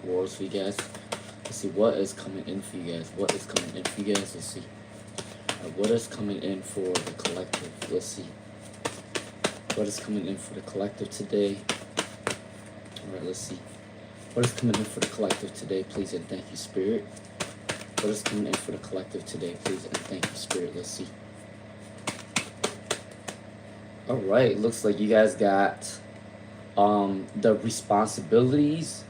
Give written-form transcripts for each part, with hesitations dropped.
worlds for you guys. Let's see what is coming in for you guys. What is coming in for you guys? Let's see. What is coming in for the collective? Let's see. What is coming in for the collective today? Alright, let's see. What is coming in for the collective today, please and thank you, Spirit? What is coming in for the collective today, please and thank you, Spirit? Let's see. Alright, looks like you guys got the responsibilities,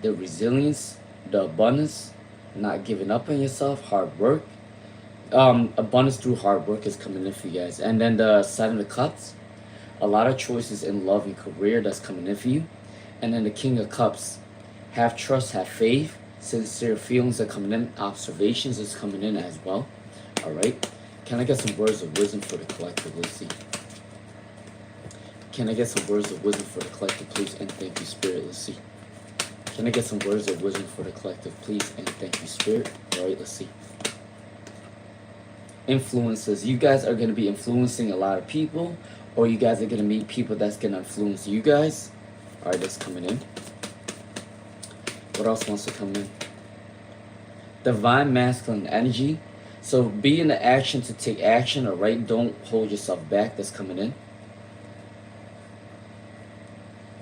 the resilience, the abundance, not giving up on yourself, hard work. Abundance through hard work is coming in for you guys. And then the 7 of Cups, a lot of choices in love and career that's coming in for you. And then the King of Cups, have trust, have faith, sincere feelings are coming in, observations is coming in as well. All right, can I get some words of wisdom for the collective? Let's see. Can I get some words of wisdom for the collective, please and thank you, Spirit? Let's see. Can I get some words of wisdom for the collective, please and thank you, Spirit? All right, let's see. Influences. You guys are going to be influencing a lot of people, or you guys are going to meet people that's going to influence you guys. All right, that's coming in. What else wants to come in? Divine masculine energy. So be in the action to take action, all right? Don't hold yourself back. That's coming in.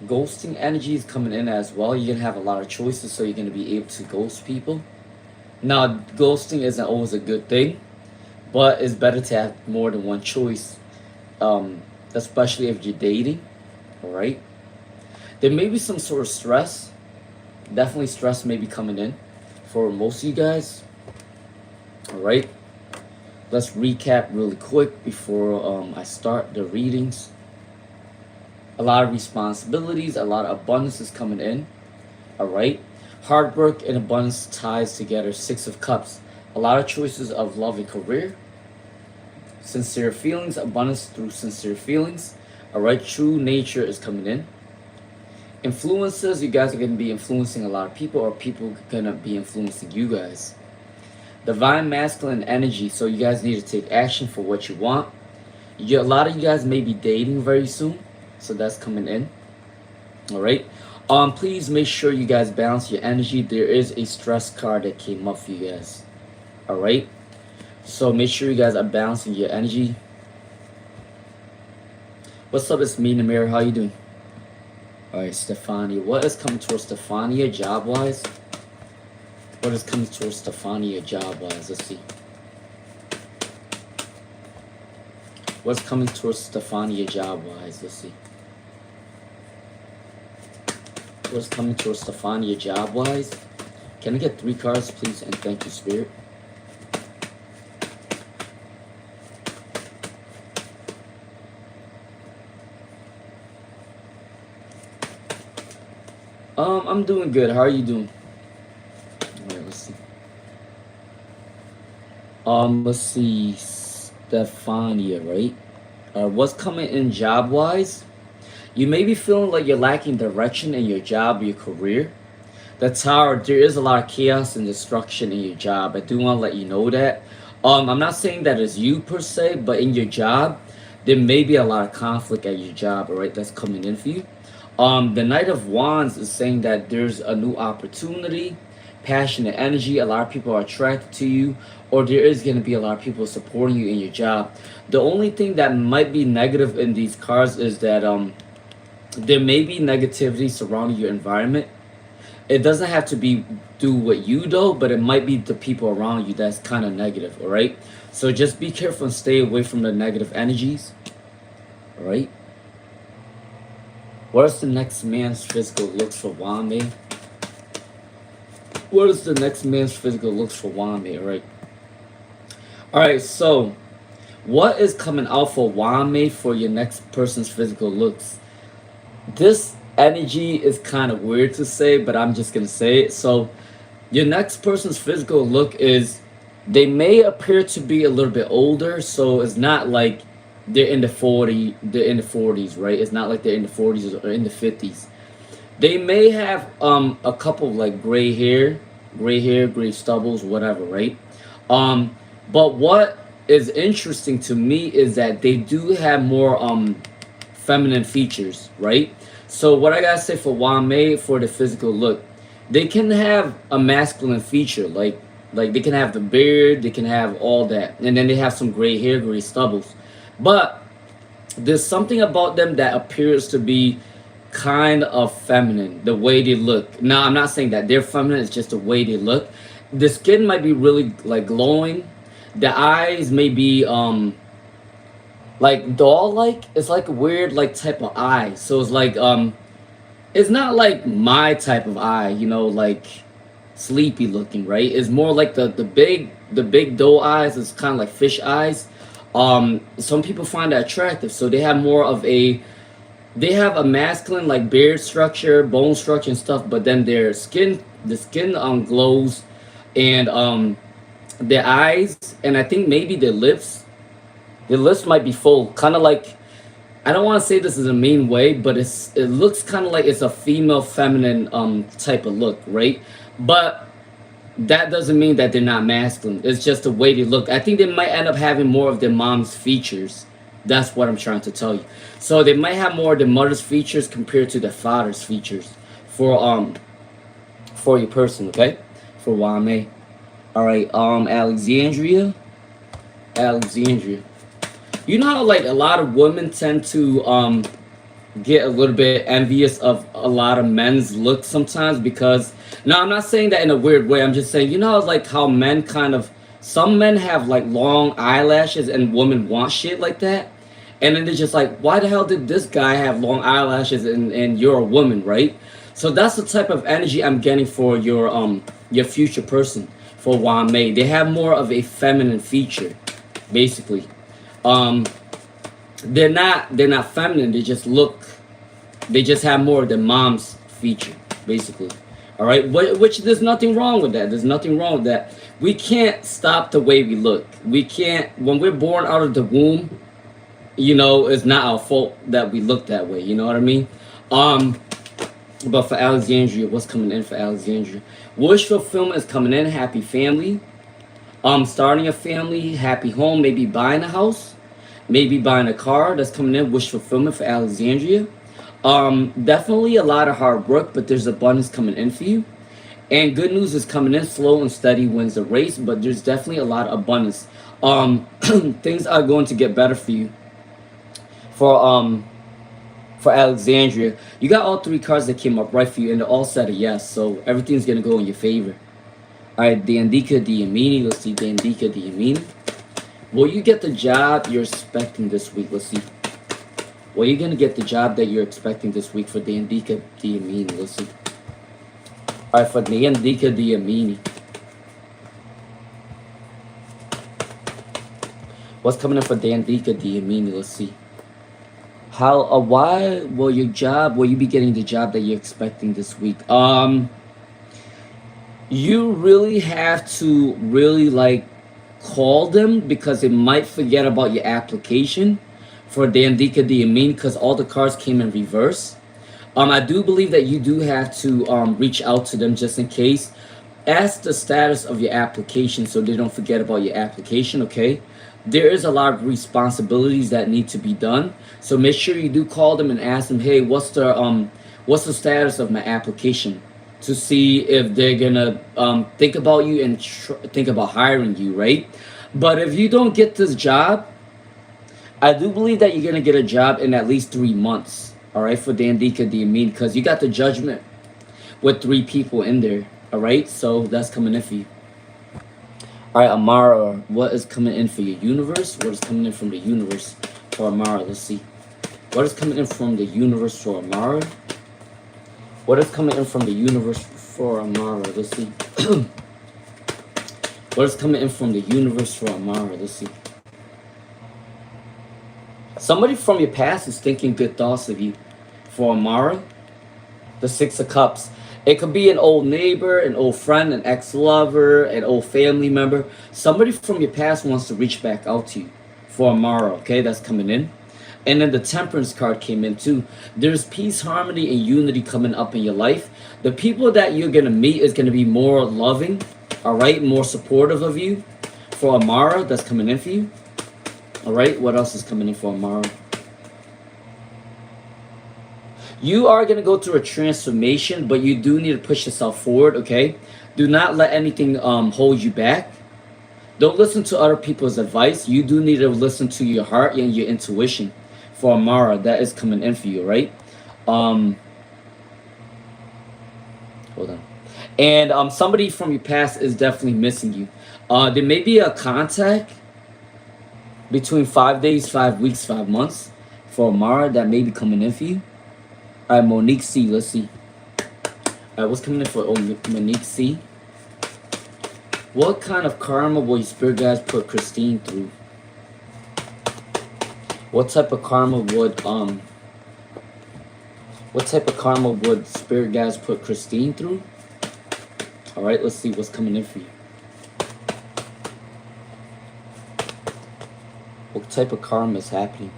Ghosting energy is coming in as well. You're going to have a lot of choices, so you're going to be able to ghost people. Now, ghosting isn't always a good thing, but it's better to have more than one choice, especially if you're dating, all right? There may be some sort of stress. Definitely stress may be coming in for most of you guys. All right. Let's recap really quick before I start the readings. A lot of responsibilities, a lot of abundance is coming in. All right. Hard work and abundance ties together. 6 of Cups. A lot of choices of love and career. Sincere feelings, abundance through sincere feelings. All right. True nature is coming in. Influences, you guys are going to be influencing a lot of people, or people are going to be influencing you guys. Divine masculine energy, so you guys need to take action for what you want. A lot of you guys may be dating very soon, so that's coming in. All right. Please make sure you guys balance your energy. There is a stress card that came up for you guys. All right. So make sure you guys are balancing your energy. What's up? It's me, Namir. How you doing? All right, Stefania. What is coming towards Stefania job-wise? What is coming towards Stefania job-wise? Let's see. What's coming towards Stefania job-wise? Let's see. What's coming towards Stefania job-wise? Can I get 3 cards, please? And thank you, Spirit. I'm doing good. How are you doing? Alright, let's see. Let's see. Stefania, right? What's coming in job-wise? You may be feeling like you're lacking direction in your job, your career. The Tower, there is a lot of chaos and destruction in your job. I do want to let you know that. I'm not saying that it's you per se, but in your job, there may be a lot of conflict at your job, alright? That's coming in for you. The Knight of Wands is saying that there's a new opportunity, passionate energy. A lot of people are attracted to you, or there is going to be a lot of people supporting you in your job. The only thing that might be negative in these cards is that there may be negativity surrounding your environment. It doesn't have to be do what you do, but it might be the people around you that's kind of negative, all right? So just be careful and stay away from the negative energies, all right? What is the next man's physical looks for Wame? What is the next man's physical looks for Wame? All right. All right, so what is coming out for Wame for your next person's physical looks? This energy is kind of weird to say, but I'm just going to say it. So your next person's physical look is, they may appear to be a little bit older, so it's not like they're in the 40s, right? It's not like they're in the 40s or in the 50s. They may have a couple of like gray hair, gray stubbles, whatever, right? But what is interesting to me is that they do have more feminine features, right? So what I gotta say for Wame for the physical look, they can have a masculine feature, like they can have the beard, they can have all that, and then they have some gray hair, gray stubbles. But there's something about them that appears to be kind of feminine, the way they look. Now, I'm not saying that they're feminine, it's just the way they look. The skin might be really like glowing. The eyes may be like doll like. It's like a weird like type of eye. So it's like it's not like my type of eye, you know, like sleepy looking, right? It's more like the big doe eyes. It's kind of like fish eyes. Some people find that attractive, so they have more of a they have a masculine like beard structure, bone structure and stuff, but then their skin, the skin glows, and their eyes, and I think maybe their lips might be full, kind of like, I don't want to say this is a mean way, but it looks kind of like it's a female feminine type of look, right? But that doesn't mean that they're not masculine. It's just the way they look. I think they might end up having more of their mom's features. That's what I'm trying to tell you. So they might have more of their mother's features compared to their father's features for your person, okay? For Wame. All right, Alexandria. Alexandria. You know how like a lot of women tend to get a little bit envious of a lot of men's looks sometimes, because now I'm not saying that in a weird way. I'm just saying, you know, like how men kind of, some men have like long eyelashes and women want shit like that. And then they're just like, why the hell did this guy have long eyelashes and you're a woman, right? So that's the type of energy I'm getting for your future person, for Wame. They have more of a feminine feature, basically. Um they're not feminine, they just have more of their mom's feature, basically. All right, which there's nothing wrong with that. There's nothing wrong with that. We can't stop the way we look. We can't, when we're born out of the womb, you know, it's not our fault that we look that way, you know what I mean? um but for Alexandria, what's coming in for Alexandria? Wish fulfillment is coming in. Happy family, starting a family, happy home, maybe buying a house, maybe buying a car. That's coming in. Wish fulfillment for Alexandria. Definitely a lot of hard work, but there's abundance coming in for you. And good news is coming in. Slow and steady wins the race, but there's definitely a lot of abundance. Things are going to get better for you. For Alexandria, you got all three cards that came up right for you, and they're all set a yes. So everything's gonna go in your favor. All right, the Andika Diamini. Let's see, the Andika Diamini. Will you get the job you're expecting this week? Let's see. Well, you're gonna get the job that you're expecting this week for the Andika Diamini. Let's see. All right, for the Andika Diamini. What's coming in for the Andika Diamini? Let's see. Why will you be getting the job that you're expecting this week? You really have to really like call them, because they might forget about your application for the Andika Diamini, because all the cards came in reverse. I do believe that you do have to reach out to them just in case. Ask the status of your application so they don't forget about your application, okay? There is a lot of responsibilities that need to be done. So make sure you do call them and ask them, hey, what's the status of my application? To see if they're gonna think about you and think about hiring you, right? But if you don't get this job, I do believe that you're gonna get a job in at least 3 months. All right, for the Andika Diamine, because you got the judgment with 3 people in there. All right, so that's coming in for you. All right, Amara, what is coming in for your universe? What is coming in from the universe for Amara? Let's see. What is coming in from the universe for Amara? What is coming in from the universe for Amara? Let's see. What is coming in from the universe for Amara? Let's see. Somebody from your past is thinking good thoughts of you. For Amara, the 6 of Cups. It could be an old neighbor, an old friend, an ex-lover, an old family member. Somebody from your past wants to reach back out to you. For Amara, okay? That's coming in. And then the Temperance card came in too. There's peace, harmony, and unity coming up in your life. The people that you're going to meet is going to be more loving, all right? More supportive of you. For Amara, that's coming in for you. All right, what else is coming in for Amara? You are going to go through a transformation, but you do need to push yourself forward, okay? Do not let anything hold you back. Don't listen to other people's advice. You do need to listen to your heart and your intuition for Amara that is coming in for you, right? Um, Hold on. And somebody from your past is definitely missing you. There may be a contact between 5 days, 5 weeks, 5 months for Amara that may be coming in for you. All right, Monique C. Let's see. All right, what's coming in for Monique C? What kind of karma will your spirit guides put Christine through? What type of karma would spirit guides put Christine through? All right, let's see what's coming in for you. What type of karma is happening?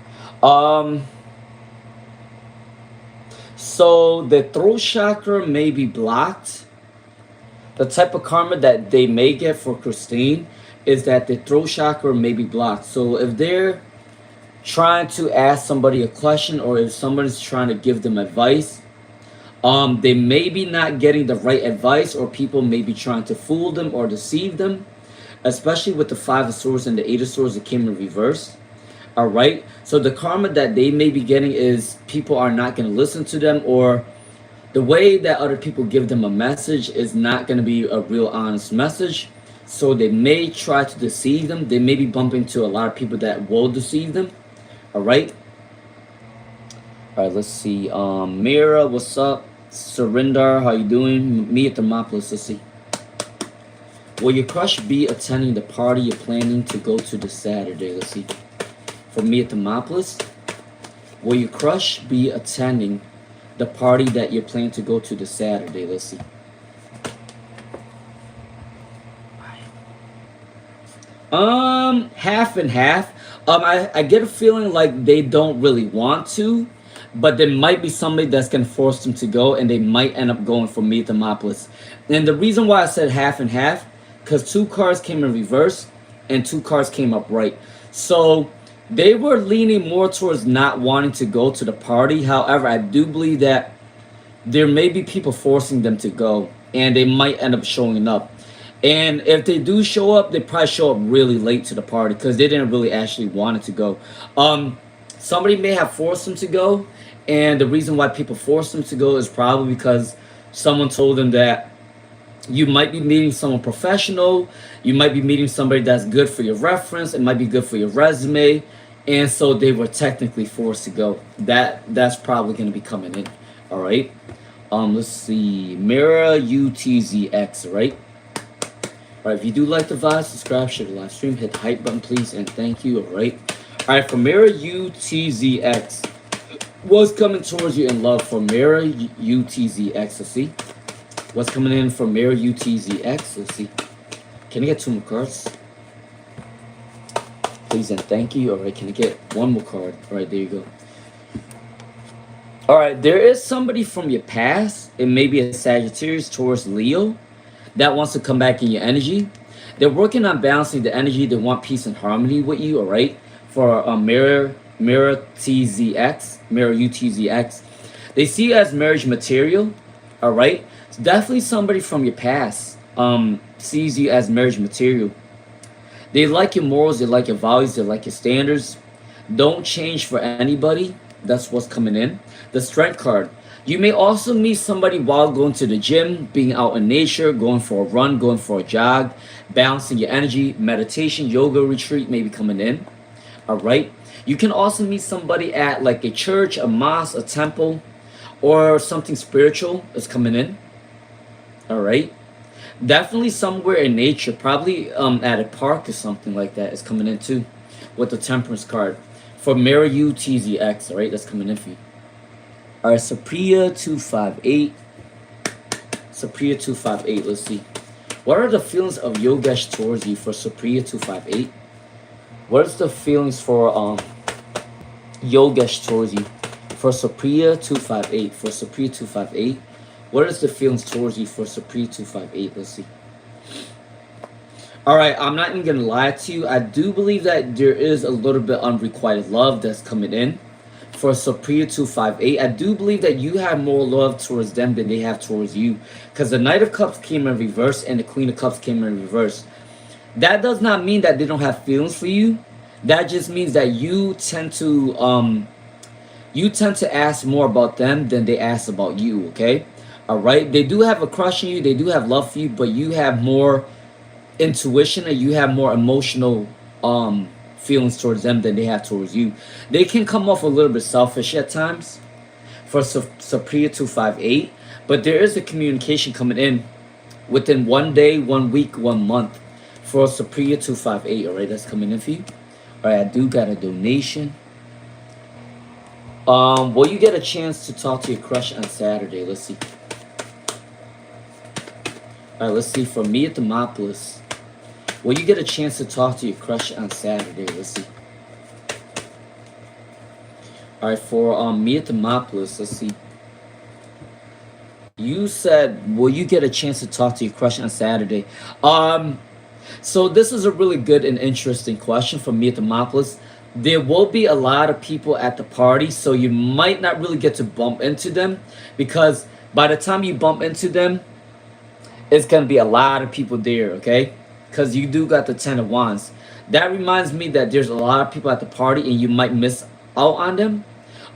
So the throat chakra may be blocked. The type of karma that they may get for Christine is that the throat chakra may be blocked. So if they're trying to ask somebody a question, or if somebody's trying to give them advice, they may be not getting the right advice, or people may be trying to fool them or deceive them, especially with the 5 of swords and the 8 of swords that came in reverse. All right, so the karma that they may be getting is people are not going to listen to them, or the way that other people give them a message is not going to be a real honest message. So they may try to deceive them. They may be bumping into a lot of people that will deceive them. All right. All right, let's see. Mira, what's up? Surinder, how you doing? Me at Thermopolis, let's see. Will your crush be attending the party you're planning to go to this Saturday? Let's see. For me at Thermopolis, will your crush be attending the party that you're planning to go to this Saturday? Let's see. Half and half. I get a feeling like they don't really want to, but there might be somebody that's gonna force them to go, and they might end up going for me at Thermopolis. And the reason why I said half and half, because 2 cards came in reverse and 2 cards came up right. So they were leaning more towards not wanting to go to the party. However, I do believe that there may be people forcing them to go, and they might end up showing up. And if they do show up, they probably show up really late to the party because they didn't really actually want it to go. Somebody may have forced them to go, and the reason why people force them to go is probably because someone told them that you might be meeting someone professional, you might be meeting somebody that's good for your reference, it might be good for your resume, and so they were technically forced to go. That's probably going to be coming in. All right. Let's see. Mira UTZX, right? All right, if you do like the vibe, subscribe, share the live stream, hit the hype button, please, and thank you. All right. All right, for Mira UTZX, what's coming towards you in love for Mira UTZX? Let's see. What's coming in for Mira UTZX? Let's see. Can I get 2 more cards? Please and thank you. All right, can I get 1 more card? All right, there you go. All right, there is somebody from your past. It may be a Sagittarius, Taurus, Leo that wants to come back in your energy. They're working on balancing the energy. They want peace and harmony with you. All right, for Mira TZX, Mira UTZX, they see you as marriage material. All right, it's definitely somebody from your past sees you as marriage material. They like your morals, they like your values, they like your standards. Don't change for anybody. That's what's coming in. The Strength card. You may also meet somebody while going to the gym, being out in nature, going for a run, going for a jog, balancing your energy, meditation, yoga retreat may be coming in. All right. You can also meet somebody at like a church, a mosque, a temple, or something spiritual is coming in. All right. Definitely somewhere in nature, probably at a park or something like that is coming in too, with the Temperance card. For Mira UTZX, all right, that's coming in for you. All right, Supriya258. Supriya258, let's see. What are the feelings of Yogesh towards you for Supriya258? What is the feelings for Yogesh towards you for Supriya258? For Supriya258, what is the feelings towards you for Supriya258? Let's see. All right, I'm not even gonna lie to you. I do believe that there is a little bit unrequited love that's coming in For Superior 258, I do believe that you have more love towards them than they have towards you. Because the Knight of Cups came in reverse and the Queen of Cups came in reverse. That does not mean that they don't have feelings for you. That just means that you tend to ask more about them than they ask about you, okay? All right? They do have a crush on you, they do have love for you, but you have more intuition and you have more emotional feelings towards them than they have towards you. They can come off a little bit selfish at times for Superior 258, but there is a communication coming in within 1 day, 1 week, 1 month for Superior 258, all right? That's coming in for you. All right, I do got a donation. Will you get a chance to talk to your crush on Saturday? Let's see. All right, let's see. From Mia Thermopolis, will you get a chance to talk to your crush on Saturday? Let's see. All right, for Mia Thermopolis, let's see. You said, will you get a chance to talk to your crush on Saturday? So this is a really good and interesting question from Mia Thermopolis. There will be a lot of people at the party, so you might not really get to bump into them, because by the time you bump into them, it's gonna be a lot of people there, okay? Because you do got the 10 of Wands. That reminds me that there's a lot of people at the party and you might miss out on them,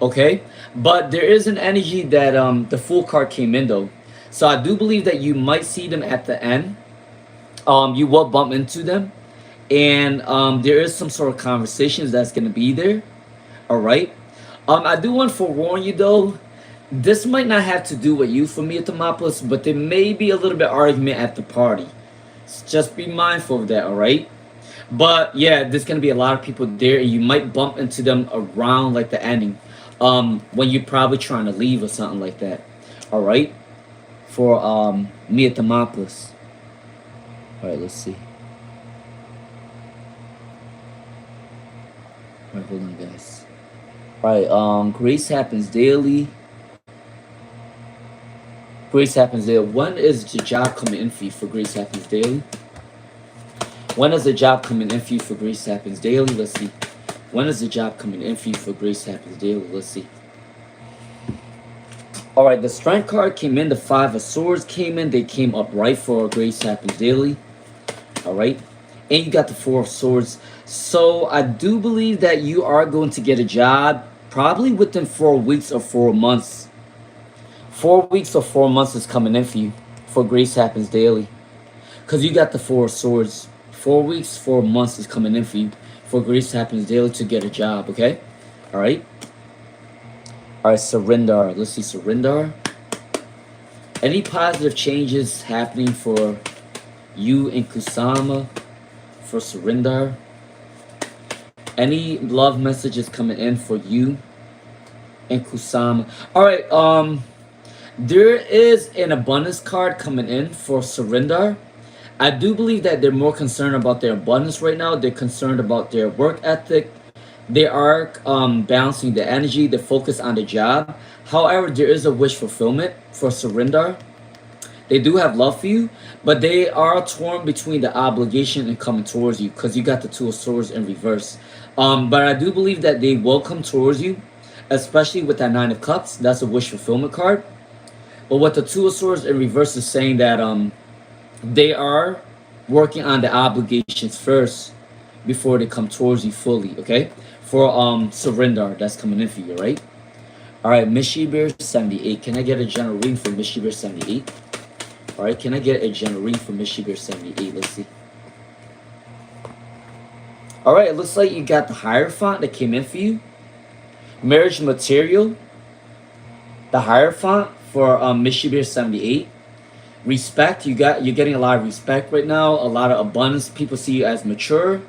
okay? But there is an energy that the Fool card came in though, so I do believe that you might see them at the end. You will bump into them, and there is some sort of conversations that's gonna be there. All right. I do want to forewarn you though. This might not have to do with you for me at Thermopolis, but there may be a little bit of argument at the party. So just be mindful of that. All right. But yeah, there's gonna be a lot of people there, and you might bump into them around like the ending, when you're probably trying to leave or something like that. All right. For me at Thermopolis. All right. Let's see. All right, hold on, guys. All right, Grace Happens Daily. Grace Happens Daily. When is the job coming in for you for Grace Happens Daily? When is the job coming in for you for Grace Happens Daily? Let's see. When is the job coming in for you for Grace Happens Daily? Let's see. All right, the Strength card came in. The 5 of Swords came in. They came up right for Grace Happens Daily. All right. And you got the 4 of Swords. So I do believe that you are going to get a job probably within 4 weeks or 4 months. 4 weeks or 4 months is coming in for you for Grace Happens Daily. Because you got the 4 of Swords. 4 weeks, 4 months is coming in for you for Grace Happens Daily to get a job, okay? All right. All right, Surrender. Let's see, Surrender. Any positive changes happening for you and Kusama for Surrender? Any love messages coming in for you and Kusama? All right, there is an abundance card coming in for Surrender. I do believe that they're more concerned about their abundance right now. They're concerned about their work ethic. They are balancing the energy, the focus on the job. However, there is a wish fulfillment for Surrender. They do have love for you, but they are torn between the obligation and coming towards you, because you got the 2 of Swords in reverse. But I do believe that they will come towards you, especially with that 9 of Cups. That's a wish fulfillment card. But what the 2 of Swords in reverse is saying that they are working on the obligations first before they come towards you fully, okay? For Surrender, that's coming in for you, right? All right, Mishy Bear 78. Can I get a general reading for Mishy Bear 78? All right, can I get a general reading for Mishy Bear 78? Let's see. All right, it looks like you got the Hierophant that came in for you. Marriage Material. The Hierophant for Mishy Bear 78. Respect. You're getting a lot of respect right now. A lot of abundance. People see you as mature.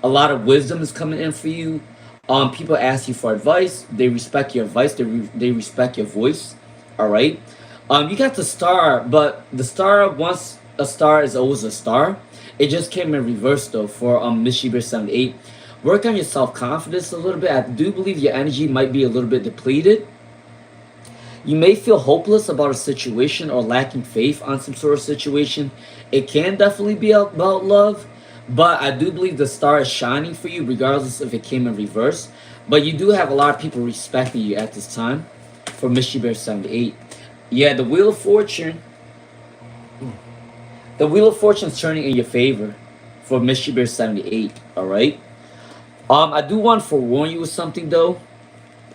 A lot of wisdom is coming in for you. People ask you for advice. They respect your advice. They respect your voice. All right. You got the Star, but the Star, once a star is always a star. It just came in reverse though for Mishy Bear 78. Work on your self-confidence a little bit. I do believe your energy might be a little bit depleted. You may feel hopeless about a situation or lacking faith on some sort of situation. It can definitely be about love, but I do believe the star is shining for you regardless if it came in reverse. But you do have a lot of people respecting you at this time for Mystery Bear 78. Yeah, the Wheel of Fortune. The Wheel of Fortune is turning in your favor for Mystery Bear 78. Alright? I do want to forewarn you with something though.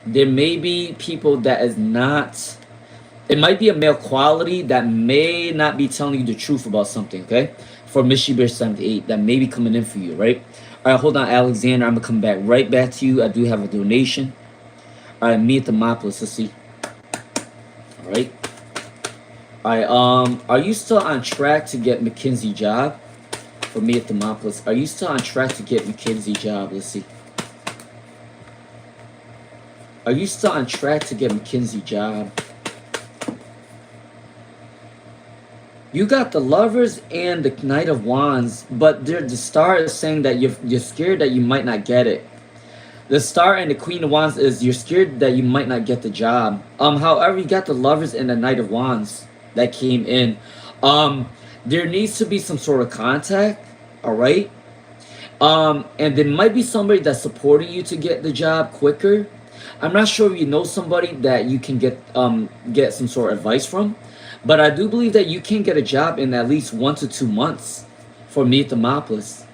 There may be people that is not, it might be a male quality that may not be telling you the truth about something, okay? For Mystery Bear 78, that may be coming in for you, right? Alright, hold on, Alexander. I'm gonna come right back to you. I do have a donation. Alright, me at the Mopolis, let's see. Alright. Alright, are you still on track to get McKinsey job? For me at the Mopolis. Are you still on track to get McKinsey job? Let's see. Are you still on track to get McKinsey job? You got the Lovers and the Knight of Wands, but the Star is saying that you're scared that you might not get it. The Star and the Queen of Wands is you're scared that you might not get the job. However, you got the Lovers and the Knight of Wands that came in. There needs to be some sort of contact, all right? And there might be somebody that's supporting you to get the job quicker. I'm not sure if you know somebody that you can get some sort of advice from, but I do believe that you can get a job in at least 1 to 2 months for me at the Mopolis,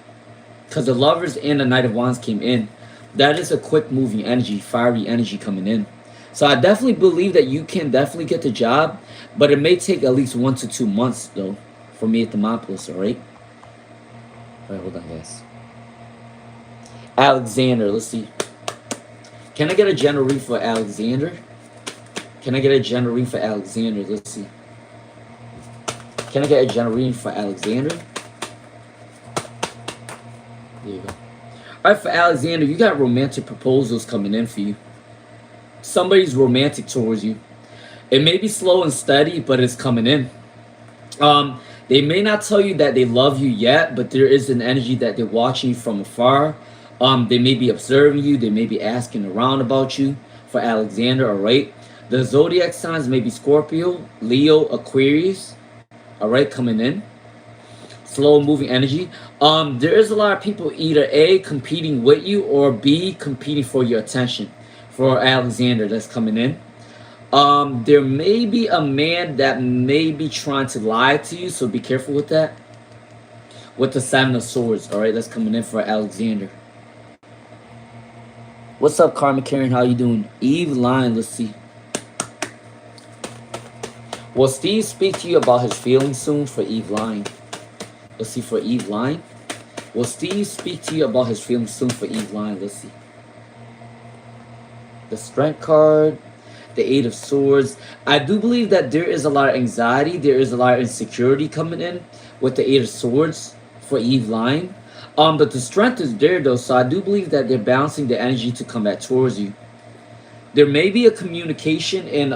because the Lovers and the Knight of Wands came in. That is a quick moving energy, fiery energy coming in. So I definitely believe that you can definitely get the job, but it may take at least 1 to 2 months though for me at the Mopolis. All right. All right, hold on, guys. Alexander, let's see. Can I get a general read for Alexander? Can I get a general read for Alexander? Let's see. Can I get a general reading for Alexander? There you go. All right, for Alexander, you got romantic proposals coming in for you. Somebody's romantic towards you. It may be slow and steady, but it's coming in. They may not tell you that they love you yet, but there is an energy that they're watching you from afar. They may be observing you. They may be asking around about you. For Alexander, all right? The zodiac signs may be Scorpio, Leo, Aquarius, all right, coming in. Slow moving energy. There is a lot of people either A, competing with you, or B, competing for your attention. For Alexander, that's coming in. There may be a man that may be trying to lie to you, so be careful with that. With the 7 of Swords, all right, that's coming in for Alexander. What's up, Karma Karen? How you doing? Eve Line, let's see. Will Steve speak to you about his feelings soon? For Eve Line. Let's see, for Eve Line. Will Steve speak to you about his feelings soon? For Eve Line, let's see. The Strength card, the 8 of Swords. I do believe that there is a lot of anxiety. There is a lot of insecurity coming in with the 8 of Swords for Eve Line. But the strength is there though, so I do believe that they're balancing the energy to come back towards you. There may be a communication in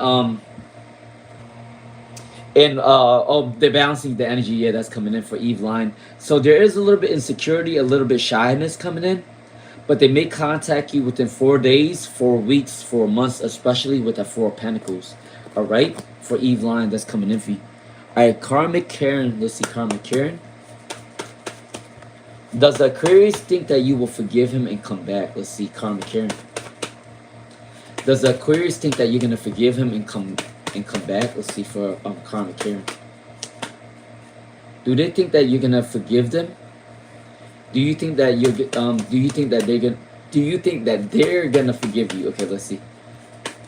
they're balancing the energy, yeah, that's coming in for Eve Line. So there is a little bit insecurity, a little bit shyness coming in, but they may contact you within 4 days, 4 weeks, 4 months, especially with that 4 of Pentacles. All right, for Eve Line, that's coming in for you. All right, Karmic Karen, let's see, Karmic Karen. Does the Aquarius think that you will forgive him and come back? Let's see, Karmic Karen. Does the Aquarius think that you're gonna forgive him and come back? Let's see, for Karmic Karen. Do they think that you're gonna forgive them? Do you think that they're gonna forgive you? Okay, let's see.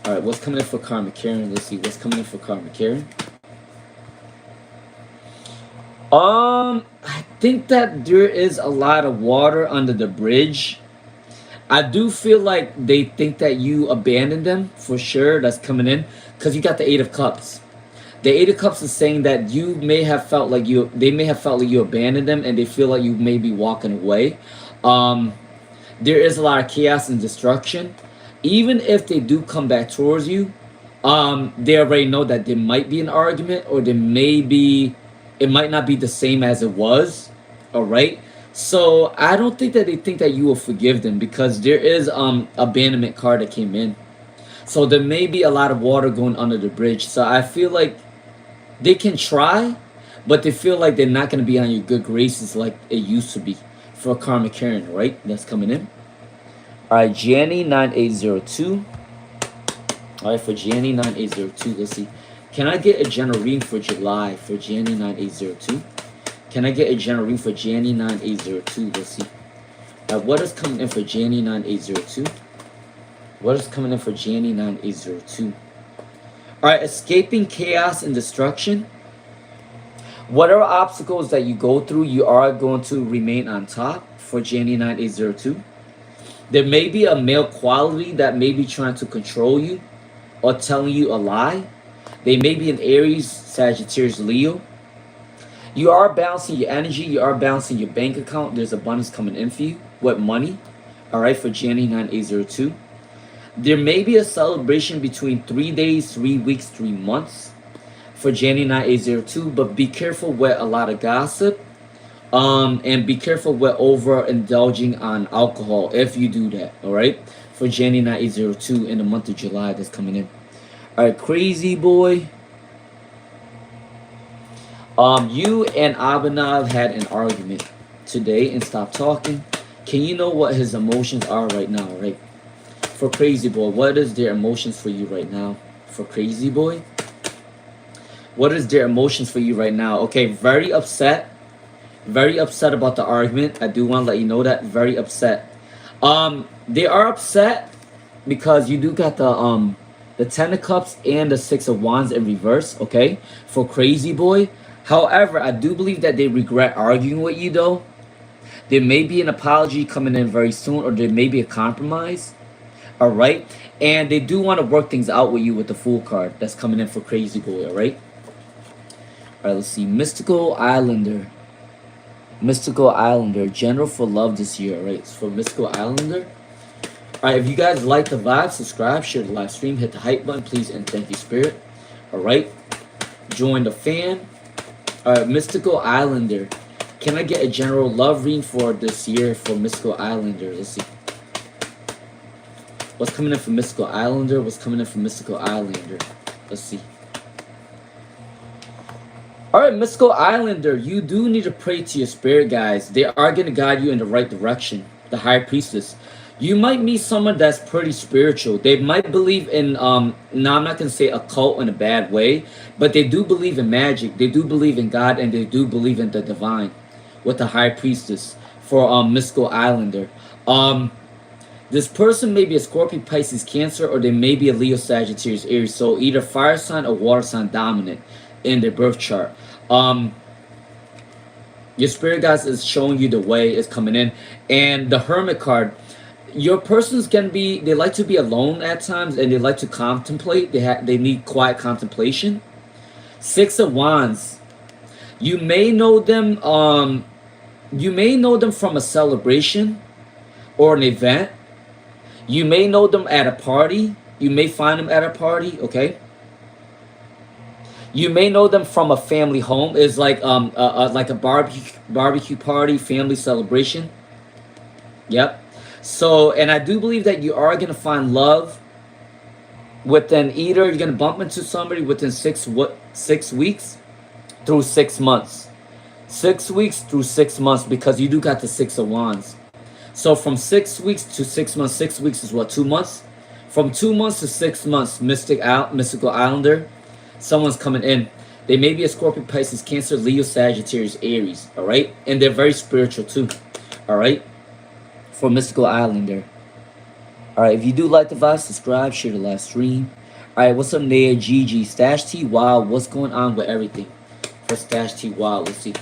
All right, what's coming in for Karmic Karen? Let's see what's coming in for Karmic Karen. I think that there is a lot of water under the bridge. I do feel like they think that you abandoned them for sure. That's coming in because you got the 8 of Cups. The 8 of Cups is saying that you may have felt like they may have felt like you abandoned them, and they feel like you may be walking away. There is a lot of chaos and destruction. Even if they do come back towards you, they already know that there might be an argument, or it might not be the same as it was. All right. So I don't think that they think that you will forgive them, because there is abandonment card that came in. So there may be a lot of water going under the bridge. So I feel like they can try, but they feel like they're not going to be on your good graces like it used to be for Karmic Karen, right? That's coming in. All right, Gianni 9802. All right, for Gianni 9802, let's see. Can I get a general reading for July for Gianni 9802? Can I get a general reading for Gianni 9802? Let's see. What is coming in for Gianni 9802? What is coming in for Gianni 9802? All right, escaping chaos and destruction. Whatever obstacles that you go through, you are going to remain on top for Gianni 9802. There may be a male quality that may be trying to control you or telling you a lie. They may be an Aries, Sagittarius, Leo. You are balancing your energy. You are balancing your bank account. There's abundance coming in for you with money. All right, for Gianni 9802. There may be a celebration between 3 days, 3 weeks, 3 months for Gianni 9802. But be careful with a lot of gossip. And be careful with overindulging on alcohol if you do that. All right, for Gianni 9802 in the month of July that's coming in. All right, crazy boy. You and Abhinav had an argument today and stopped talking. Can you know what his emotions are right now, right? For crazy boy, what is their emotions for you right now? For crazy boy, what is their emotions for you right now? Okay, very upset about the argument. I do want to let you know that, very upset. They are upset because you do got the 10 of Cups and the 6 of Wands in reverse, okay, for crazy boy. However, I do believe that they regret arguing with you, though. There may be an apology coming in very soon, or there may be a compromise, all right? And they do want to work things out with you with the Fool card that's coming in for crazy boy, all right? All right, let's see. Mystical Islander. Mystical Islander. General for love this year, all right? It's for Mystical Islander. All right, if you guys like the vibe, subscribe, share the live stream, hit the hype button, please, and thank you, Spirit. All right? Join the fan. All right, Mystical Islander. Can I get a general love reading for this year for Mystical Islander? Let's see. What's coming in for Mystical Islander? What's coming in for Mystical Islander? Let's see. All right, Mystical Islander, you do need to pray to your spirit, guys. They are going to guide you in the right direction. The High Priestess. You might meet someone that's pretty spiritual. They might believe in, now I'm not going to say occult in a bad way, but they do believe in magic. They do believe in God, and they do believe in the divine with the High Priestess for Mystical Islander. This person may be a Scorpio, Pisces, Cancer, or they may be a Leo, Sagittarius, Aries. So either fire sign or water sign dominant in their birth chart. Your spirit guys is showing you the way is coming in. And the Hermit card, your person's gonna be, they like to be alone at times, and they like to contemplate. They need quiet contemplation. 6 of Wands, you may know them from a celebration or an event. You may know them at a party. You may find them at a party, okay? You may know them from a family home. It's like a barbecue party, family celebration. Yep. So, and I do believe that you are going to find love within, either you're going to bump into somebody within 6 weeks through 6 months. 6 weeks through 6 months, because you do got the 6 of Wands. So from 6 weeks to 6 months, 6 weeks is what, 2 months? From 2 months to 6 months, Mystical Islander, someone's coming in. They may be a Scorpio, Pisces, Cancer, Leo, Sagittarius, Aries, all right? And they're very spiritual too, all right? For Mystical Islander. All right, if you do like the vibe, subscribe, share the live stream. All right, what's up, Naya, Gigi, Stash T, wow, what's going on with everything? For Stash T, wow, let's see.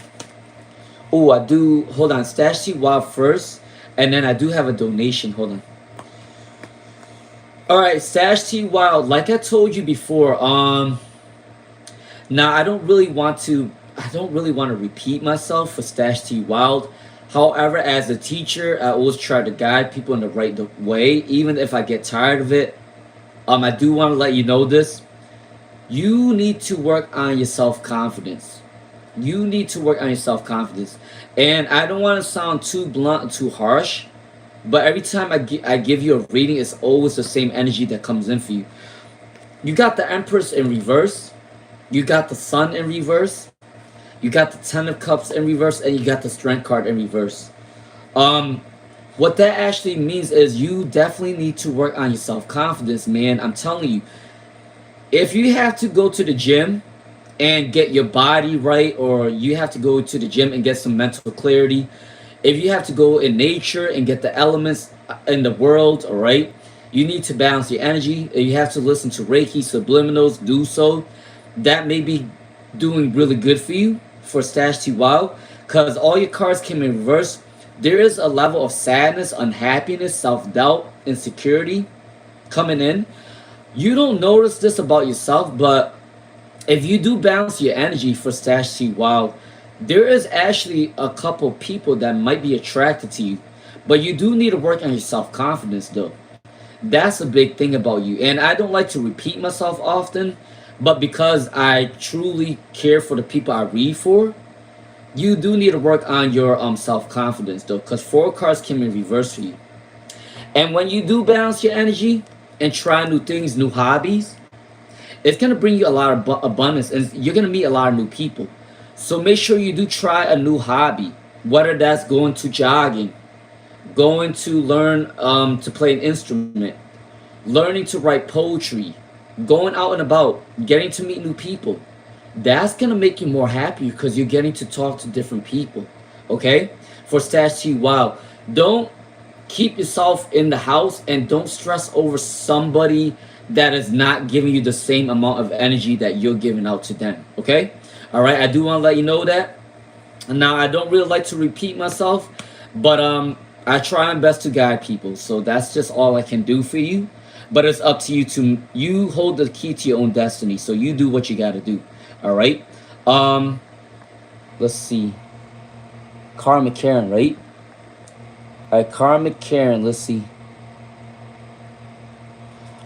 Oh, I do, hold on, Stash T, wow first, and then I do have a donation, hold on. All right, Stash T, wow, like I told you before, now I don't really want to repeat myself for Stash T Wild. However, as a teacher, I always try to guide people in the right way, even if I get tired of it. I do want to let you know this. You need to work on your self-confidence. You need to work on your self-confidence. And I don't want to sound too blunt, too harsh, but every time I give you a reading, it's always the same energy that comes in for you. You got the Empress in reverse. You got the Sun in reverse. You got the 10 of Cups in reverse, and you got the Strength card in reverse. What that actually means is you definitely need to work on your self confidence, man. I'm telling you, if you have to go to the gym and get your body right, or you have to go to the gym and get some mental clarity, if you have to go in nature and get the elements in the world, all right, you need to balance your energy. If you have to listen to Reiki, subliminals, do so. That may be doing really good for you for Stash T Wow, because all your cards came in reverse. There is a level of sadness, unhappiness, self doubt, insecurity coming in. You don't notice this about yourself, but if you do balance your energy for Stash T Wow, there is actually a couple people that might be attracted to you. But you do need to work on your self confidence though. That's a big thing about you. And I don't like to repeat myself often, but because I truly care for the people I read for, you do need to work on your self confidence though, because four cards came in reverse for you. And when you do balance your energy and try new things, new hobbies, it's gonna bring you a lot of abundance, and you're gonna meet a lot of new people. So make sure you do try a new hobby, whether that's going to jogging, going to learn to play an instrument, learning to write poetry, going out and about, getting to meet new people. That's gonna make you more happy because you're getting to talk to different people. Okay? For Stash T Wow, don't keep yourself in the house and don't stress over somebody that is not giving you the same amount of energy that you're giving out to them. Okay? All right, I do want to let you know that. Now, I don't really like to repeat myself, but I try my best to guide people. So that's just all I can do for you. But it's up to you to you hold the key to your own destiny. So you do what you got to do. All right. Um, let's see. Karma Karen, right? All right, Karma Karen. Let's see.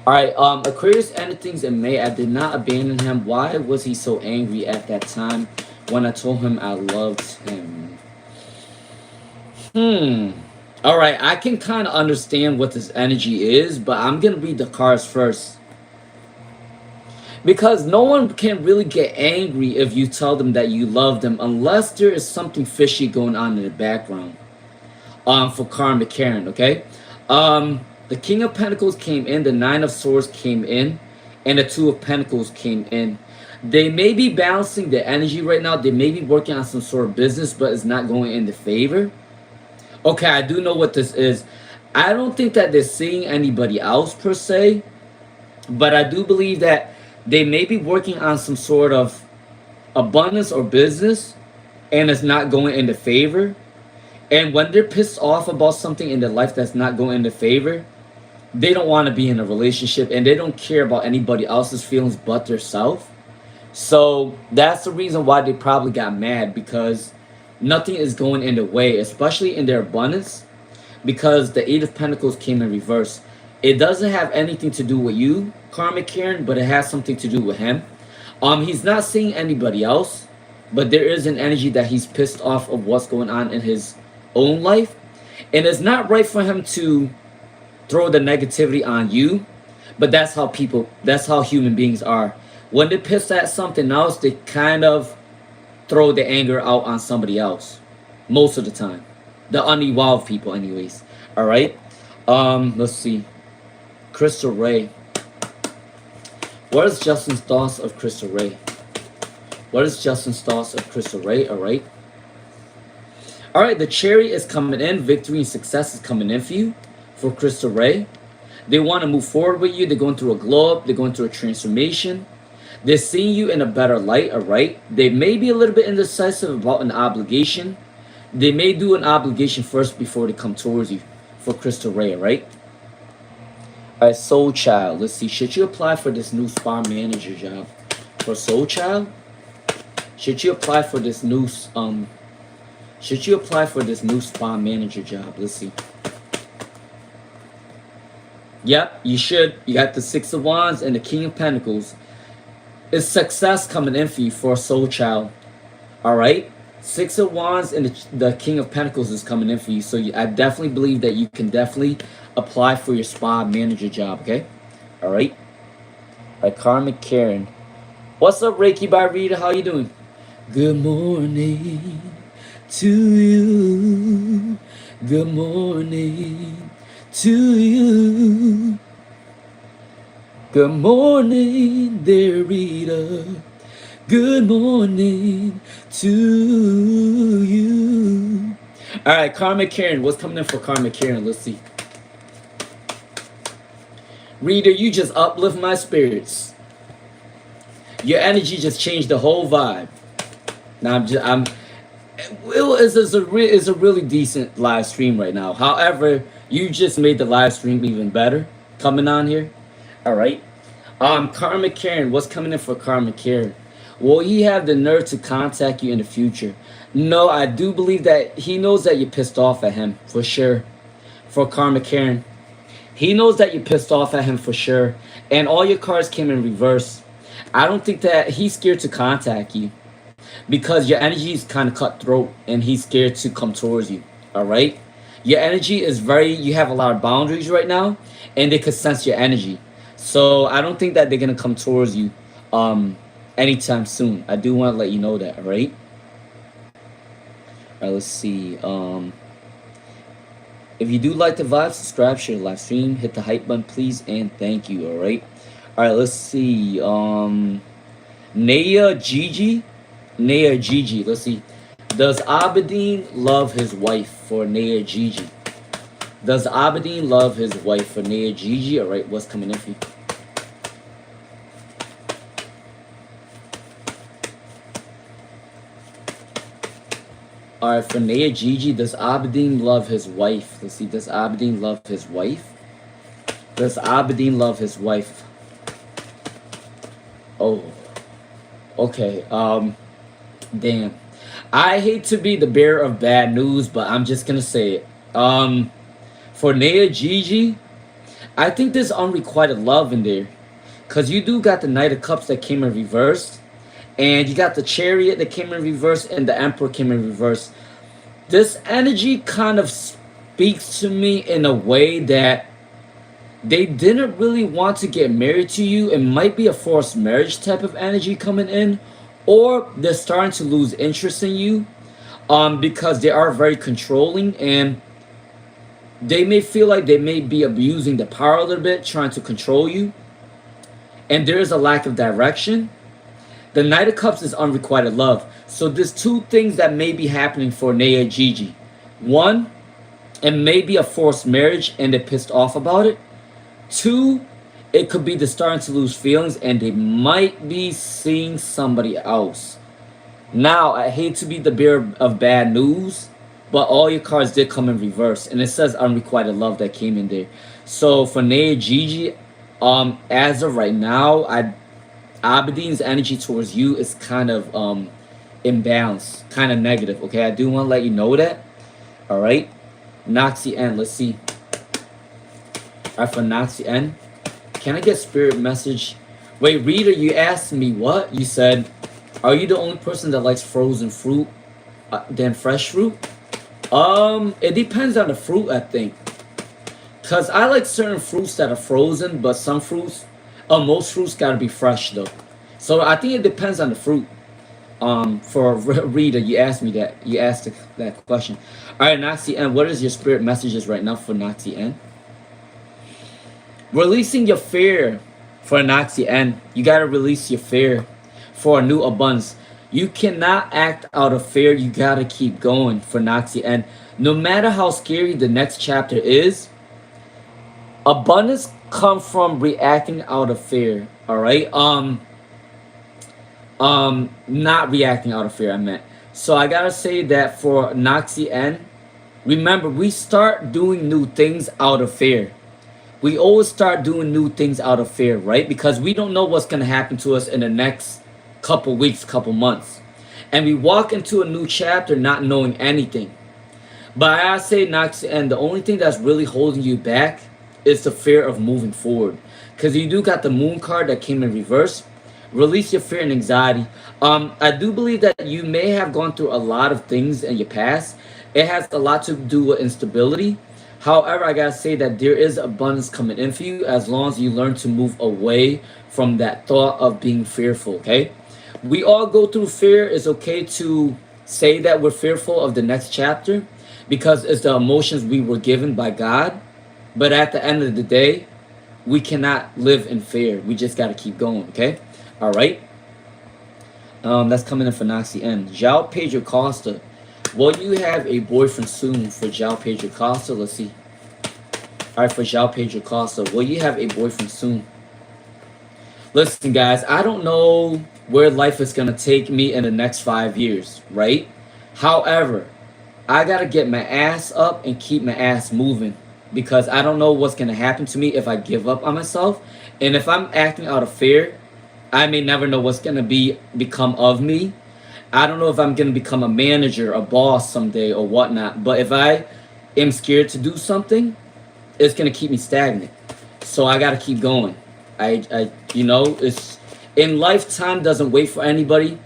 All right. Aquarius ended things in May. I did not abandon him. Why was he so angry at that time when I told him I loved him? Hmm. All right. I can kind of understand what this energy is, but I'm gonna read the cards first because no one can really get angry if you tell them that you love them unless there is something fishy going on in the background. For Karma Karen, okay? The King of Pentacles came in, the Nine of Swords came in, and the Two of Pentacles came in. They may be balancing the energy right now. They may be working on some sort of business, but it's not going in the favor. Okay, I do know what this is. I don't think that they're seeing anybody else per se, but I do believe that they may be working on some sort of abundance or business, and it's not going in the favor. And when they're pissed off about something in their life that's not going in their favor, they don't want to be in a relationship and they don't care about anybody else's feelings but their self. So that's the reason why they probably got mad, because nothing is going in their way, especially in their abundance, because the Eight of Pentacles came in reverse. It doesn't have anything to do with you, Karmic Karen, but it has something to do with him. He's not seeing anybody else, but there is an energy that he's pissed off of what's going on in his own life. And it's not right for him to throw the negativity on you, but that's how human beings are. When they're pissed at something else, they kind of throw the anger out on somebody else. Most of the time. The unevolved people anyways. Alright? Let's see. Crystal Ray. What is Justin's thoughts of Crystal Ray? What is Justin's thoughts of Crystal Ray? Alright. Alright, the cherry is coming in. Victory and success is coming in for you. For Crystal Ray. They want to move forward with you. They're going through a glow up. They're going through a transformation. They're seeing you in a better light, alright? They may be a little bit indecisive about an obligation. They may do an obligation first before they come towards you. For Crystal Ray, alright? Alright, Soul Child. Let's see. Should you apply for this new spa manager job? For Soul Child? Should you apply for this new should you apply for this new spa manager job? Let's see. Yep, you should. You got the Six of Wands and the King of Pentacles. It's success coming in for you for Soul Child. Alright? Six of Wands and the King of Pentacles is coming in for you. So I definitely believe that you can definitely apply for your spa manager job, okay? Alright? Alright, Karmic Karen. What's up, Reiki by Rita? How you doing? Good morning to you. Good morning to you. Good morning, dear Rita. Good morning to you. All right, Karma Karen. What's coming in for Karma Karen? Let's see. Reader, you just uplift my spirits. Your energy just changed the whole vibe. Now I'm. It's a really decent live stream right now. However, you just made the live stream even better coming on here. All right. Karma Karen, what's coming in for Karma Karen? Will he have the nerve to contact you in the future? No, I do believe that he knows that you're pissed off at him for sure. For Karma Karen, he knows that you're pissed off at him for sure, and all your cards came in reverse. I don't think that he's scared to contact you because your energy is kind of cutthroat and he's scared to come towards you. All right, your energy is you have a lot of boundaries right now, and they could sense your energy. So I don't think that they're gonna come towards you anytime soon. I do want to let you know that. All right. All right. Let's see. If you do like the vibe, subscribe, share the live stream, hit the hype button, please, and thank you. All right. All right. Let's see. Naya Gigi. Naya Gigi. Let's see. Does Abedin love his wife? For Naya Gigi. Does Abedin love his wife? For Naya Gigi. All right. What's coming in for you? All right, for Naya Gigi, does Abedin love his wife? Let's see, does Abedin love his wife? Does Abedin love his wife? Oh, okay. Damn. I hate to be the bearer of bad news, but I'm just gonna say it. For Naya Gigi, I think there's unrequited love in there, cause you do got the Knight of Cups that came in reverse. And you got the Chariot that came in reverse, and the Emperor came in reverse. This energy kind of speaks to me in a way that they didn't really want to get married to you. It might be a forced marriage type of energy coming in, or they're starting to lose interest in you because they are very controlling, and they may feel like they may be abusing the power a little bit, trying to control you, and there is a lack of direction. The Knight of Cups is unrequited love. So there's two things that may be happening for Naya Gigi. One, it may be a forced marriage and they're pissed off about it. Two, it could be they're starting to lose feelings and they might be seeing somebody else. Now, I hate to be the bearer of bad news, but all your cards did come in reverse. And it says unrequited love that came in there. So for Naya Gigi, as of right now, Abedin's energy towards you is kind of imbalanced, kind of negative. Okay, I do want to let you know that. All right, Noxy N. Let's see. All right, for Noxy N, can I get spirit message? Wait, Reader, you asked me what? You said, are you the only person that likes frozen fruit than fresh fruit? It depends on the fruit, I think. Cause I like certain fruits that are frozen, but some fruits. Most fruits gotta be fresh though, so I think it depends on the fruit. For Reader, you asked me that. You asked that question. All right, Nazi N. What is your spirit messages right now for Nazi N? Releasing your fear for Nazi N. You gotta release your fear for a new abundance. You cannot act out of fear. You gotta keep going for Nazi N. No matter how scary the next chapter is, abundance come from reacting out of fear. All right. Not reacting out of fear, I meant. So I gotta say that for Noxy N, remember, we start doing new things out of fear. We always start doing new things out of fear, right? Because we don't know what's gonna happen to us in the next couple weeks, couple months. And we walk into a new chapter not knowing anything. But I say, Noxy N, the only thing that's really holding you back is the fear of moving forward, because you do got the Moon card that came in reverse. Release your fear and anxiety. I do believe that you may have gone through a lot of things in your past. It has a lot to do with instability. However, I gotta say that there is abundance coming in for you as long as you learn to move away from that thought of being fearful. Okay, we all go through fear. It's okay to say that we're fearful of the next chapter, because it's the emotions we were given by God. But at the end of the day, we cannot live in fear. We just got to keep going, okay? All right. That's coming in for Noxy N. Zhao Pedro Costa. Will you have a boyfriend soon for Zhao Pedro Costa? Let's see. All right, for Zhao Pedro Costa. Will you have a boyfriend soon? Listen, guys, I don't know where life is going to take me in the next 5 years, right? However, I got to get my ass up and keep my ass moving because I don't know what's going to happen to me if I give up on myself. And if I'm acting out of fear, I may never know what's going to become of me. I don't know if I'm going to become a manager, a boss someday or whatnot. But if I am scared to do something, it's going to keep me stagnant. So I got to keep going. It's in life, time doesn't wait for anybody.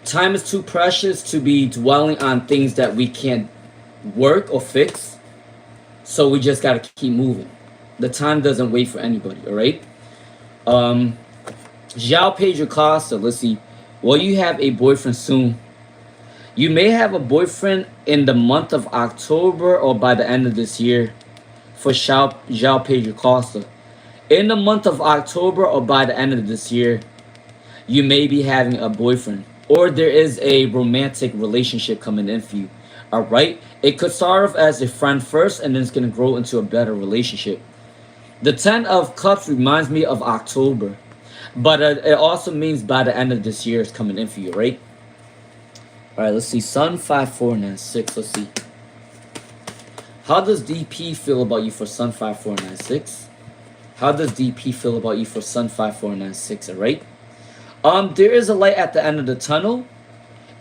Time is too precious to be dwelling on things that we can't work or fix. So we just got to keep moving. The time doesn't wait for anybody, all right? Zhao Pedro Costa, let's see. Will you have a boyfriend soon? You may have a boyfriend in the month of October or by the end of this year for Zhao Pedro Costa. In the month of October or by the end of this year, you may be having a boyfriend. Or there is a romantic relationship coming in for you. All right? It could start off as a friend first and then it's going to grow into a better relationship. The 10 of Cups reminds me of October. But it also means by the end of this year it's coming in for you, right? All right, let's see. Sun 5496. Let's see. How does DP feel about you for Sun 5496? How does DP feel about you for Sun 5496, all right? There is a light at the end of the tunnel.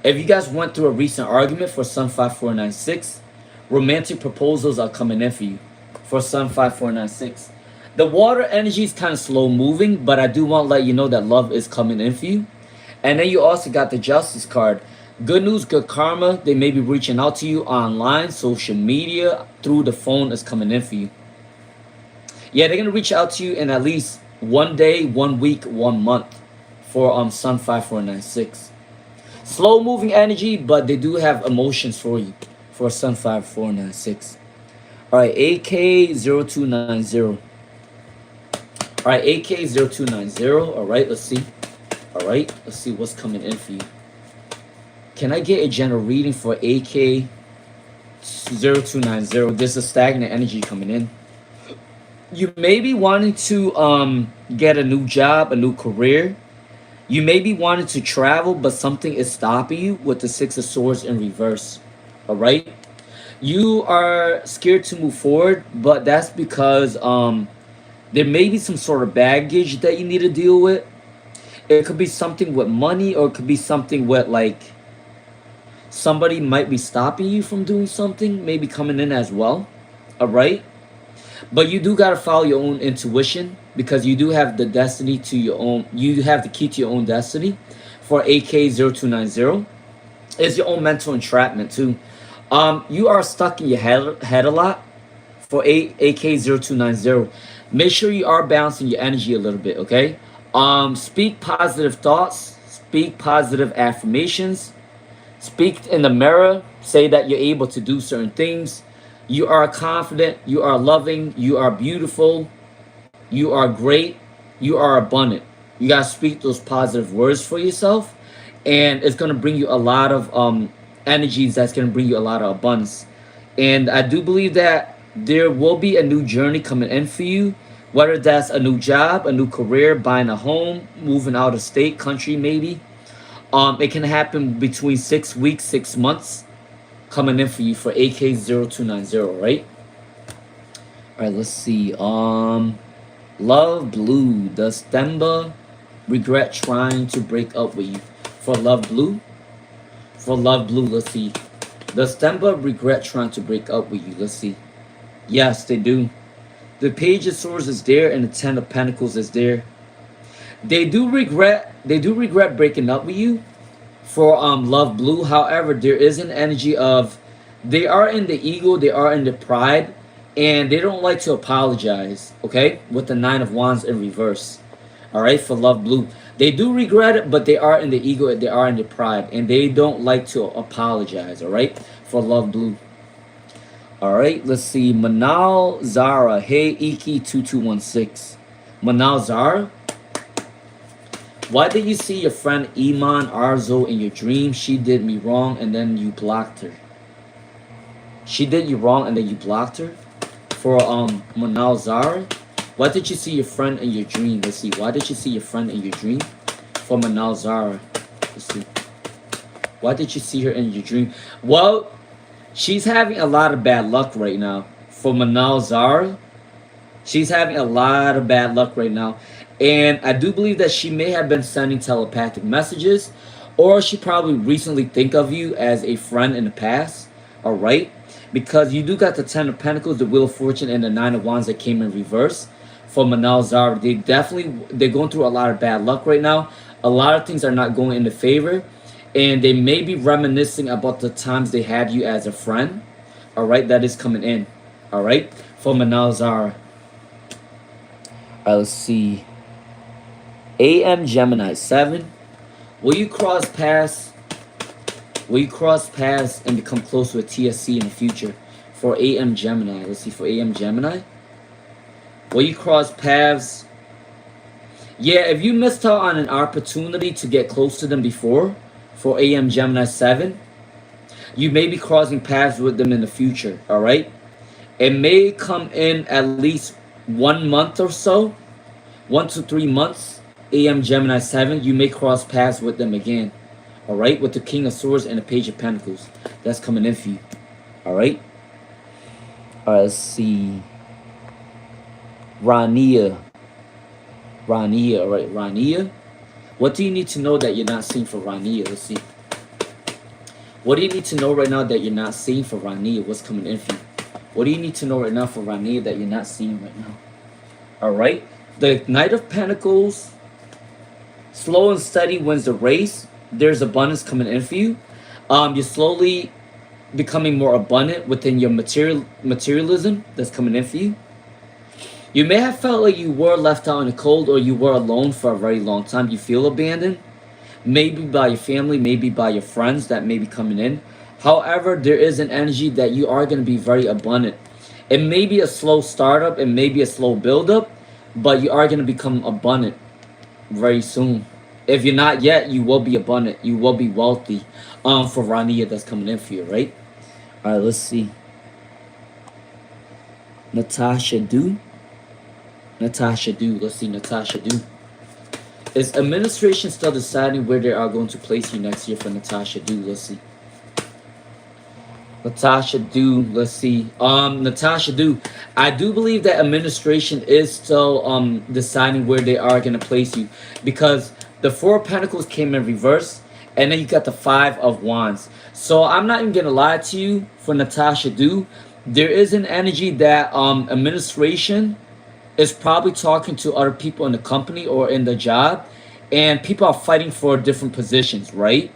If you guys went through a recent argument for Sun 5496, romantic proposals are coming in for you for Sun 5496. The water energy is kind of slow moving, but I do want to let you know that love is coming in for you. And then you also got the Justice card. Good news, good karma. They may be reaching out to you online, social media, through the phone is coming in for you. Yeah, they're going to reach out to you in at least 1 day, 1 week, 1 month for Sun 5496. Slow moving energy, but they do have emotions for you for Sun 5496. All right, AK0290. All right, AK0290. All right, let's see. All right, let's see what's coming in for you. Can I get a general reading for AK0290? There's a stagnant energy coming in. You may be wanting to get a new job, a new career. You may be wanting to travel, but something is stopping you with the Six of Swords in reverse. All right? You are scared to move forward, but that's because there may be some sort of baggage that you need to deal with. It could be something with money, or it could be something with like somebody might be stopping you from doing something, maybe coming in as well. All right? But you do got to follow your own intuition because you do have the destiny to your own. You have the key to your own destiny for AK0290. It's your own mental entrapment too. You are stuck in your head a lot for AK0290. Make sure you are balancing your energy a little bit, okay? Speak positive thoughts. Speak positive affirmations. Speak in the mirror. Say that you're able to do certain things. You are confident, you are loving, you are beautiful, you are great, you are abundant. You got to speak those positive words for yourself, and it's going to bring you a lot of energies that's going to bring you a lot of abundance. And I do believe that there will be a new journey coming in for you, whether that's a new job, a new career, buying a home, moving out of state, country maybe. It can happen between 6 weeks, 6 months. Coming in for you for AK0290, right? All right, let's see. Love Blue. Does Themba regret trying to break up with you? For Love Blue? For Love Blue, let's see. Does Themba regret trying to break up with you? Let's see. Yes, they do. The Page of Swords is there and the Ten of Pentacles is there. They do regret breaking up with you for Love Blue. However, there is an energy of they are in the ego, they are in the pride, and they don't like to apologize, okay? With the Nine of Wands in reverse. All right, for Love Blue. They do regret it, but they are in the ego, they are in the pride, and they don't like to apologize, all right? For Love Blue. All right, let's see. Manal Zara. Hey, Iki2216. Manal Zara. Why did you see your friend Iman Arzo in your dream? She did me wrong and then you blocked her. She did you wrong and then you blocked her? For Manal Zara. Why did you see your friend in your dream? Let's see. Why did you see your friend in your dream? For Manal Zara. Let's see. Why did you see her in your dream? Well, she's having a lot of bad luck right now. For Manal Zara, she's having a lot of bad luck right now. And I do believe that she may have been sending telepathic messages, or she probably recently think of you as a friend in the past. All right? Because you do got the Ten of Pentacles, the Wheel of Fortune, and the Nine of Wands that came in reverse. For Manal Zara, they're going through a lot of bad luck right now. A lot of things are not going in the favor. And they may be reminiscing about the times they had you as a friend. All right, that is coming in. All right, for Manal Zara. All right, let's see. AM Gemini 7. Will you cross paths? Will you cross paths and become close with TSC in the future? For AM Gemini. Let's see, for AM Gemini. Will you cross paths? Yeah, if you missed out on an opportunity to get close to them before, for AM Gemini 7, you may be crossing paths with them in the future, all right? It may come in at least 1 month or so, 1 to 3 months, AM Gemini 7, you may cross paths with them again, all right? With the King of Swords and the Page of Pentacles. That's coming in for you, all right? All right, let's see. Rania, all right, Rania. What do you need to know that you're not seeing for Rania? Let's see. What do you need to know right now that you're not seeing for Rania? What's coming in for you? What do you need to know right now for Rania that you're not seeing right now? All right. The Knight of Pentacles, slow and steady wins the race. There's abundance coming in for you. You're slowly becoming more abundant within your materialism that's coming in for you. You may have felt like you were left out in the cold, or you were alone for a very long time. You feel abandoned, maybe by your family, maybe by your friends that may be coming in. However, there is an energy that you are going to be very abundant. It may be a slow startup, it may be a slow buildup, but you are going to become abundant very soon. If you're not yet, you will be abundant. You will be wealthy. For Rania, that's coming in for you, right? All right, let's see. Natasha Du. Let's see, Natasha Du. Is administration still deciding where they are going to place you next year for Natasha Du? Let's see. Natasha Du, let's see. Natasha Du, I do believe that administration is still deciding where they are going to place you, because the Four of Pentacles came in reverse, and then you got the Five of Wands. So I'm not even going to lie to you for Natasha Du. There is an energy that administration is probably talking to other people in the company or in the job, and people are fighting for different positions, right?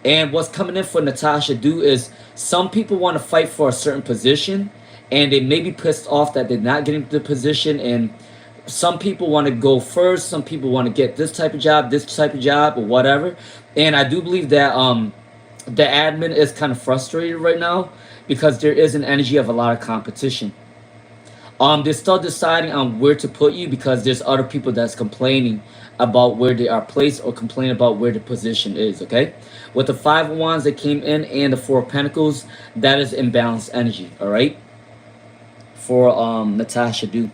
And what's coming in for Natasha Du is some people want to fight for a certain position, and they may be pissed off that they're not getting the position, and some people want to go first, some people want to get this type of job, or whatever. And I do believe that the admin is kind of frustrated right now because there is an energy of a lot of competition. They're still deciding on where to put you because there's other people that's complaining about where they are placed or complaining about where the position is, okay? With the Five of Wands that came in and the Four of Pentacles, that is imbalanced energy, all right? For Natasha Du.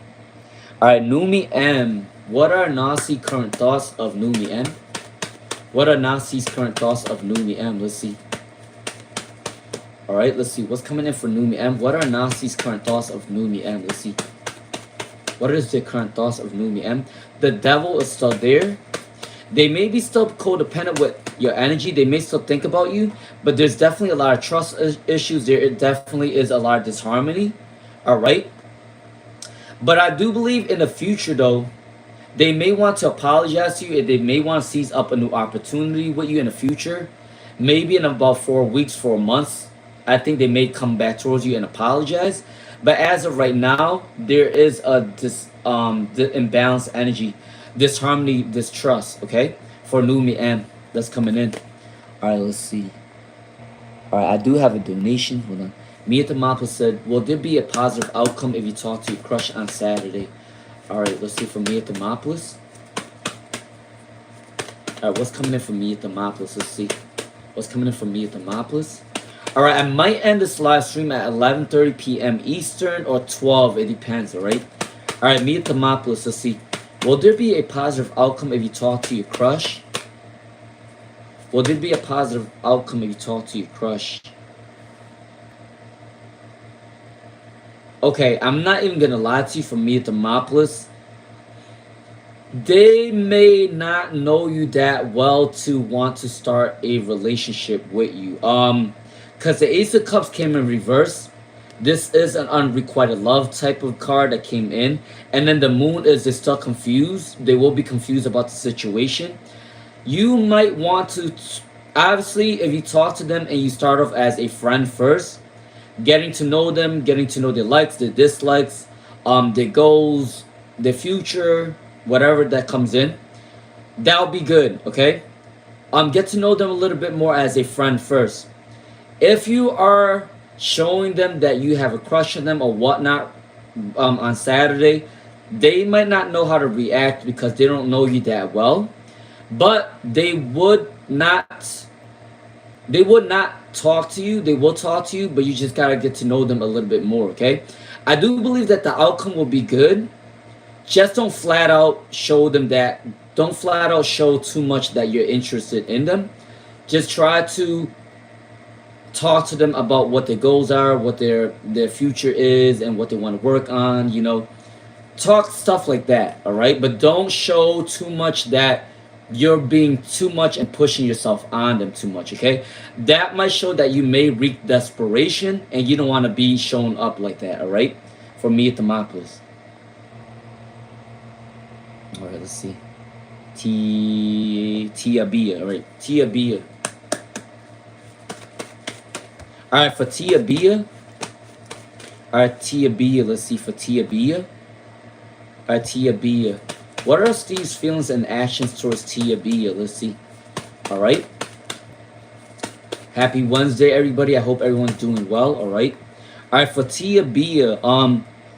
All right, Numi M. What are Nasi's current thoughts of Numi M? What are Nasi's current thoughts of Numi M? Let's see. All right, let's see. What's coming in for Numi M? What are Nasi's current thoughts of Numi M? Let's see. What is the current thoughts of Numi M? The devil is still there. They may be still codependent with your energy. They may still think about you, but there's definitely a lot of trust issues. There definitely is a lot of disharmony. All right. But I do believe in the future, though, they may want to apologize to you, and they may want to seize up a new opportunity with you in the future. Maybe in about 4 weeks, 4 months, I think they may come back towards you and apologize. But as of right now, there is a imbalanced energy, disharmony, distrust, okay? For Numi M, that's coming in. All right, let's see. All right, I do have a donation. Hold on. Mia Thermopolis said, will there be a positive outcome if you talk to your crush on Saturday? Alright, let's see from Mia Thermopolis. Alright, what's coming in from Mia Thermopolis? Let's see. What's coming in from Mia Thermopolis? Alright, I might end this live stream at 11:30 p.m. Eastern or 12. It depends, alright? Alright, Mia Thermopolis, let's see. Will there be a positive outcome if you talk to your crush? Will there be a positive outcome if you talk to your crush? Okay, I'm not even gonna lie to you from Mia Thermopolis. They may not know you that well to want to start a relationship with you. Because the Ace of Cups came in reverse. This is an unrequited love type of card that came in. And then the Moon is they're still confused. They will be confused about the situation. You might want to, obviously, if you talk to them and you start off as a friend first, getting to know them, getting to know their likes, their dislikes, their goals, their future, whatever that comes in, that'll be good, okay? Get to know them a little bit more as a friend first. If you are showing them that you have a crush on them or whatnot on Saturday, they might not know how to react because they don't know you that well. But they would not talk to you. They will talk to you, but you just gotta get to know them a little bit more, okay? I do believe that the outcome will be good. Just don't flat out show them that. Don't flat out show too much that you're interested in them. Just try to talk to them about what their goals are, what their future is, and what they want to work on. You know, talk stuff like that. All right, but don't show too much that you're being too much and pushing yourself on them too much. Okay, that might show that you may reach desperation, and you don't want to be shown up like that. All right, for Mia Thermopolis. All right, let's see. Tia Bia. All right, Tia Bia. All right, for Tia Bia. All right, Tia Bia. Let's see for Tia Bia. All right, Tia Bia. What are Steve's feelings and actions towards Tia Bia? Let's see. All right. Happy Wednesday, everybody. I hope everyone's doing well. All right. All right, for Tia Bia.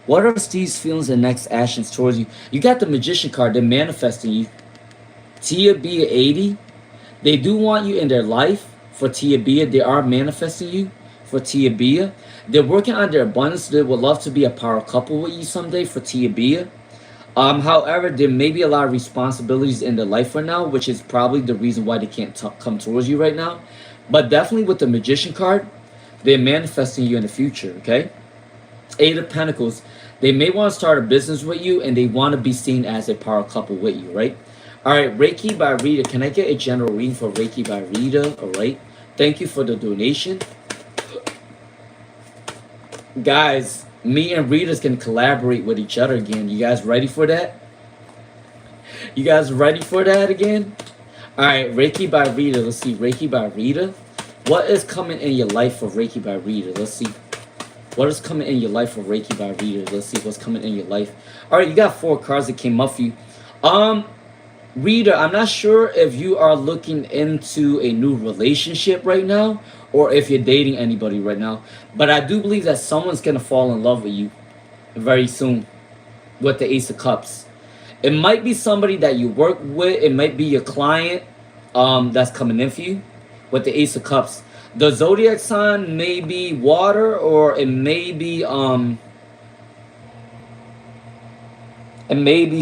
What are Steve's feelings and next actions towards you? You got the Magician card. They're manifesting you. Tia Bia 80. They do want you in their life. For Tia Bia, they are manifesting you. For Tia Bia, they're working on their abundance. They would love to be a power couple with you someday. For Tia Bia. However, there may be a lot of responsibilities in their life right now, which is probably the reason why they can't come towards you right now. But definitely with the Magician card, they're manifesting you in the future, okay? Eight of Pentacles, they may want to start a business with you and they want to be seen as a power couple with you, right? All right, Reiki by Rita. Can I get a general reading for Reiki by Rita? All right. Thank you for the donation. Guys, me and Rita's can collaborate with each other again. You guys ready for that? You guys ready for that again? All right, Reiki by Rita. Let's see, Reiki by Rita. What is coming in your life for Reiki by Rita? Let's see. What is coming in your life for Reiki by Rita? Let's see what's coming in your life. All right, you got 4 cards that came up for you. Rita, I'm not sure if you are looking into a new relationship right now or if you're dating anybody right now. But I do believe that someone's going to fall in love with you very soon with the Ace of Cups. It might be somebody that you work with. It might be your client that's coming in for you with the Ace of Cups. The zodiac sign may be water or it may be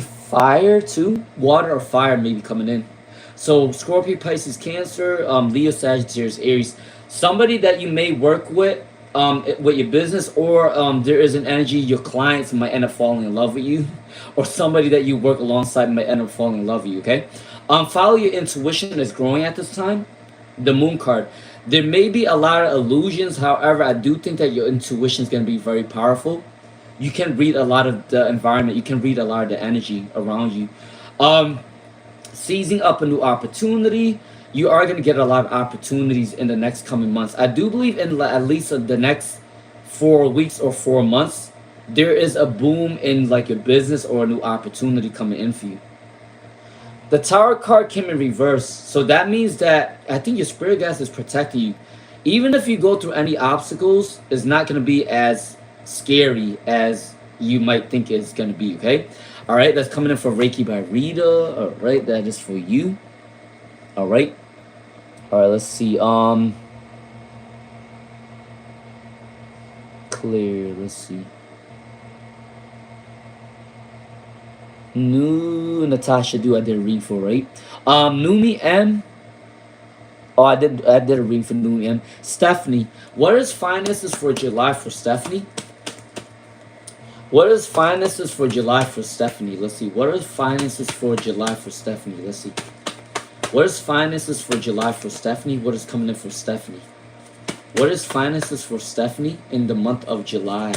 fire too. Water or fire may be coming in. So Scorpio, Pisces, Cancer, Leo, Sagittarius, Aries. Somebody that you may work with your business, or there is an energy your clients might end up falling in love with you, or somebody that you work alongside might end up falling in love with you, okay? Follow your intuition is growing at this time. The Moon card. There may be a lot of illusions. However, I do think that your intuition is going to be very powerful. You can read a lot of the environment. You can read a lot of the energy around you. Seizing up a new opportunity. You are going to get a lot of opportunities in the next coming months. I do believe in at least the next 4 weeks or 4 months, there is a boom in like your business or a new opportunity coming in for you. The Tower card came in reverse. So that means that I think your spirit guide is protecting you. Even if you go through any obstacles, it's not going to be as scary as you might think it's going to be, okay? All right, that's coming in for Reiki by Rita. All right, that is for you. All right. All right, let's see. Clear, let's see. New Natasha, do I did a read for, right? Numi M. Oh, I did a read for Numi M. Stephanie, what is finances for July for Stephanie? What is finances for July for Stephanie? Let's see. What is finances for July for Stephanie? Let's see. What is finances for July for Stephanie? What is coming in for Stephanie? What is finances for Stephanie in the month of July?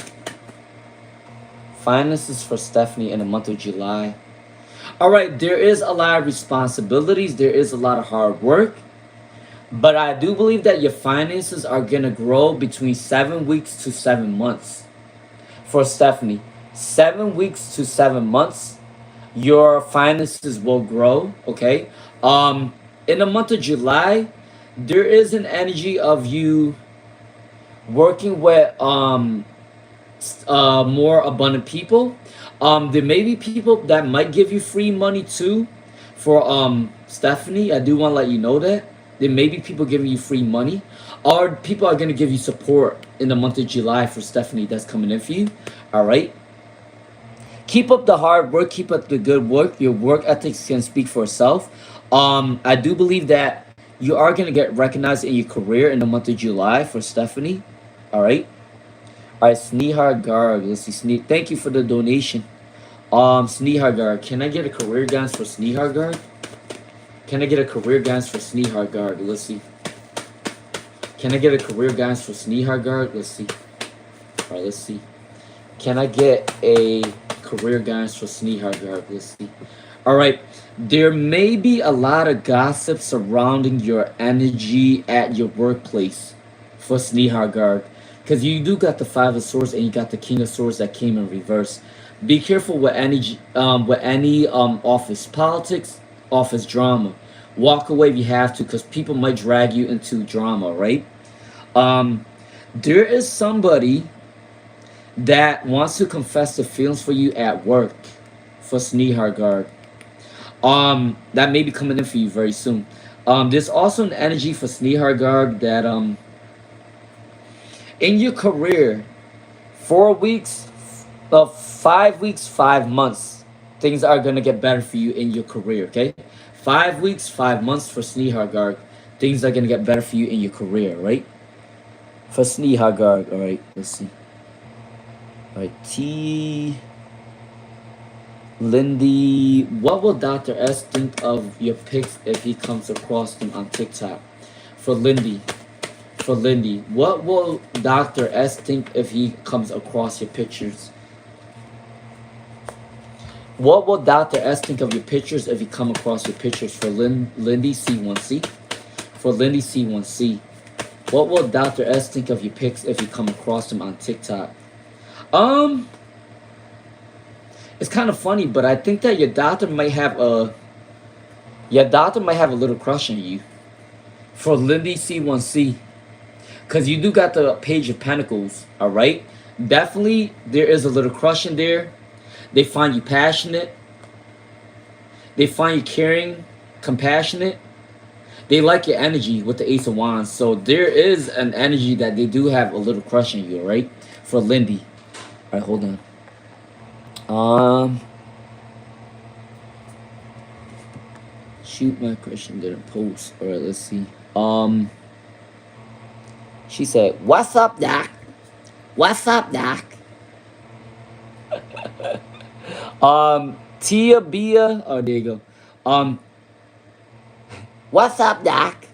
Finances for Stephanie in the month of July. All right, there is a lot of responsibilities. There is a lot of hard work. But I do believe that your finances are going to grow between 7 weeks to 7 months. For Stephanie, 7 weeks to 7 months, your finances will grow, okay? In the month of July, there is an energy of you working with more abundant people. There may be people that might give you free money too. For Stephanie, I do want to let you know that there may be people giving you free money, or people are going to give you support in the month of July for Stephanie. That's coming in for you. All right. Keep up the hard work. Keep up the good work. Your work ethics can speak for itself. I do believe that you are going to get recognized in your career in the month of July for Stephanie. All right. All right, Snehar Garg. Let's see, thank you for the donation. Snehar Garg. Can I get a career guidance for Snehar Garg? Can I get a career guidance for Snehar Garg? Let's see. Can I get a career guidance for Snehar Garg? Let's see. All right, let's see. Can I get a career guidance for Snehar Garg? Let's see. All right. There may be a lot of gossip surrounding your energy at your workplace for Snehar Garg. Because you do got the Five of Swords and you got the King of Swords that came in reverse. Be careful with any office politics, office drama. Walk away if you have to, because people might drag you into drama, right? There is somebody that wants to confess their feelings for you at work for Snehar Garg. That may be coming in for you very soon. There's also an energy for Snehar Garg that in your career, 4 weeks, 5 weeks, 5 months, things are gonna get better for you in your career. Okay, 5 weeks, 5 months for Snehar Garg, things are gonna get better for you in your career, right? For Snehar Garg, all right. Let's see. All right, T. Lindy, what will Dr. S think of your pics if he comes across them on TikTok? For Lindy, what will Dr. S think if he comes across your pictures? What will Dr. S think of your pictures if he come across your pictures? For Lindy C1C. For Lindy C1C. What will Dr. S think of your pics if you come across them on TikTok? It's kind of funny, but I think that your doctor might have a little crush on you. For Lindy C1C. Because you do got the Page of Pentacles, all right? Definitely, there is a little crush in there. They find you passionate. They find you caring, compassionate. They like your energy with the Ace of Wands. So there is an energy that they do have a little crush on you, right? For Lindy. All right, hold on. Shoot, my question didn't post. All right, let's see. She said, "What's up, Doc? What's up, Doc?" Tia Bia. Oh, there you go. What's up, Doc?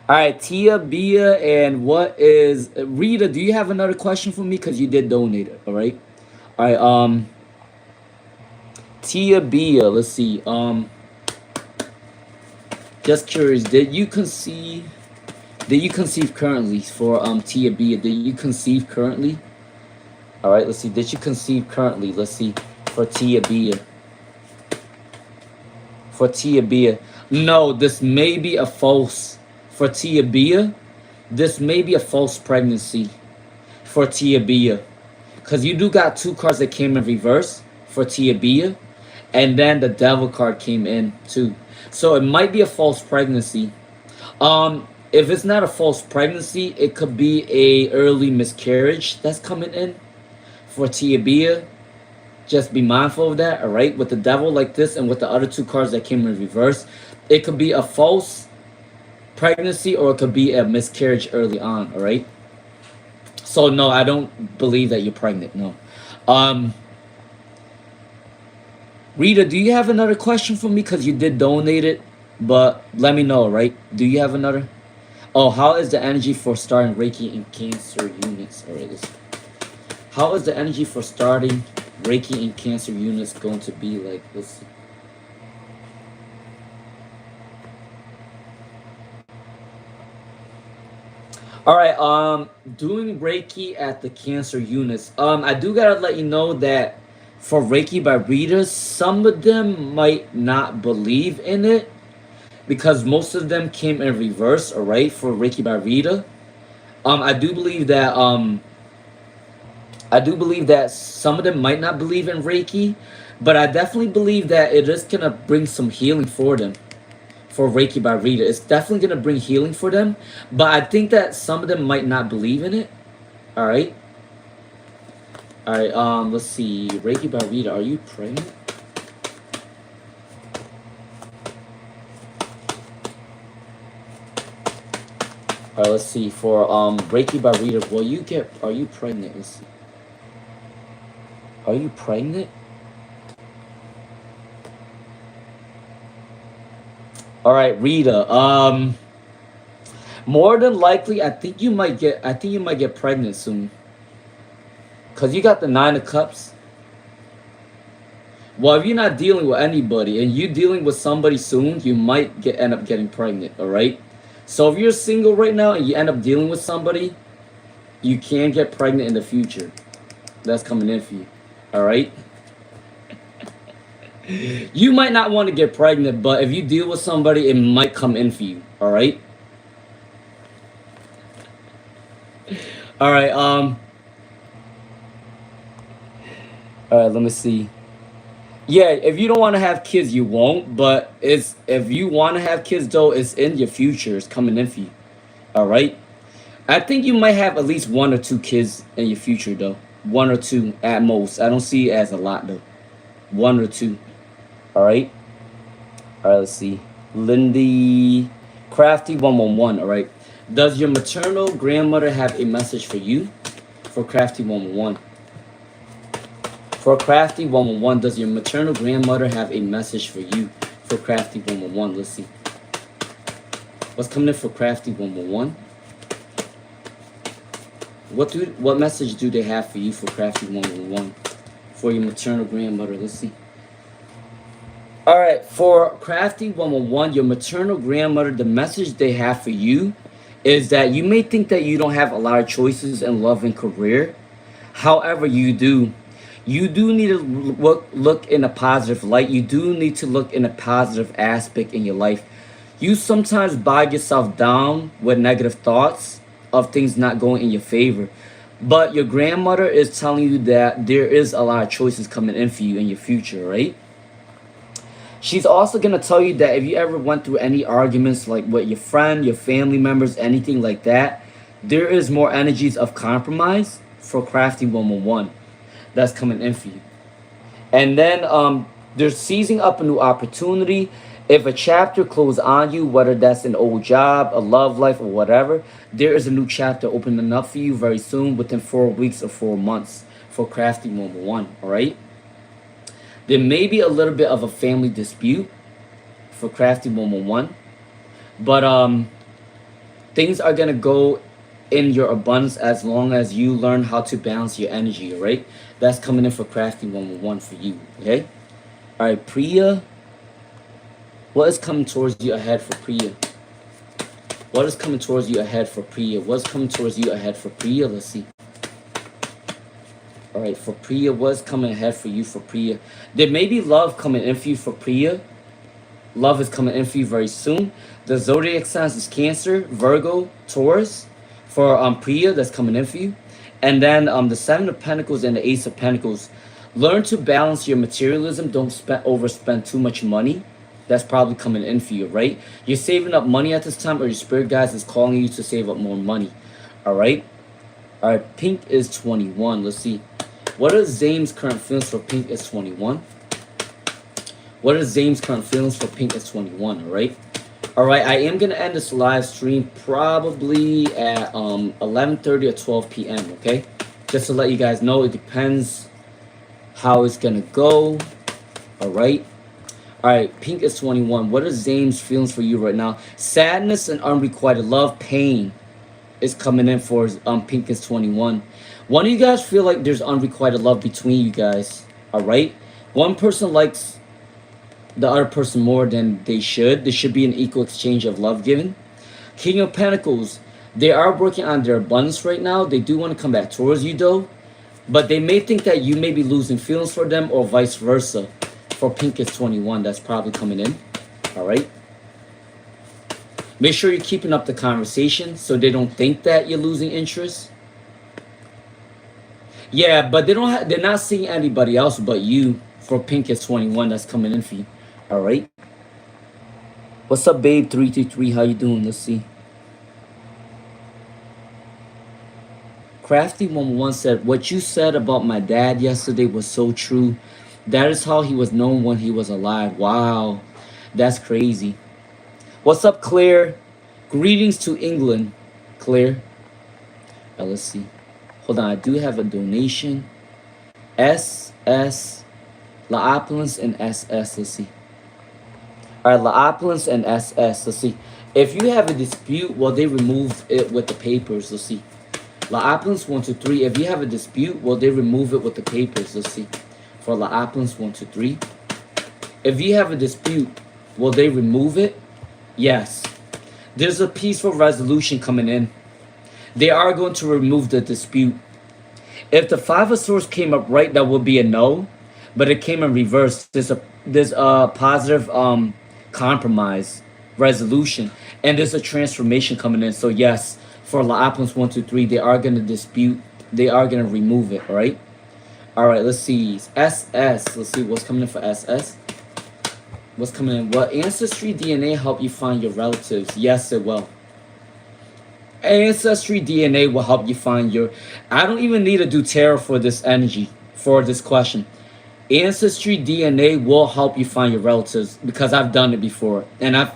All right, Tia Bia, and what is Rita? Do you have another question for me? Because you did donate it. All right. All right. Tia Bia. Let's see. Just curious. Did you conceive currently for Tia Bia? Did you conceive currently? All right, let's see. Did you conceive currently? Let's see. For Tia Bia. For Tia Bia. No, this may be a false for Tia Bia. This may be a false pregnancy for Tia Bia. Because you do got two cards that came in reverse for Tia Bia. And then the devil card came in too. So it might be a false pregnancy. If it's not a false pregnancy, it could be a early miscarriage that's coming in for Tia Bia. Just be mindful of that, all right? With the devil like this and with the other two cards that came in reverse, it could be a false pregnancy or it could be a miscarriage early on, all right? So no, I don't believe that you're pregnant, no. Um, Rita, do you have another question for me? Because you did donate it, but let me know, right? Do you have another? Oh, how is the energy for starting Reiki in Cancer units? All right, how is the energy for starting Reiki in Cancer units going to be like? Let's see. All right, doing Reiki at the Cancer units. I do gotta let you know that for Reiki by readers, some of them might not believe in it because most of them came in reverse. All right, for Reiki by reader. I do believe that some of them might not believe in Reiki, but I definitely believe that it is gonna bring some healing for them. For Reiki by reader, it's definitely gonna bring healing for them, but I think that some of them might not believe in it. All right. All right. Let's see. Reiki by reader, are you pregnant? All right. Let's see. For Reiki by reader, will you get? Are you pregnant? Let's see. Are you pregnant? All right, Rita. More than likely, I think you might get. I think you might get pregnant soon. Cause you got the Nine of Cups. Well, if you're not dealing with anybody and you dealing with somebody soon, you might end up getting pregnant. All right. So if you're single right now and you end up dealing with somebody, you can get pregnant in the future. That's coming in for you. All right. You might not want to get pregnant, but if you deal with somebody, it might come in for you. All right. All right. All right. Let me see. Yeah, if you don't want to have kids, you won't. But it's if you want to have kids, though, it's in your future. It's coming in for you. All right. I think you might have at least one or two kids in your future, though. One or two at most. I don't see it as a lot, though. One or two. All right. All right. Let's see. Lindy Crafty 111. All right. Does your maternal grandmother have a message for you? For Crafty 111. For Crafty 111, does your maternal grandmother have a message for you? For Crafty 111, let's see. What's coming in for Crafty 111? What message do they have for you for Crafty 111? For your maternal grandmother, let's see. All right, for Crafty 111, your maternal grandmother, the message they have for you is that you may think that you don't have a lot of choices in love and career. However, you do. You do need to look in a positive light. You do need to look in a positive aspect in your life. You sometimes bog yourself down with negative thoughts of things not going in your favor. But your grandmother is telling you that there is a lot of choices coming in for you in your future, right? She's also going to tell you that if you ever went through any arguments like with your friend, your family members, anything like that, there is more energies of compromise for Crafty 111 that's coming in for you. And then they're seizing up a new opportunity. If a chapter closed on you, whether that's an old job, a love life, or whatever, there is a new chapter opening up for you very soon, within 4 weeks or 4 months for Crafty 111, all right? There may be a little bit of a family dispute for Crafty 111, but things are going to go in your abundance as long as you learn how to balance your energy, all right? That's coming in for Crafty 111 for you, okay? All right, Priya. What is coming towards you ahead for Priya? What is coming towards you ahead for Priya? What's coming towards you ahead for Priya? Let's see. All right, for Priya, what's coming ahead for you for Priya? There may be love coming in for you for Priya. Love is coming in for you very soon. The zodiac signs is Cancer, Virgo, Taurus. For Priya, that's coming in for you. And then the Seven of Pentacles and the Ace of Pentacles. Learn to balance your materialism. Don't overspend too much money. That's probably coming in for you, right? You're saving up money at this time, or your spirit guides is calling you to save up more money. All right. All right. Pink is 21. Let's see. What are Zame's current feelings for Pink is 21? What are Zame's current feelings for Pink is 21? All right. All right. I am gonna end this live stream probably at 11:30 or 12 p.m. Okay. Just to let you guys know, it depends how it's gonna go. All right. All right, Pink is 21. What are Zane's feelings for you right now? Sadness and unrequited love, pain is coming in for Pink is 21. One of you guys feel like there's unrequited love between you guys. All right, one person likes the other person more than they should. There should be an equal exchange of love given. King of Pentacles, they are working on their abundance right now. They do want to come back towards you though, but they may think that you may be losing feelings for them or vice versa. For Pink is 21, that's probably coming in. All right. Make sure you're keeping up the conversation so they don't think that you're losing interest. Yeah, but they're not seeing anybody else but you. For Pink is 21, that's coming in for you. All right. What's up, babe? 333. How you doing? Let's see. Crafty111 said, what you said about my dad yesterday was so true. That is how he was known when he was alive. Wow, that's crazy. What's up, Claire? Greetings to England, Claire. Let's see. Hold on, I do have a donation. SS, La Opulence and SS. Let's see. All right, La Opulence and SS. Let's see. If you have a dispute, well, they removed it with the papers. Let's see. La Opulence 1, 2, 3. If you have a dispute, well, they remove it with the papers. Let's see. For La Opulence 1, 2, 3. If you have a dispute, will they remove it? Yes. There's a peaceful resolution coming in. They are going to remove the dispute. If the Five of Swords came up right, that would be a no. But it came in reverse. There's a positive compromise resolution. And there's a transformation coming in. So yes, for La Opulence 1, 2, 3, they are going to dispute. They are going to remove it, all right? All right, let's see. SS. Let's see what's coming in for SS. What's coming in? Will Ancestry DNA help you find your relatives? Yes, it will. Ancestry DNA will help you find your... I don't even need to do tarot for this energy, for this question. Ancestry DNA will help you find your relatives because I've done it before. And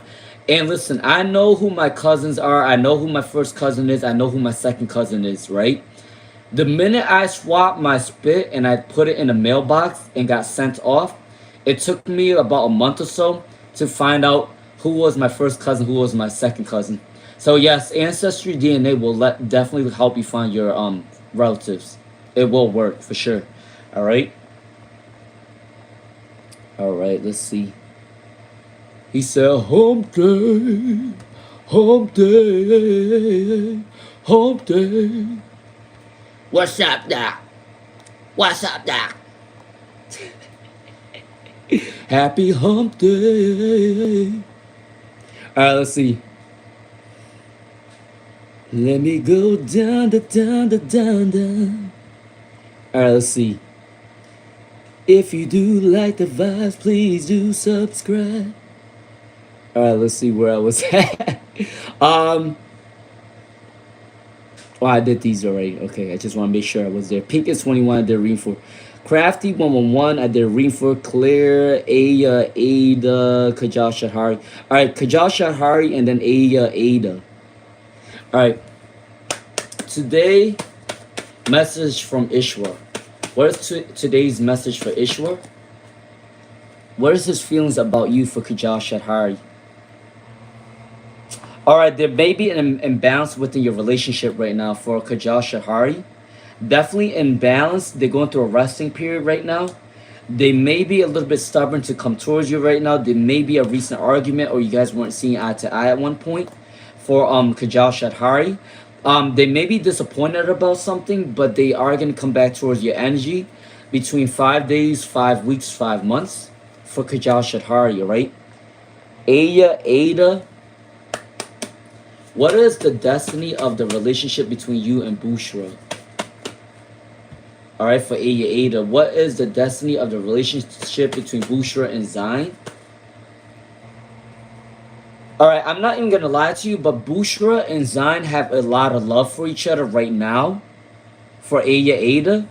listen, I know who my cousins are. I know who my first cousin is. I know who my second cousin is, right? The minute I swapped my spit and I put it in a mailbox and got sent off, it took me about a month or so to find out who was my first cousin, who was my second cousin. So yes, Ancestry DNA will definitely help you find your relatives. It will work for sure. All right. All right. Let's see. He said, "Home day, home day, home day." What's up, Doc? What's up, Doc? Happy hump day. All right, let's see. Let me go down, down, down, down. All right, let's see. If you do like the vibes, please do subscribe. All right, let's see where I was at. Oh, I did these already. Okay, I just want to make sure I was there. Pink is 21. I did a reading for Crafty111. I did a reading for Claire, Aya, Ada, Kajal Shahari. All right, Kajal Shahari and then Aya, Ada. All right. Today, message from Ishwar. What is today's message for Ishwar? What is his feelings about you for Kajal Shahari? All right, there may be an imbalance within your relationship right now for Kajal Shahari. Definitely imbalanced. They're going through a resting period right now. They may be a little bit stubborn to come towards you right now. There may be a recent argument or you guys weren't seeing eye to eye at one point for Kajal Shahari. They may be disappointed about something, but they are going to come back towards your energy between 5 days, 5 weeks, 5 months for Kajal Shahari, all right? Aya, Ada. What is the destiny of the relationship between you and Bushra? All right, for Aya Ada, what is the destiny of the relationship between Bushra and Zion? All right, I'm not even gonna lie to you, but Bushra and Zion have a lot of love for each other right now. For Aya Ada,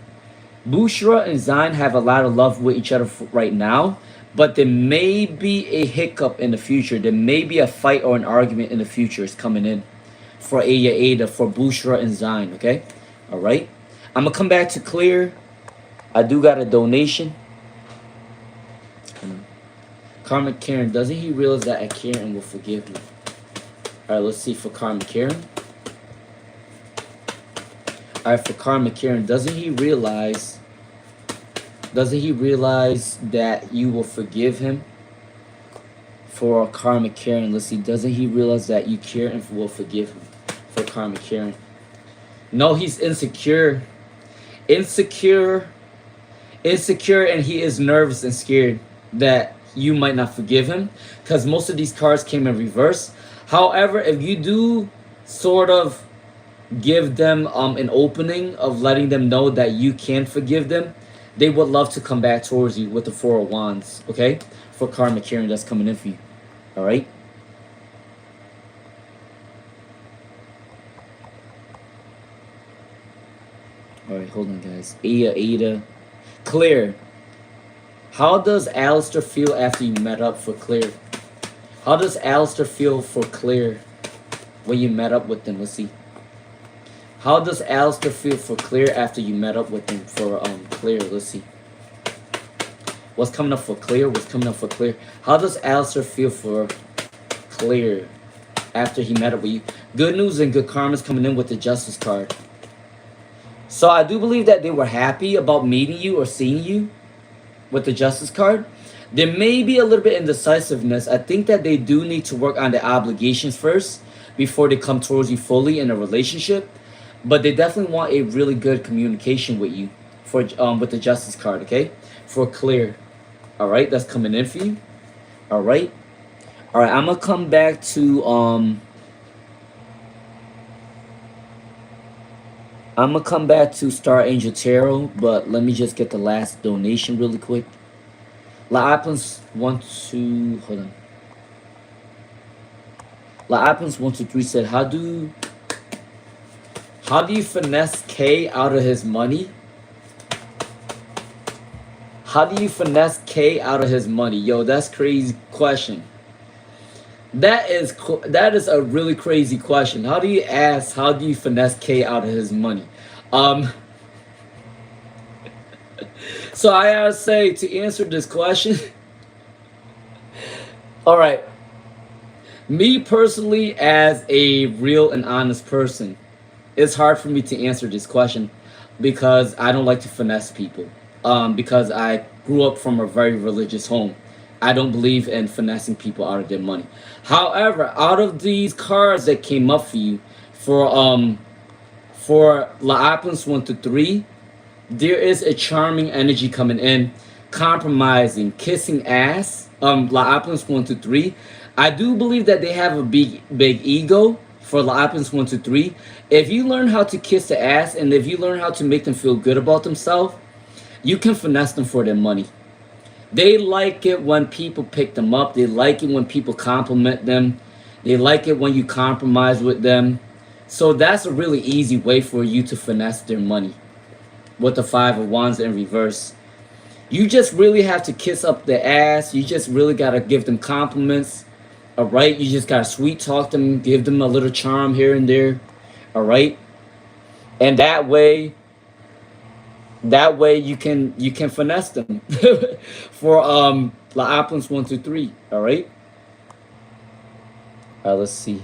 Bushra and Zion have a lot of love with each other right now, but there may be a hiccup in the future. There may be a fight or an argument in the future is coming in for Aya Ada, for Bushra and Zion, okay? All right. I'm going to come back to clear. I do got a donation. Karma Karen, doesn't he realize that Karen will forgive me? All right, let's see for Karma Karen. All right, for Karma Karen, doesn't he realize that you will forgive him? For Karma Karen, let's see, doesn't he realize that you care and will forgive him? For Karma Karen. No, he's insecure. Insecure, and he is nervous and scared that you might not forgive him, because most of these cards came in reverse. However, if you do sort of give them an opening of letting them know that you can forgive them, they would love to come back towards you with the Four of Wands, okay? For Karma Karen, that's coming in for you, all right? All right, hold on, guys. Ada. Clear. How does Alistair feel after you met up for Clear? How does Alistair feel for Clear when you met up with them? Let's see. How does Alistair feel for Clear after you met up with him for Clear? Let's see. What's coming up for Clear? What's coming up for Clear? How does Alistair feel for Clear after he met up with you? Good news and good karma is coming in with the Justice card. So I do believe that they were happy about meeting you or seeing you with the Justice card. There may be a little bit indecisiveness. I think that they do need to work on their obligations first before they come towards you fully in a relationship. But they definitely want a really good communication with you for with the Justice card, okay? For Clear. All right, that's coming in for you. All right. All right, I'm going to come back to Star Angel Tarot, but let me just get the last donation really quick. La Appens hold on. La Appens 123 said, how do you finesse K out of his money? How do you finesse K out of his money? Yo, that's crazy question. That is a really crazy question. How do you finesse K out of his money? So I gotta say, to answer this question, all right, me personally, as a real and honest person, it's hard for me to answer this question because I don't like to finesse people. Because I grew up from a very religious home. I don't believe in finessing people out of their money. However, out of these cards that came up for you, for La Appens 1 to 3, there is a charming energy coming in, compromising, kissing ass. La Appens 1 to 3. I do believe that they have a big ego for La Appens 1 to 3. If you learn how to kiss the ass and if you learn how to make them feel good about themselves, you can finesse them for their money. They like it when people pick them up. They like it when people compliment them. They like it when you compromise with them. So that's a really easy way for you to finesse their money with the Five of Wands in reverse. You just really have to kiss up their ass. You just really got to give them compliments. All right? You just got to sweet talk them, give them a little charm here and there. All right? And that way you can finesse them for La Appens 1 to 3. All right. Let's see.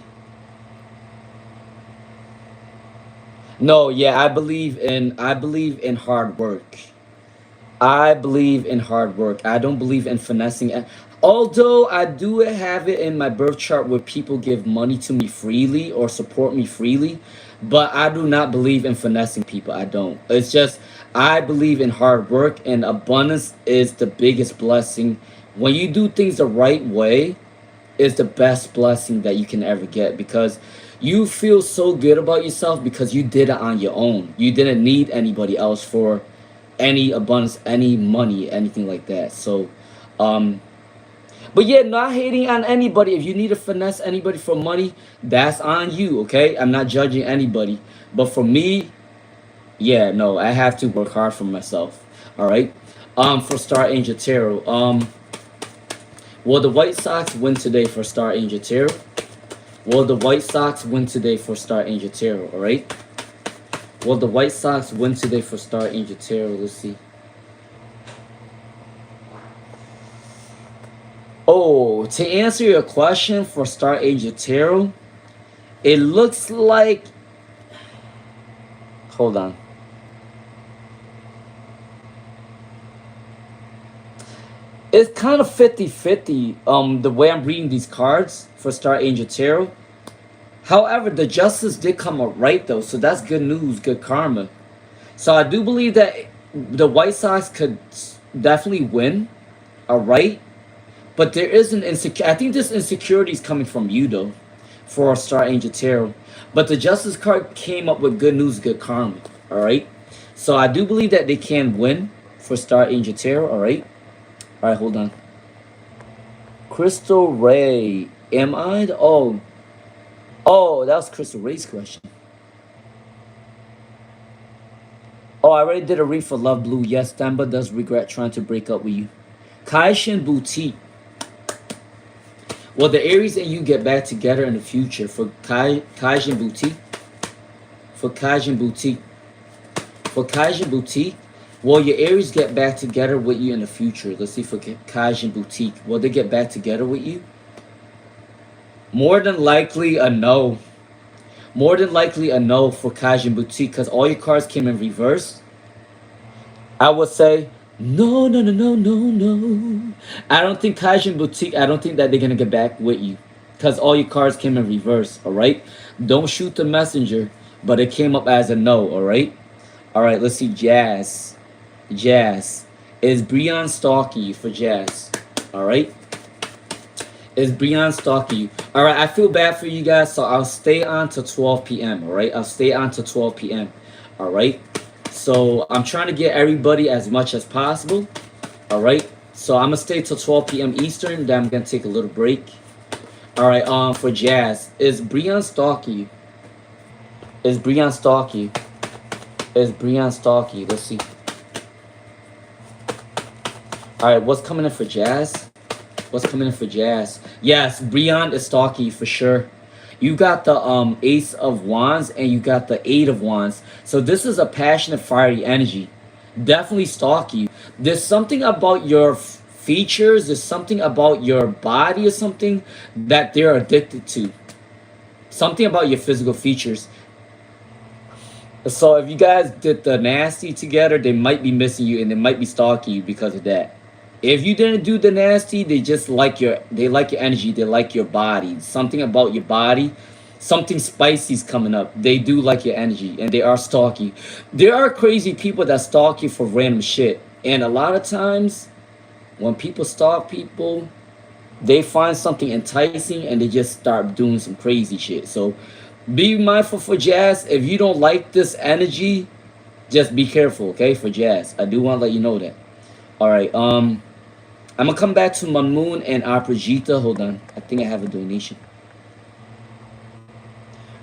No, yeah, I believe in hard work. I believe in hard work. I don't believe in finessing. Although I do have it in my birth chart where people give money to me freely or support me freely, but I do not believe in finessing people. I don't. It's just I believe in hard work, and abundance is the biggest blessing. When you do things the right way, is the best blessing that you can ever get, because You feel so good about yourself because you did it on your own. You didn't need anybody else for any abundance, any money, anything like that. So, um, but yeah, not hating on anybody. If you need to finesse anybody for money, that's on you, okay? I'm not judging anybody. But for me, yeah, no, I have to work hard for myself. All right. For Star Angel Tarot. Will the White Sox win today for Star Angel Tarot? Will the White Sox win today for Star Angel Tarot? All right. Will the White Sox win today for Star Angel Tarot? Let's see. Oh, to answer your question for Star Angel Tarot, it looks like. Hold on. It's kind of 50-50, the way I'm reading these cards for Star Angel Tarot. However, the Justice did come out right, though, so that's good news, good karma. So I do believe that the White Sox could definitely win, all right? But there is an insecurity. I think this insecurity is coming from you, though, for Star Angel Tarot. But the Justice card came up with good news, good karma, all right? So I do believe that they can win for Star Angel Tarot, all right? All right, hold on. Crystal Ray, am I the... Oh, that was Crystal Ray's question. Oh, I already did a read for Love Blue. Yes, Damba does regret trying to break up with you. Kaishin Boutique. Will the Aries and you get back together in the future? For Kaishin Boutique. For Kaishin Boutique. For Kaishin Boutique. Will your Aries get back together with you in the future? Let's see for Kaishin Boutique. Will they get back together with you? More than likely a no. More than likely a no for Kaijin Boutique because all your cards came in reverse. I would say no, no, no, no, no, no. I don't think Kaijin Boutique, I don't think that they're going to get back with you because all your cards came in reverse, all right? Don't shoot the messenger, but it came up as a no, all right? All right, let's see. Jazz. Jazz. Is Breon stalking you for Jazz? All right? Is Breon stalking you? All right, I feel bad for you guys, so I'll stay on to 12 p.m., all right? I'll stay on to 12 p.m., all right? So I'm trying to get everybody as much as possible, all right? So I'm going to stay till 12 p.m. Eastern, then I'm going to take a little break. All right, for Jazz, is Breon stalking you? Is Breon stalking you? Is Breon stalking you? Let's see. All right, what's coming in for Jazz? What's coming in for Jazz? Yes, Breon is stalking you for sure. You got the Ace of Wands and you got the Eight of Wands. So this is a passionate, fiery energy. Definitely stalk you. There's something about your features. There's something about your body or something that they're addicted to. Something about your physical features. So if you guys did the nasty together, they might be missing you and they might be stalking you because of that. If you didn't do the nasty, they just like your energy, they like your body. Something about your body, something spicy's coming up. They do like your energy and they are stalking. There are crazy people that stalk you for random shit. And a lot of times when people stalk people, they find something enticing and they just start doing some crazy shit. So be mindful for Jazz. If you don't like this energy, just be careful, okay, for Jazz. I do want to let you know that. All right, I'm going to come back to Moon and Aprajita. Hold on. I think I have a donation.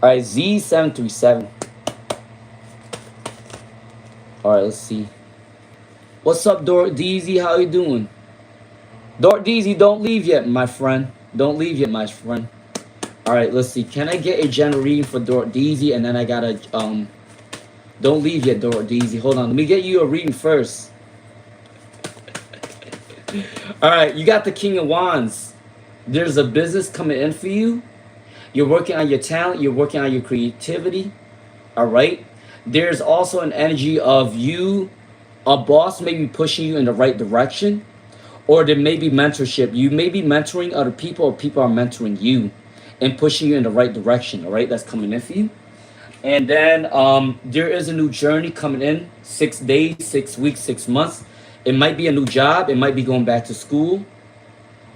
All right, Z737. All right, let's see. What's up, Dort Deezy? How you doing? Dort Deezy, don't leave yet, my friend. Don't leave yet, my friend. All right, let's see. Can I get a general reading for Dort Deezy? And then I got to... Don't leave yet, Dort Deezy. Hold on. Let me get you a reading first. All right, you got the King of Wands. There's a business coming in for you. You're working on your talent. You're working on your creativity. All right. There's also an energy of you. A boss may be pushing you in the right direction. Or there may be mentorship. You may be mentoring other people or people are mentoring you and pushing you in the right direction. All right. That's coming in for you. And then there is a new journey coming in. 6 days, 6 weeks, 6 months. It might be a new job. It might be going back to school.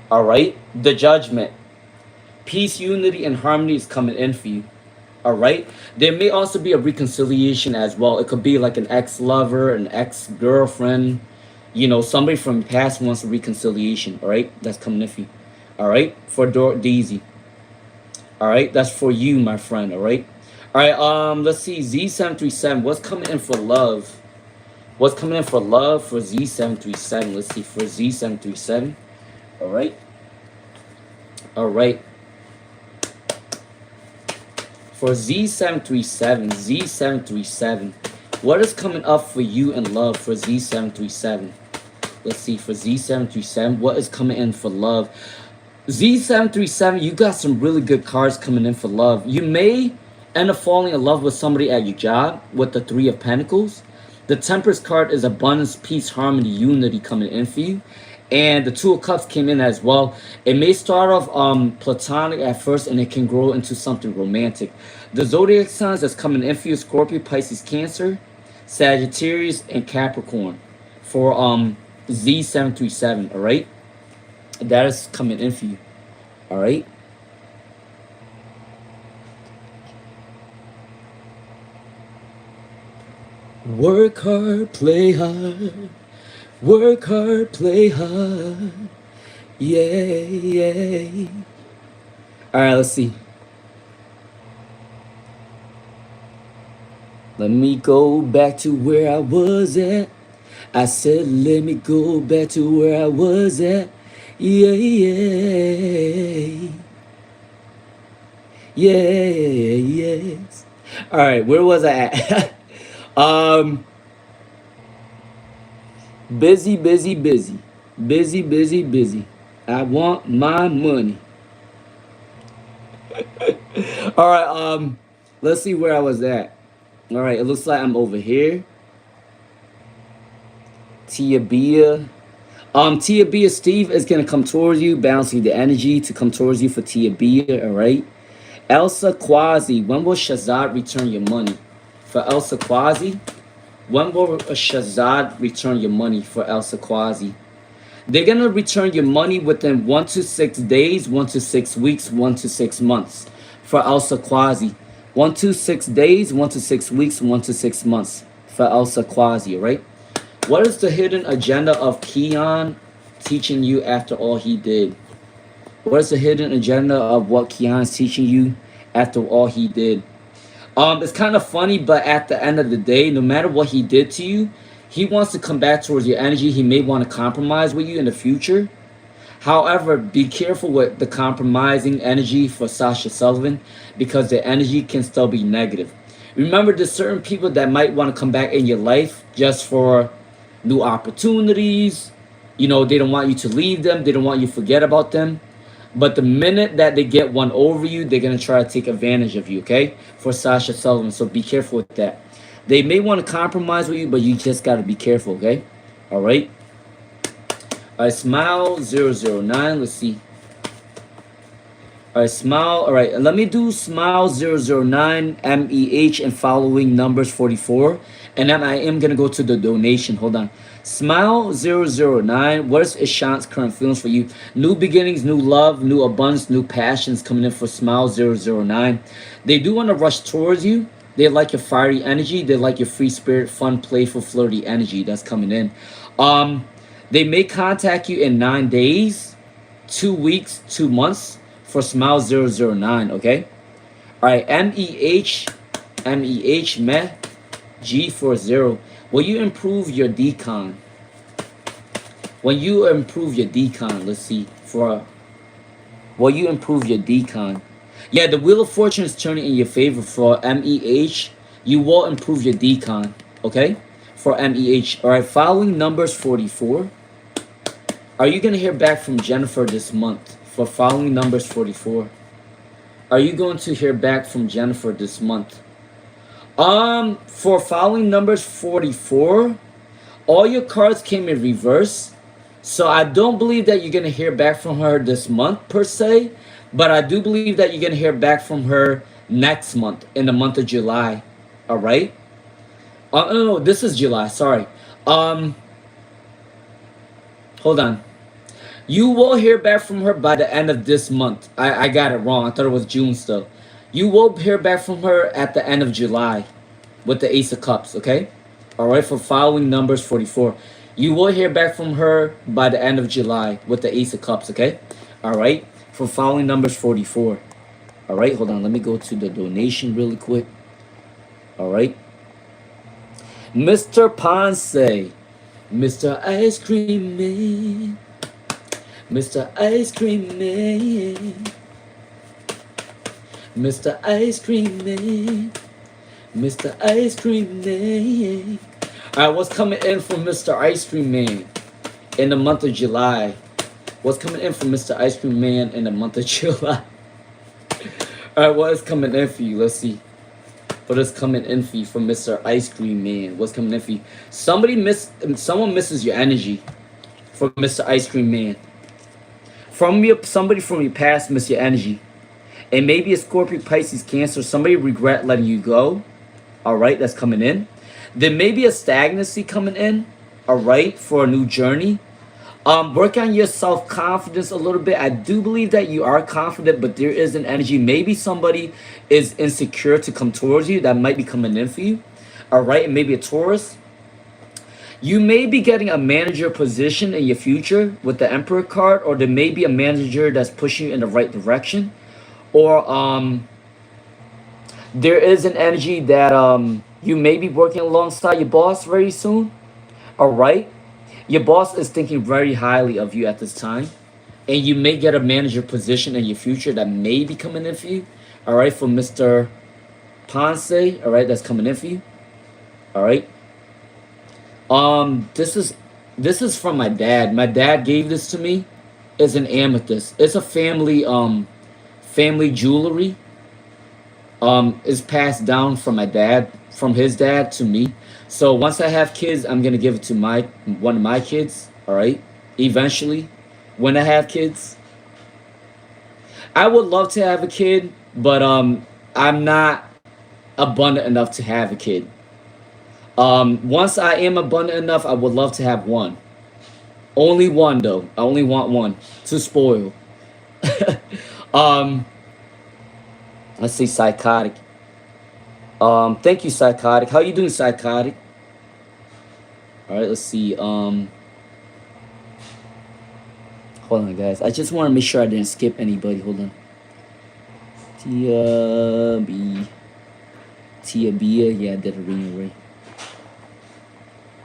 All right. The Judgment. Peace, unity, and harmony is coming in for you. All right. There may also be a reconciliation as well. It could be like an ex-lover, an ex-girlfriend, somebody from the past wants a reconciliation. All right. That's coming in for you. All right. For Daisy. All right. That's for you, my friend. All right. All right. Let's see. Z737. What's coming in for love? What's coming in for love for Z737? Let's see. For Z737. All right. All right. For Z737, what is coming up for you in love for Z737? Let's see, for Z737, what is coming in for love? Z737, you got some really good cards coming in for love. You may end up falling in love with somebody at your job with the Three of Pentacles. The Temperance card is abundance, peace, harmony, unity coming in for you. And the Two of Cups came in as well. It may start off platonic at first, and it can grow into something romantic. The zodiac signs that's coming in for you: Scorpio, Pisces, Cancer, Sagittarius, and Capricorn. For Z737, all right? That is coming in for you, all right? Work hard, play hard. Work hard, play hard. Yeah. All right, let's see. Let me go back to where I was at. I said, let me go back to where I was at. Yeah. Yes. All right, where was I at? Busy, busy, busy. Busy, busy, busy. I want my money. All right, let's see where I was at. All right, it looks like I'm over here. Tia Bia. Tia Bia, Steve is gonna come towards you, bouncing the energy to come towards you for Tia Bia, all right? Elsa Quasi, when will Shazad return your money? For Elsa Quasi, when will Shazad return your money for Elsa Quasi? They're going to return your money within 1 to 6 days, 1 to 6 weeks, 1 to 6 months. For Elsa Quasi, 1 to 6 days, 1 to 6 weeks, 1 to 6 months. For Elsa Quasi, right? What is the hidden agenda of Keon teaching you after all he did? What is the hidden agenda of what Keon's teaching you after all he did? It's kind of funny, but at the end of the day, no matter what he did to you, he wants to come back towards your energy. He may want to compromise with you in the future. However, be careful with the compromising energy for Sasha Sullivan, because the energy can still be negative. Remember, there's certain people that might want to come back in your life just for new opportunities. They don't want you to leave them. They don't want you to forget about them. But the minute that they get one over you, they're going to try to take advantage of you, okay? For Sasha Sullivan. So be careful with that. They may want to compromise with you, but you just got to be careful, okay? All right? All right, Smile009. Let's see. All right, Smile. All right, let me do Smile009, MEH, and following numbers 44. And then I am going to go to the donation. Hold on. Smile009, what is Ishant's current feelings for you? New beginnings, new love, new abundance, new passions coming in for Smile009. They do want to rush towards you. They like your fiery energy. They like your free spirit, fun, playful, flirty energy that's coming in. They may contact you in 9 days, 2 weeks, 2 months for Smile009, okay? All right, MEH, Meh, G40. Will you improve your decon? When you improve your decon, let's see. Will you improve your decon? Yeah, the Wheel of Fortune is turning in your favor for MEH. You will improve your decon, okay? For MEH. All right, following numbers 44. Are you going to hear back from Jennifer this month for following numbers 44? Are you going to hear back from Jennifer this month? For following numbers 44, all your cards came in reverse. So I don't believe that you're going to hear back from her this month per se, but I do believe that you're going to hear back from her next month, in the month of July. All right? No, this is July. Sorry. Hold on. You will hear back from her by the end of this month. I got it wrong. I thought it was June still. You will hear back from her at the end of July with the Ace of Cups, okay? All right, for following numbers 44. You will hear back from her by the end of July with the Ace of Cups, okay? All right, for following numbers 44. All right, hold on. Let me go to the donation really quick. All right. Mr. Ponce. Mr. Ice Cream Man. Mr. Ice Cream Man. Mr. Ice Cream Man. Mr. Ice Cream Man. Alright, what's coming in from Mr. Ice Cream Man in the month of July? What's coming in from Mr. Ice Cream Man in the month of July? Alright, what is coming in for you? Let's see. What is coming in for you from Mr. Ice Cream Man? What's coming in for you? Someone misses your energy from Mr. Ice Cream Man. Somebody from your past miss your energy. And maybe a Scorpio, Pisces, Cancer, somebody regret letting you go. All right, that's coming in. There may be a stagnancy coming in. All right, for a new journey. Work on your self-confidence a little bit. I do believe that you are confident, but there is an energy. Maybe somebody is insecure to come towards you. That might be coming in for you. All right, and maybe a Taurus. You may be getting a manager position in your future with the Emperor card, or there may be a manager that's pushing you in the right direction. Or there is an energy that you may be working alongside your boss very soon. All right. Your boss is thinking very highly of you at this time. And you may get a manager position in your future that may be coming in for you. All right. For Mr. Ponce. All right. That's coming in for you. All right. This is from my dad. My dad gave this to me. It's an amethyst. It's a family jewelry. Is passed down from my dad, from his dad to me. So once I have kids, I'm gonna give it to one of my kids. All right. Eventually, when I have kids, I would love to have a kid, but I'm not abundant enough to have a kid. Once I am abundant enough, I would love to have one. Only one though. I only want one to spoil. um, let's see, psychotic. Thank you, psychotic. How you doing, psychotic? All right, let's see. Hold on, guys. I just want to make sure I didn't skip anybody. Hold on. Tia Bia. Yeah, I did a reading right.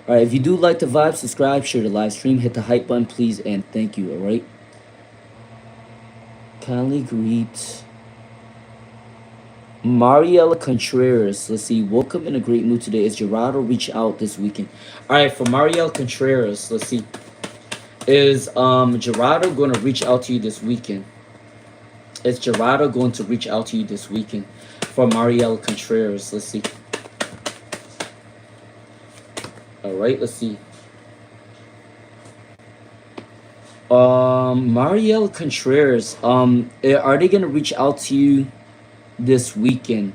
All right, if you do like the vibe, subscribe, share the live stream, hit the hype button, please, and thank you. All right. Kindly greet Mariela Contreras. Let's see. Woke up in a great mood today. Is Gerardo reach out this weekend? All right, for Mariela Contreras, let's see. Is Gerardo going to reach out to you this weekend? Is Gerardo going to reach out to you this weekend? For Mariela Contreras, let's see. All right, let's see. Mariela Contreras. Are they going to reach out to you this weekend?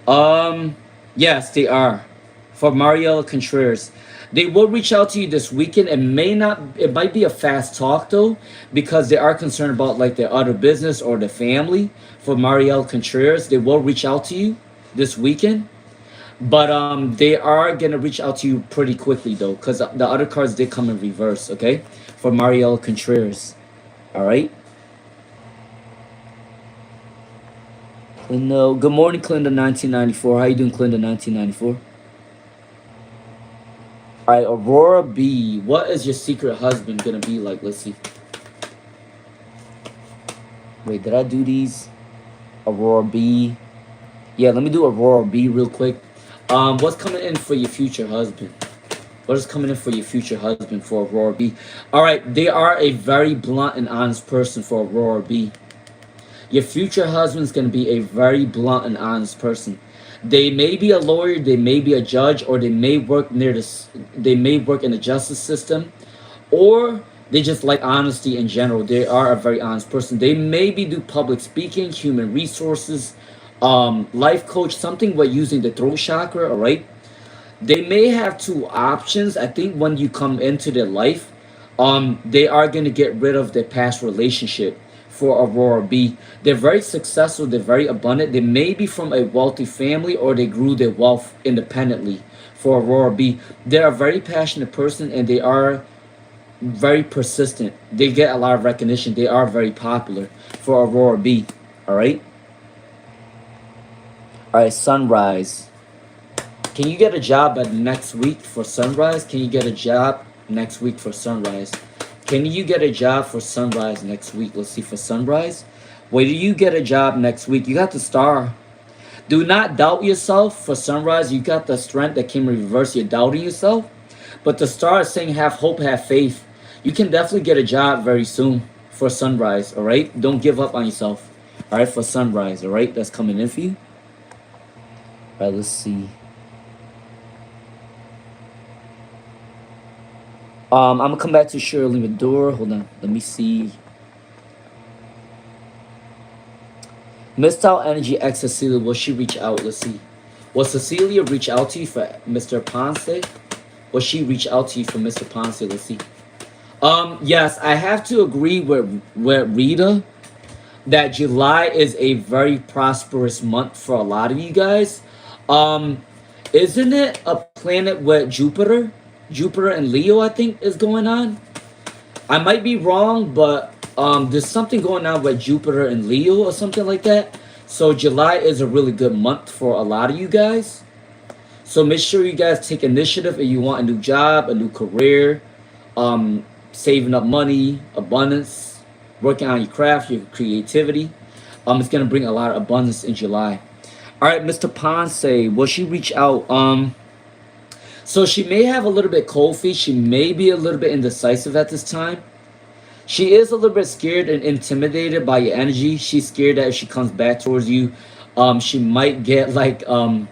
Yes, they are. For Mariela Contreras, they will reach out to you this weekend. It might be a fast talk though, because they are concerned about like their other business or the family. For Mariela Contreras, they will reach out to you this weekend, but they are gonna reach out to you pretty quickly though, because the other cards did come in reverse. Okay, for Mariela Contreras. All right. No, good morning, Clinda 1994. How you doing, Clinda 1994? All right, Aurora B. What is your secret husband gonna be like? Let's see. Wait, did I do these? Aurora B. Yeah, let me do Aurora B real quick. What's coming in for your future husband? What is coming in for your future husband for Aurora B? All right, they are a very blunt and honest person for Aurora B. Your future husband's going to be a very blunt and honest person. They may be a lawyer, they may be a judge, or they may work they may work in the justice system, or they just like honesty in general. They are a very honest person. They maybe do public speaking, human resources, life coach, something with using the throat chakra, all right? They may have two options. I think when you come into their life, they are going to get rid of their past relationship for Aurora B. They're very successful, they're very abundant. They may be from a wealthy family or they grew their wealth independently. For Aurora B, they're a very passionate person and they are very persistent. They get a lot of recognition. They are very popular for Aurora B. All right. All right. Sunrise. Can you get a job at next week for Sunrise? Can you get a job next week for Sunrise? Can you get a job for Sunrise next week? Let's see for Sunrise. Where do you get a job next week? You got the star. Do not doubt yourself for Sunrise. You got the strength that can reverse your doubting yourself. But the star is saying have hope, have faith. You can definitely get a job very soon for Sunrise, all right? Don't give up on yourself, all right, for Sunrise, all right? That's coming in for you. All right, let's see. I'm going to come back to Shirley Medora. Hold on. Let me see. Missed out energy ex Cecilia. Will she reach out? Let's see. Will Cecilia reach out to you for Mr. Ponce? Will she reach out to you for Mr. Ponce? Let's see. Yes, I have to agree with Rita that July is a very prosperous month for a lot of you guys. Isn't it a planet with Jupiter? Jupiter and Leo, I think, is going on. I might be wrong, but there's something going on with Jupiter and Leo or something like that. So July is a really good month for a lot of you guys. So make sure you guys take initiative if you want a new job, a new career, saving up money, abundance, working on your craft, your creativity. It's gonna bring a lot of abundance in July. All right, Mr. Ponce, will she reach out? So she may have a little bit cold feet. She may be a little bit indecisive at this time. She is a little bit scared and intimidated by your energy. She's scared that if she comes back towards you, she might get like a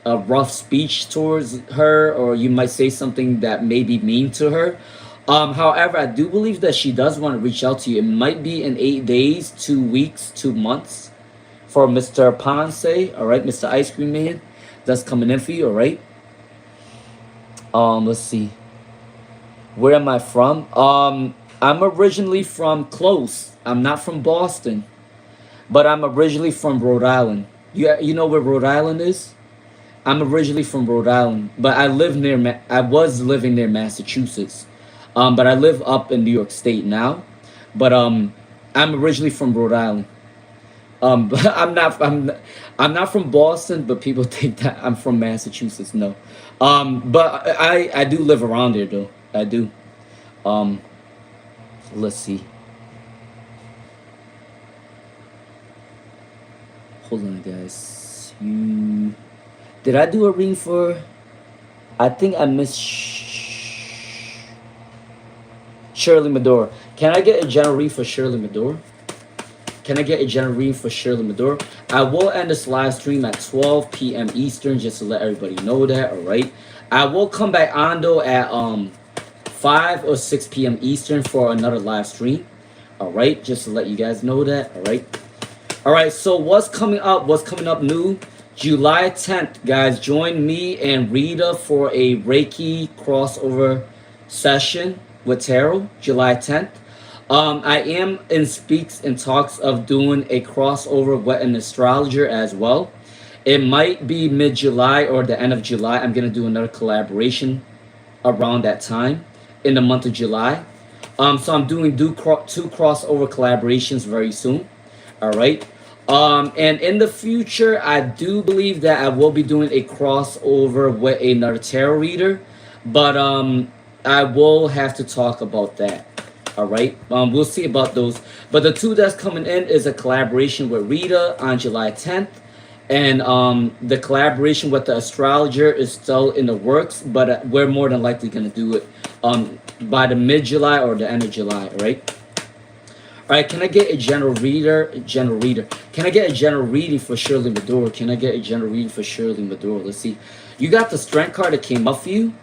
rough speech towards her, or you might say something that may be mean to her. However, I do believe that she does want to reach out to you. It might be in 8 days, 2 weeks, 2 months for Mr. Ponce. All right, Mr. Ice Cream Man, that's coming in for you. All right. Let's see. Where am I from? I'm originally from close. I'm not from Boston, but I'm originally from Rhode Island. You know where Rhode Island is? I'm originally from Rhode Island, but I live near. I was living near Massachusetts, but I live up in New York State now. But I'm originally from Rhode Island. But I'm not from Boston, but people think that I'm from Massachusetts. No, but I do live around there though. I do. Let's see. Hold on, guys. Did I do a reading for? I think I missed Shirley Medora. Can I get a general read for Shirley Medora? Can I get a general read for Shirley Medora? I will end this live stream at 12 p.m. Eastern, just to let everybody know that. All right. I will come back on though at 5 or 6 p.m. Eastern for another live stream. All right, just to let you guys know that. All right. All right. So what's coming up? What's coming up new? July 10th, guys. Join me and Rita for a Reiki crossover session with Tarot. July 10th. I am in speaks and talks of doing a crossover with an astrologer as well. It might be mid-July or the end of July. I'm going to do another collaboration around that time in the month of July. So I'm doing two crossover collaborations very soon. All right. And in the future, I do believe that I will be doing a crossover with another tarot reader. But I will have to talk about that. All right. We'll see about those. But the two that's coming in is a collaboration with Rita on July 10th. And the collaboration with the astrologer is still in the works, but we're more than likely going to do it by the mid-July or the end of July. All right. All right. Can I get a general reader? Can I get a general reading for Shirley Medora? Can I get a general reading for Shirley Medora? Let's see. You got the strength card that came up for you.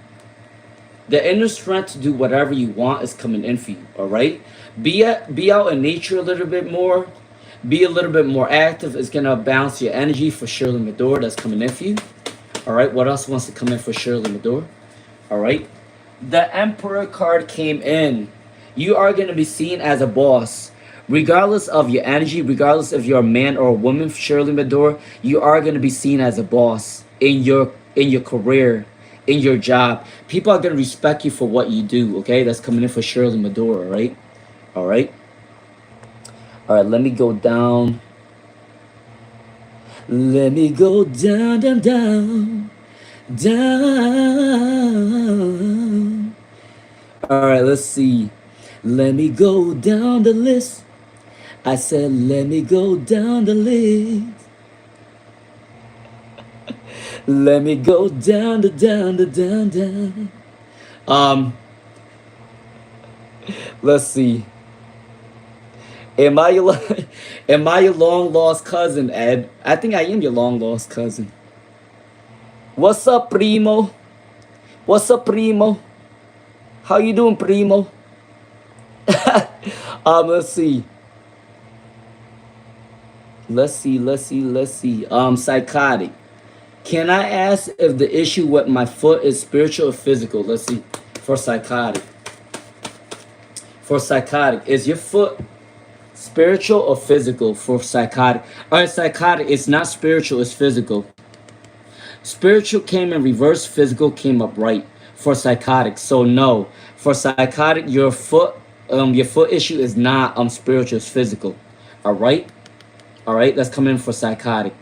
The inner strength to do whatever you want is coming in for you, all right? Be out in nature a little bit more. Be a little bit more active. It's going to balance your energy for Shirley Medora. That's coming in for you. All right, what else wants to come in for Shirley Medora? All right. The Emperor card came in. You are going to be seen as a boss. Regardless of your energy, regardless if you're a man or a woman, Shirley Medora, you are going to be seen as a boss in your career, in your job. People are going to respect you for what you do. Okay, that's coming in for Shirley Medora. Right, all right, all right. Let me go down. Let me go down, down, down, down. All right, let's see. Let me go down the list. I said, let me go down the list. Let me go down the down the down down. Um, let's see. Am I your am I your long lost cousin, Ed? I think I am your long lost cousin. What's up, primo? What's up, primo? How you doing, primo? Let's see. Let's see. Psychotic. Can I ask if the issue with my foot is spiritual or physical? Let's see. For psychotic. For psychotic, is your foot spiritual or physical for psychotic? All right, psychotic, it's not spiritual, it's physical. Spiritual came in reverse, physical came up right for psychotic. So no, for psychotic, your foot issue is not spiritual, it's physical. All right, all right, that's coming in for psychotic.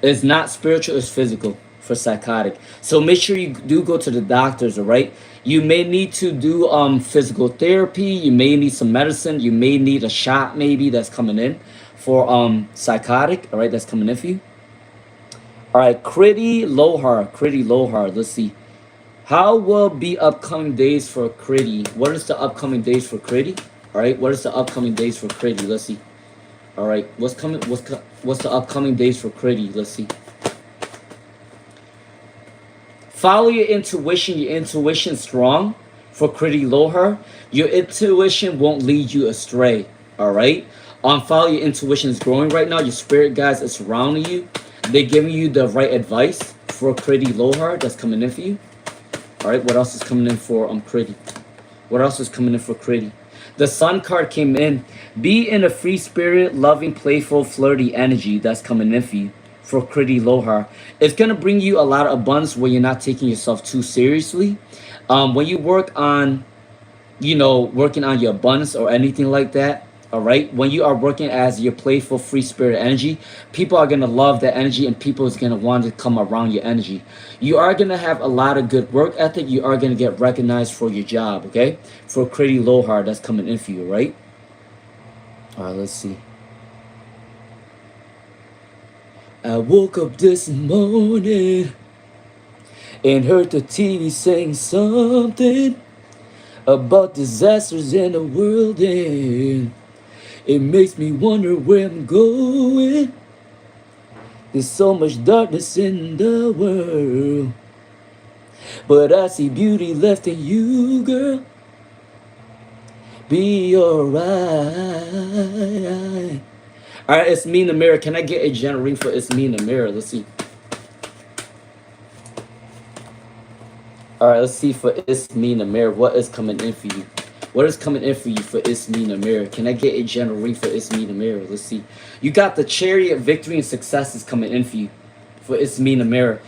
It's not spiritual, it's physical for psychotic. So make sure you do go to the doctors, all right? You may need to do physical therapy, you may need some medicine, you may need a shot maybe that's coming in for psychotic, all right? That's coming in for you. All right, Critty Lohar, let's see. How will be upcoming days for Critty? What is the upcoming days for Critty? All right, what is the upcoming days for Critty? Let's see. All right, what's the upcoming days for Critty? Let's see. Follow your intuition. Your intuition strong for Critty Lohar. Your intuition won't lead you astray. All right. Follow your intuition is growing right now. Your spirit guides are surrounding you. They're giving you the right advice for Critty Lohar. That's coming in for you. All right. What else is coming in for Critty? What else is coming in for Critty? The Sun card came in. Be in a free spirit, loving, playful, flirty energy. That's coming in for you. For Critty Lohar. It's going to bring you a lot of abundance when you're not taking yourself too seriously. When you work on, working on your abundance or anything like that, all right? When you are working as your playful, free spirit energy, people are going to love that energy and people is going to want to come around your energy. You are going to have a lot of good work ethic. You are going to get recognized for your job, okay? For Critty Lohar, that's coming in for you, right? All right, let's see. I woke up this morning and heard the TV saying something about disasters in the world, and it makes me wonder where I'm going. There's so much darkness in the world, but I see beauty left in you, girl. Be alright. All right, it's me in the mirror. Can I get a general ring for it's me in the mirror? Let's see. All right, let's see for it's me in the mirror. What is coming in for you? What is coming in for you for it's me in the mirror? Can I get a general ring for it's me in the mirror? Let's see. You got the chariot, victory, and success is coming in for you for it's me in the mirror.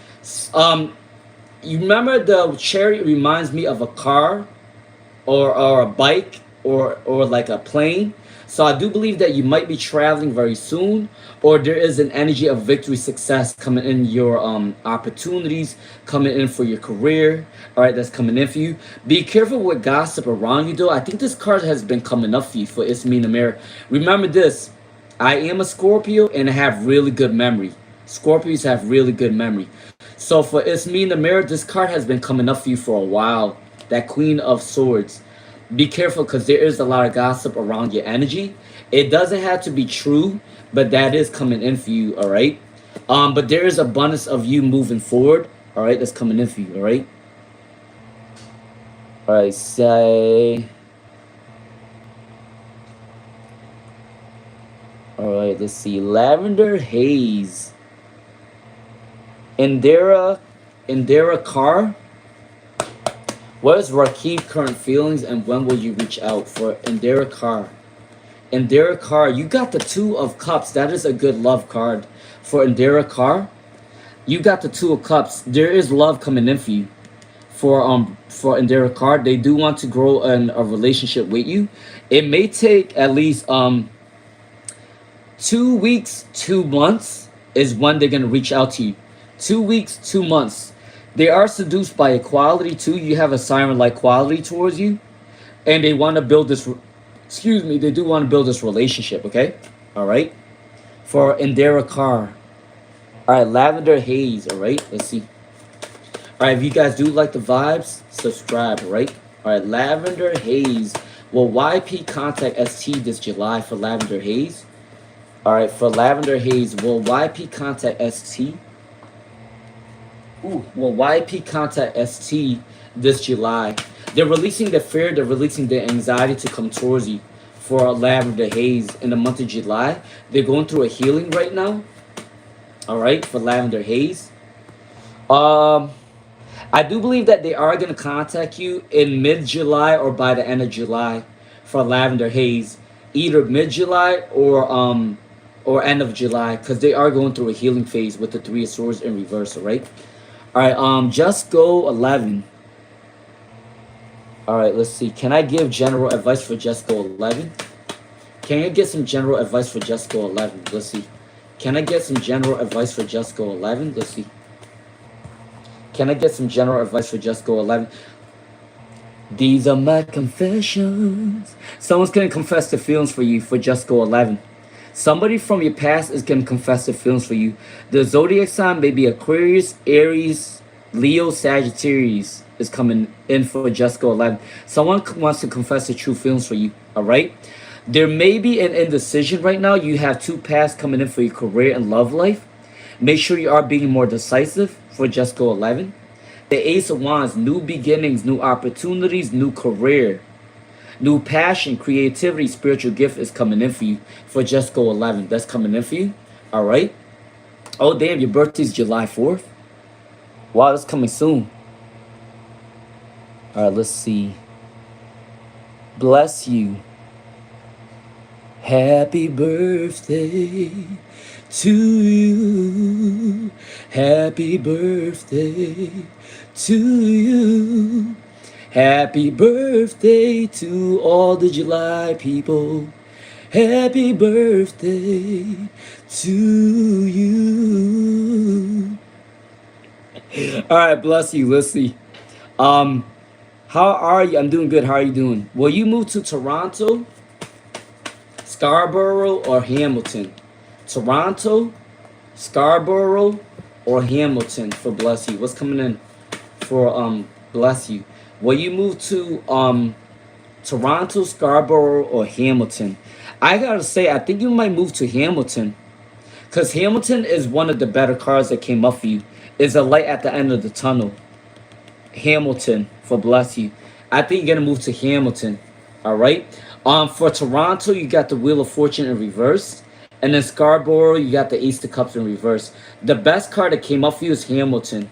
You remember the chariot reminds me of a car or a bike or like a plane. So I do believe that you might be traveling very soon, or there is an energy of victory, success coming in your opportunities, coming in for your career. All right, that's coming in for you. Be careful with gossip around you, though. I think this card has been coming up for you for It's Me in the Mirror. Remember this. I am a Scorpio and I have really good memory. Scorpios have really good memory. So for It's Me in the Mirror, this card has been coming up for you for a while. That Queen of Swords. Be careful because there is a lot of gossip around your energy. It doesn't have to be true, but that is coming in for you, all right? But there is abundance of you moving forward, all right? That's coming in for you, all right? All right, say... All right, let's see. Lavender Haze. Indira Carr. What is Rakib current feelings and when will you reach out for Indira Carr? Indira card, you got the Two of Cups. That is a good love card for Indira card. You got the Two of Cups. There is love coming in for Indira card. They do want to grow a relationship with you. It may take at least 2 weeks, 2 months is when they're gonna reach out to you. 2 weeks, 2 months. They are seduced by equality too. You have a siren like quality towards you, and they want to build this. Excuse me. They do want to build this relationship. Okay. All right. For Indira Carr. All right. Lavender Haze. All right. Let's see. All right. If you guys do like the vibes, subscribe. All right. All right. Lavender Haze. Will YP contact ST this July for Lavender Haze? All right. For Lavender Haze, will YP contact ST? Ooh, will YP contact ST this July? They're releasing the fear, they're releasing the anxiety to come towards you for Lavender Haze in the month of July. They're going through a healing right now. All right, for Lavender Haze. I do believe that they are going to contact you in mid-July or by the end of July for Lavender Haze, either mid-July or end of July, because they are going through a healing phase with the Three of Swords in reverse. All right. All right, just go 11. All right, let's see. Can I give general advice for just go 11? Can I get some general advice for just go 11? Let's see. Can I get some general advice for just go 11? Let's see. Can I get some general advice for just go 11? These are my confessions. Someone's going to confess their feelings for you for just go 11. Somebody from your past is going to confess their feelings for you. The zodiac sign may be Aquarius, Aries, Leo, Sagittarius is coming in for just go 11. Someone wants to confess their true feelings for you. All right. There may be an indecision right now. You have two paths coming in for your career and love life. Make sure you are being more decisive for just go 11. The Ace of Wands, new beginnings, new opportunities, new career. New passion, creativity, spiritual gift is coming in for you for just go 11. That's coming in for you. All right. Oh, damn. Your birthday's July 4th. Wow, that's coming soon. All right, let's see. Bless you. Happy birthday to you. Happy birthday to you. Happy birthday to all the July people. Happy birthday to you. All right, bless you. Let's see. How are you? I'm doing good. How are you doing? Will you move to Toronto, Scarborough, or Hamilton? Toronto, Scarborough, or Hamilton for bless you. What's coming in for bless you? Will you move to Toronto, Scarborough, or Hamilton? I gotta say, I think you might move to Hamilton, because Hamilton is one of the better cards that came up for you. Is a light at the end of the tunnel. Hamilton for bless you. I think you're gonna move to Hamilton. All right. For Toronto, you got the Wheel of Fortune in reverse, and then Scarborough, you got the Ace of Cups in reverse. The best card that came up for you is Hamilton.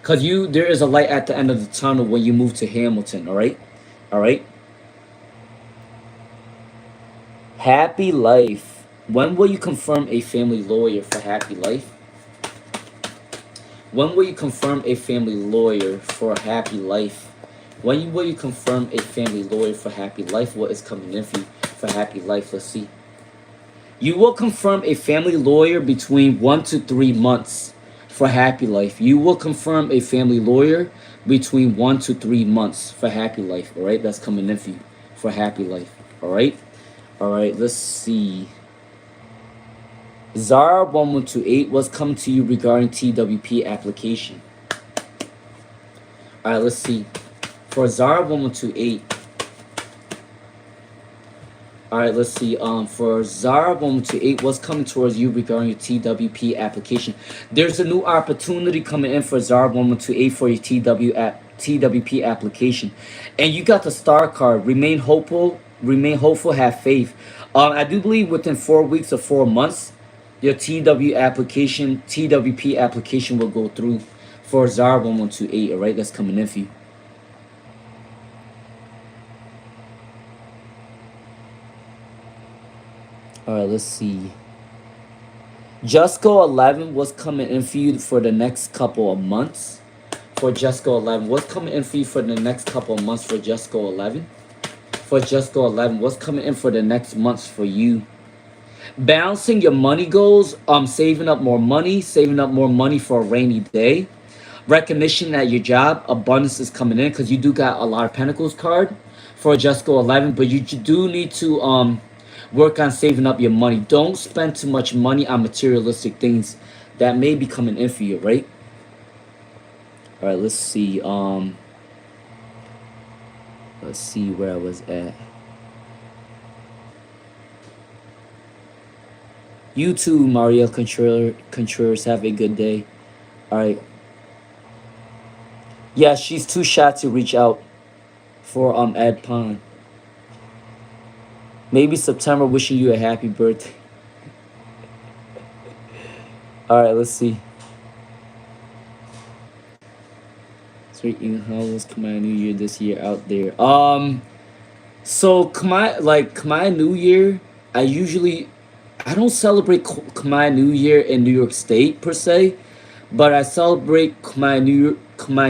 Because there is a light at the end of the tunnel when you move to Hamilton, all right? All right? Happy life. When will you confirm a family lawyer for happy life? When will you confirm a family lawyer for a happy life? When will you confirm a family lawyer for happy life? What is coming in for you for happy life? Let's see. You will confirm a family lawyer between 1 to 3 months. For happy life, you will confirm a family lawyer between 1 to 3 months for happy life. All right, that's coming in for you for happy life. All right, let's see. Zara 1128, what's come to you regarding TWP application? All right, let's see. For Zara 1128. All right, let's see. For Zara 1128, what's coming towards you regarding your TWP application? There's a new opportunity coming in for Zara 1128 for your TWP application, and you got the Star card. Remain hopeful. Remain hopeful. Have faith. I do believe within 4 weeks or 4 months, your TWP application will go through for Zara 1128. All right, that's coming in for you. All right, let's see. Just Go 11, what's coming in for you for the next couple of months? For Just Go 11, what's coming in for you for the next couple of months for Just Go 11? For Just Go 11, what's coming in for the next months for you? Balancing your money goals, saving up more money for a rainy day. Recognition at your job, abundance is coming in because you do got a lot of Pentacles card for Just Go 11, but you do need to work on saving up your money. Don't spend too much money on materialistic things that may be coming in for you, right? All right, let's see. Let's see where I was at. You too, Maria Contreras. Have a good day. All right. Yeah, she's too shy to reach out for Ed Pond. Maybe September. Wishing you a happy birthday. All right, let's see. Speaking, how was Khmer New Year this year out there? So Khmer New Year, I don't celebrate Khmer New Year in New York State per se, but I celebrate Khmer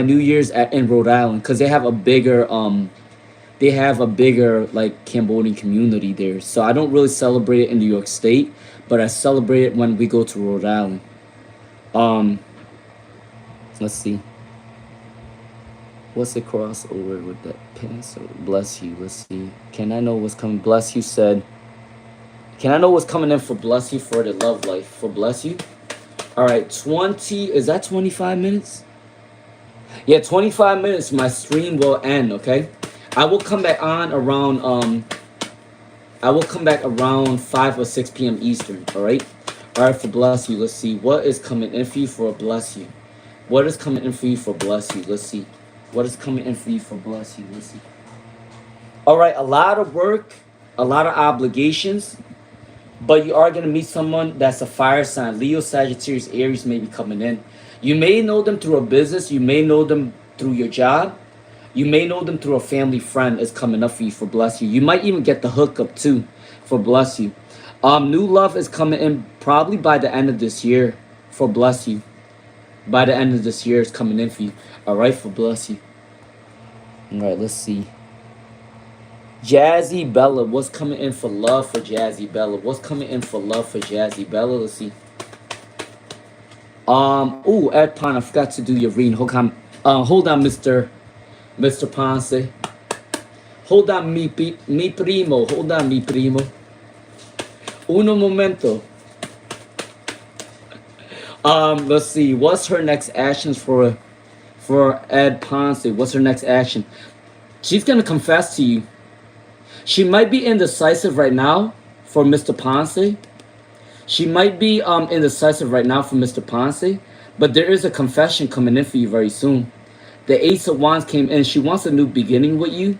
New Year's in Rhode Island because they have a bigger like Cambodian community there. So I don't really celebrate it in New York State, but I celebrate it when we go to Rhode Island. Let's see. What's the crossover with that pencil? Bless you. Let's see. Can I know what's coming? Bless you said. Can I know what's coming in for Bless You for the love life? For Bless You? All right, 20. Is that 25 minutes? Yeah, 25 minutes. My stream will end, okay? I will come back on around, I will come back around 5 or 6 p.m. Eastern, all right? All right, for Bless You, let's see. What is coming in for you for Bless You? What is coming in for you for Bless You? Let's see. What is coming in for you for Bless You? Let's see. All right, a lot of work, a lot of obligations, but you are going to meet someone that's a fire sign. Leo, Sagittarius, Aries may be coming in. You may know them through a business. You may know them through your job. You may know them through a family friend is coming up for you for Bless You. You might even get the hookup too for Bless You. New love is coming in probably by the end of this year for Bless You. By the end of this year, it's coming in for you. All right, for Bless You. All right, let's see. Jazzy Bella, what's coming in for love for Jazzy Bella? What's coming in for love for Jazzy Bella? Let's see. Ed Pond, I forgot to do your reading. Hold on, Mr. Ponce. Hold on, mi primo. Hold on, mi primo. Uno momento. Let's see. What's her next actions for Ed Ponce? What's her next action? She's gonna confess to you. She might be indecisive right now for Mr. Ponce. She might be indecisive right now for Mr. Ponce, but there is a confession coming in for you very soon. The Ace of Wands came in. She wants a new beginning with you.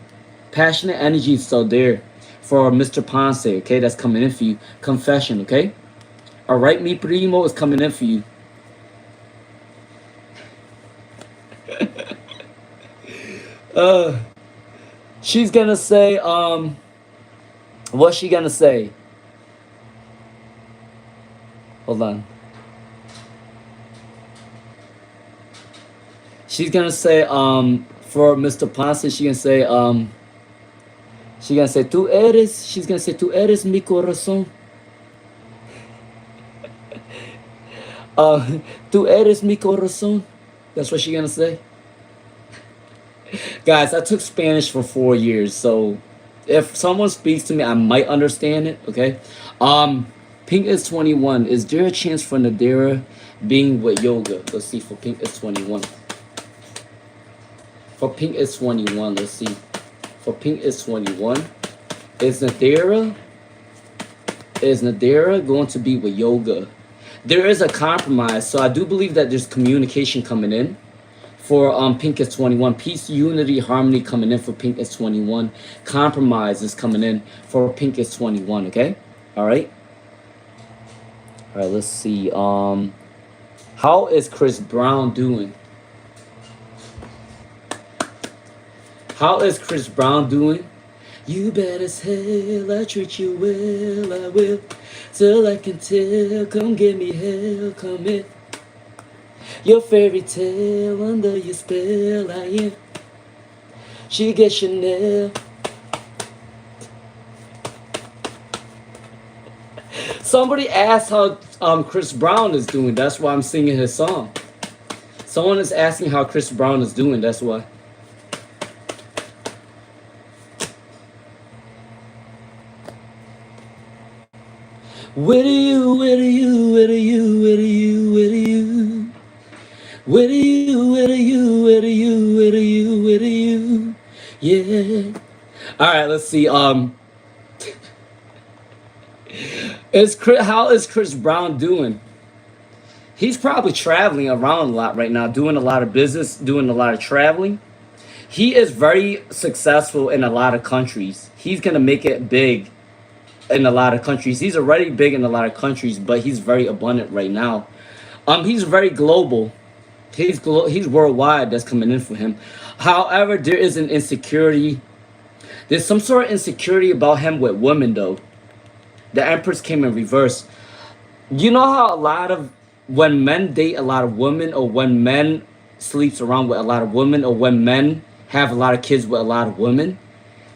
Passionate energy is still there for Mr. Ponce, okay? That's coming in for you. Confession, okay? All right, mi primo is coming in for you. She's gonna say, what's she gonna say? Hold on. She's gonna say, for Mr. Ponce, she's gonna say, tú eres mi corazón. Tú eres mi corazón. That's what she's gonna say. Guys, I took Spanish for 4 years, so if someone speaks to me, I might understand it, okay? Pink is 21. Is there a chance for Nadira being with yoga? Let's see, for Pink is 21. For Pink is 21, let's see. For Pink is 21. Is Nadira going to be with yoga? There is a compromise, so I do believe that there's communication coming in. For Pink is 21. Peace, unity, harmony coming in for Pink is 21. Compromise is coming in for Pink is 21, okay? All right? All right, let's see. How is Chris Brown doing? How is Chris Brown doing? You bad as hell, I treat you well, I will. Till I can tell, come give me hell, come in. Your fairy tale, under your spell, I am. She gets Chanel. Somebody asked how Chris Brown is doing. That's why I'm singing his song. Someone is asking how Chris Brown is doing. That's why. Where do you, where do you, where do you, where do you, where do you? Where do you, where do you, where do you, where do you, where do you? Yeah. All right, let's see. How is Chris Brown doing? He's probably traveling around a lot right now, doing a lot of business, doing a lot of traveling. He is very successful in a lot of countries. He's gonna make it big in a lot of countries. He's already big in a lot of countries, but he's very abundant right now. He's very global. He's worldwide. That's coming in for him. However, there is an insecurity. There's some sort of insecurity about him with women, though. The Empress came in reverse. You know how a lot of when men date a lot of women, or when men sleeps around with a lot of women, or when men have a lot of kids with a lot of women,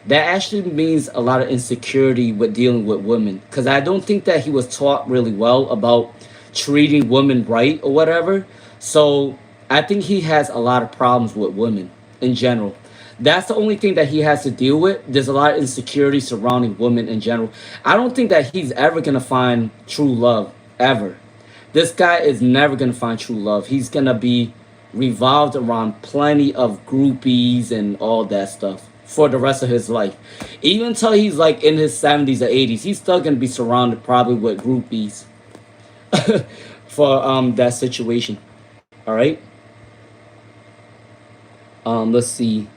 that actually means a lot of insecurity with dealing with women. Because I don't think that he was taught really well about treating women right or whatever. So I think he has a lot of problems with women in general. That's the only thing that he has to deal with. There's a lot of insecurity surrounding women in general. I don't think that he's ever going to find true love, ever. This guy is never going to find true love. He's going to be revolved around plenty of groupies and all that stuff for the rest of his life. Even until he's like in his 70s or 80s, he's still going to be surrounded probably with groupies for that situation. All right. Let's see.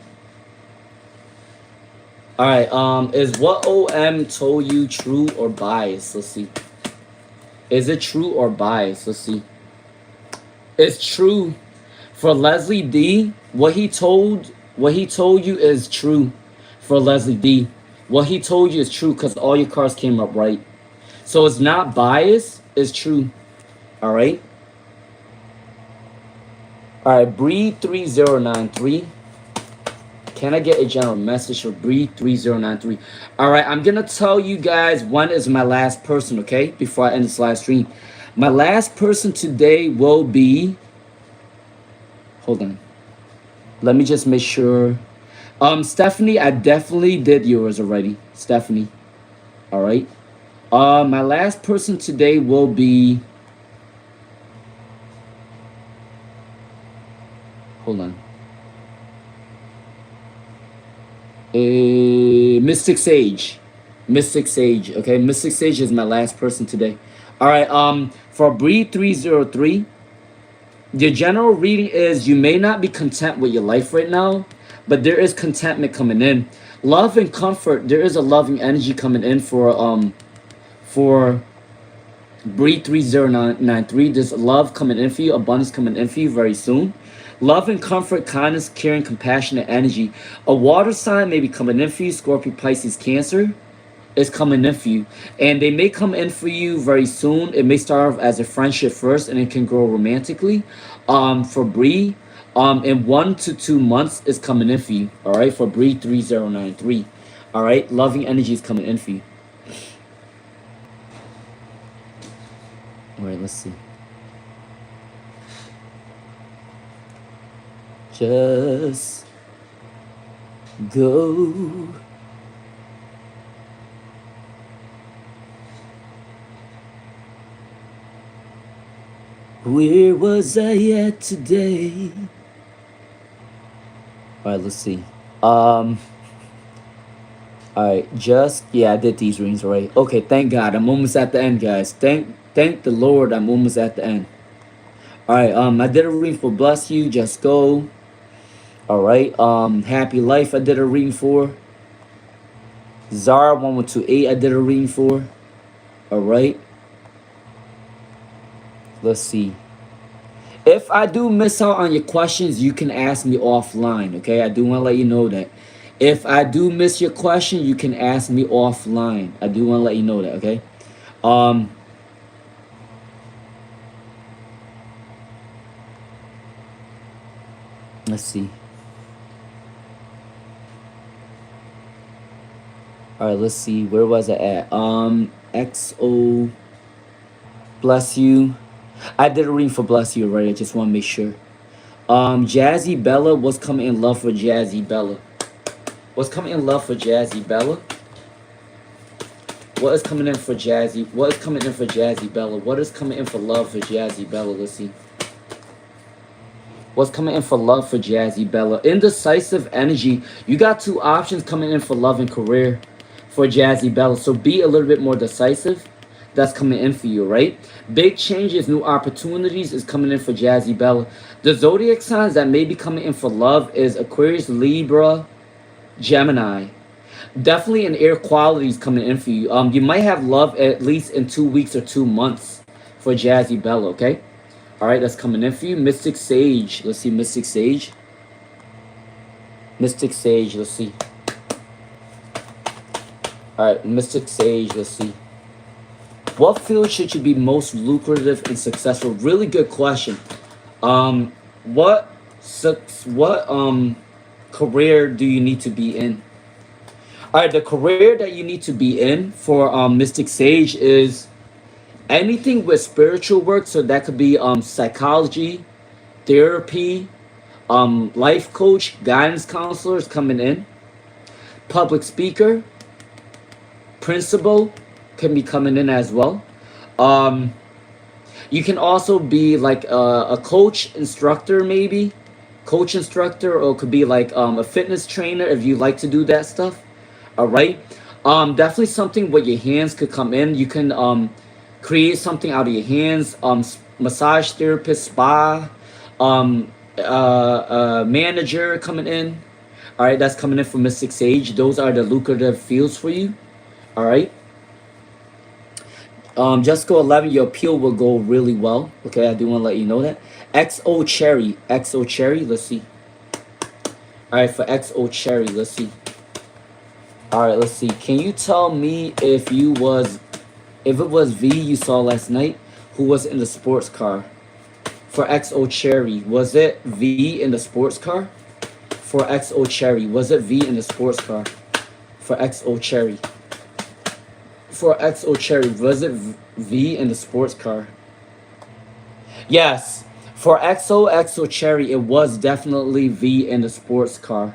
All right. Is what OM told you true or biased? Let's see. Is it true or biased? Let's see. It's true. For Leslie D, what he told you is true. For Leslie D, what he told you is true because all your cards came up right. So it's not biased. It's true. All right. All right. Breed 3093. Can I get a general message for Breed 3093? All right. I'm gonna tell you guys when is my last person. Okay. Before I end this live stream, my last person today will be. Hold on. Let me just make sure. Stephanie, I definitely did yours already. Stephanie. All right. My last person today will be. Hold on. Mystic Sage. Mystic Sage. Okay. Mystic Sage is my last person today. All right. For Breed 303. The general reading is you may not be content with your life right now, but there is contentment coming in. Love and comfort, there is a loving energy coming in for Breed 3093. There's love coming in for you, abundance coming in for you very soon. Love and comfort, kindness, caring, compassionate energy. A water sign may be coming in for you, Scorpio, Pisces, Cancer. Is coming in for you, and they may come in for you very soon. It may start off as a friendship first and it can grow romantically. For Bree, in 1 to 2 months is coming in for you. All right, for Bree 3093. All right, loving energy is coming in for you. All right, let's see. Just go. Where was I at today? All right, let's see. All right, I did these rings right. Okay, thank God, I'm almost at the end, guys. Thank the Lord, I'm almost at the end. All right, I did a reading for Bless You, Just Go. All right, Happy Life, I did a reading for. Zara 1128, I did a reading for. All right. Let's see. If I do miss out on your questions, you can ask me offline, okay? I do want to let you know that. If I do miss your question, you can ask me offline. I do want to let you know that, okay? Um, let's see. All right, let's see. Where was I at? XO, bless you. I did a reading for bless you already. I just want to make sure. Jazzy Bella, what's coming in love for Jazzy Bella? What's coming in love for Jazzy Bella? What is coming in for Jazzy? What is coming in for Jazzy Bella? What is coming in for love for Jazzy Bella? Let's see. What's coming in for love for Jazzy Bella? Indecisive energy. You got two options coming in for love and career for Jazzy Bella. So be a little bit more decisive. That's coming in for you, right? Big changes, new opportunities is coming in for Jazzy Bella. The zodiac signs that may be coming in for love is Aquarius, Libra, Gemini. Definitely an air qualities coming in for you. You might have love at least in 2 weeks or 2 months for Jazzy Bella, okay? All right, that's coming in for you. Mystic Sage. Let's see, Mystic Sage. Mystic Sage, let's see. All right, Mystic Sage, let's see. What field should you be most lucrative and successful? Really good question. What career do you need to be in? All right, the career that you need to be in for Mystic Sage is anything with spiritual work. So that could be psychology, therapy, life coach, guidance counselors coming in, public speaker, principal can be coming in as well. Um, you can also be like a coach instructor, maybe coach instructor, or it could be like a fitness trainer if you like to do that stuff. All right. Definitely something with your hands could come in. You can create something out of your hands. Massage therapist, spa, manager coming in. All right, that's coming in from Mystic Sage. Those are the lucrative fields for you. All right. Just go 11. Your appeal will go really well. Okay, I do want to let you know that. XO Cherry, XO Cherry. Let's see. All right, for XO Cherry, let's see. All right, let's see. Can you tell me if it was V you saw last night, who was in the sports car? For XO Cherry, was it V in the sports car? For XO Cherry, was it V in the sports car? For XO Cherry. For XO Cherry, was it V in the sports car? Yes. For XO Cherry, it was definitely V in the sports car.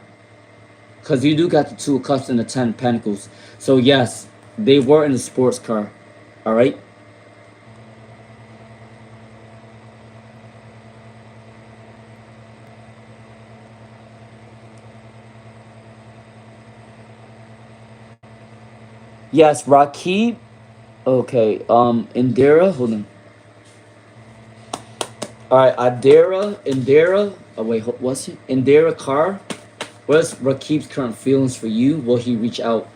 Because you do got the 2 of Cups and the 10 of Pentacles. So yes, they were in the sports car. All right. Yes, Rakib. Okay. Indira. Hold on. All right. Indira. Oh wait. What's it? Indira Carr. What's Rakib's current feelings for you? Will he reach out?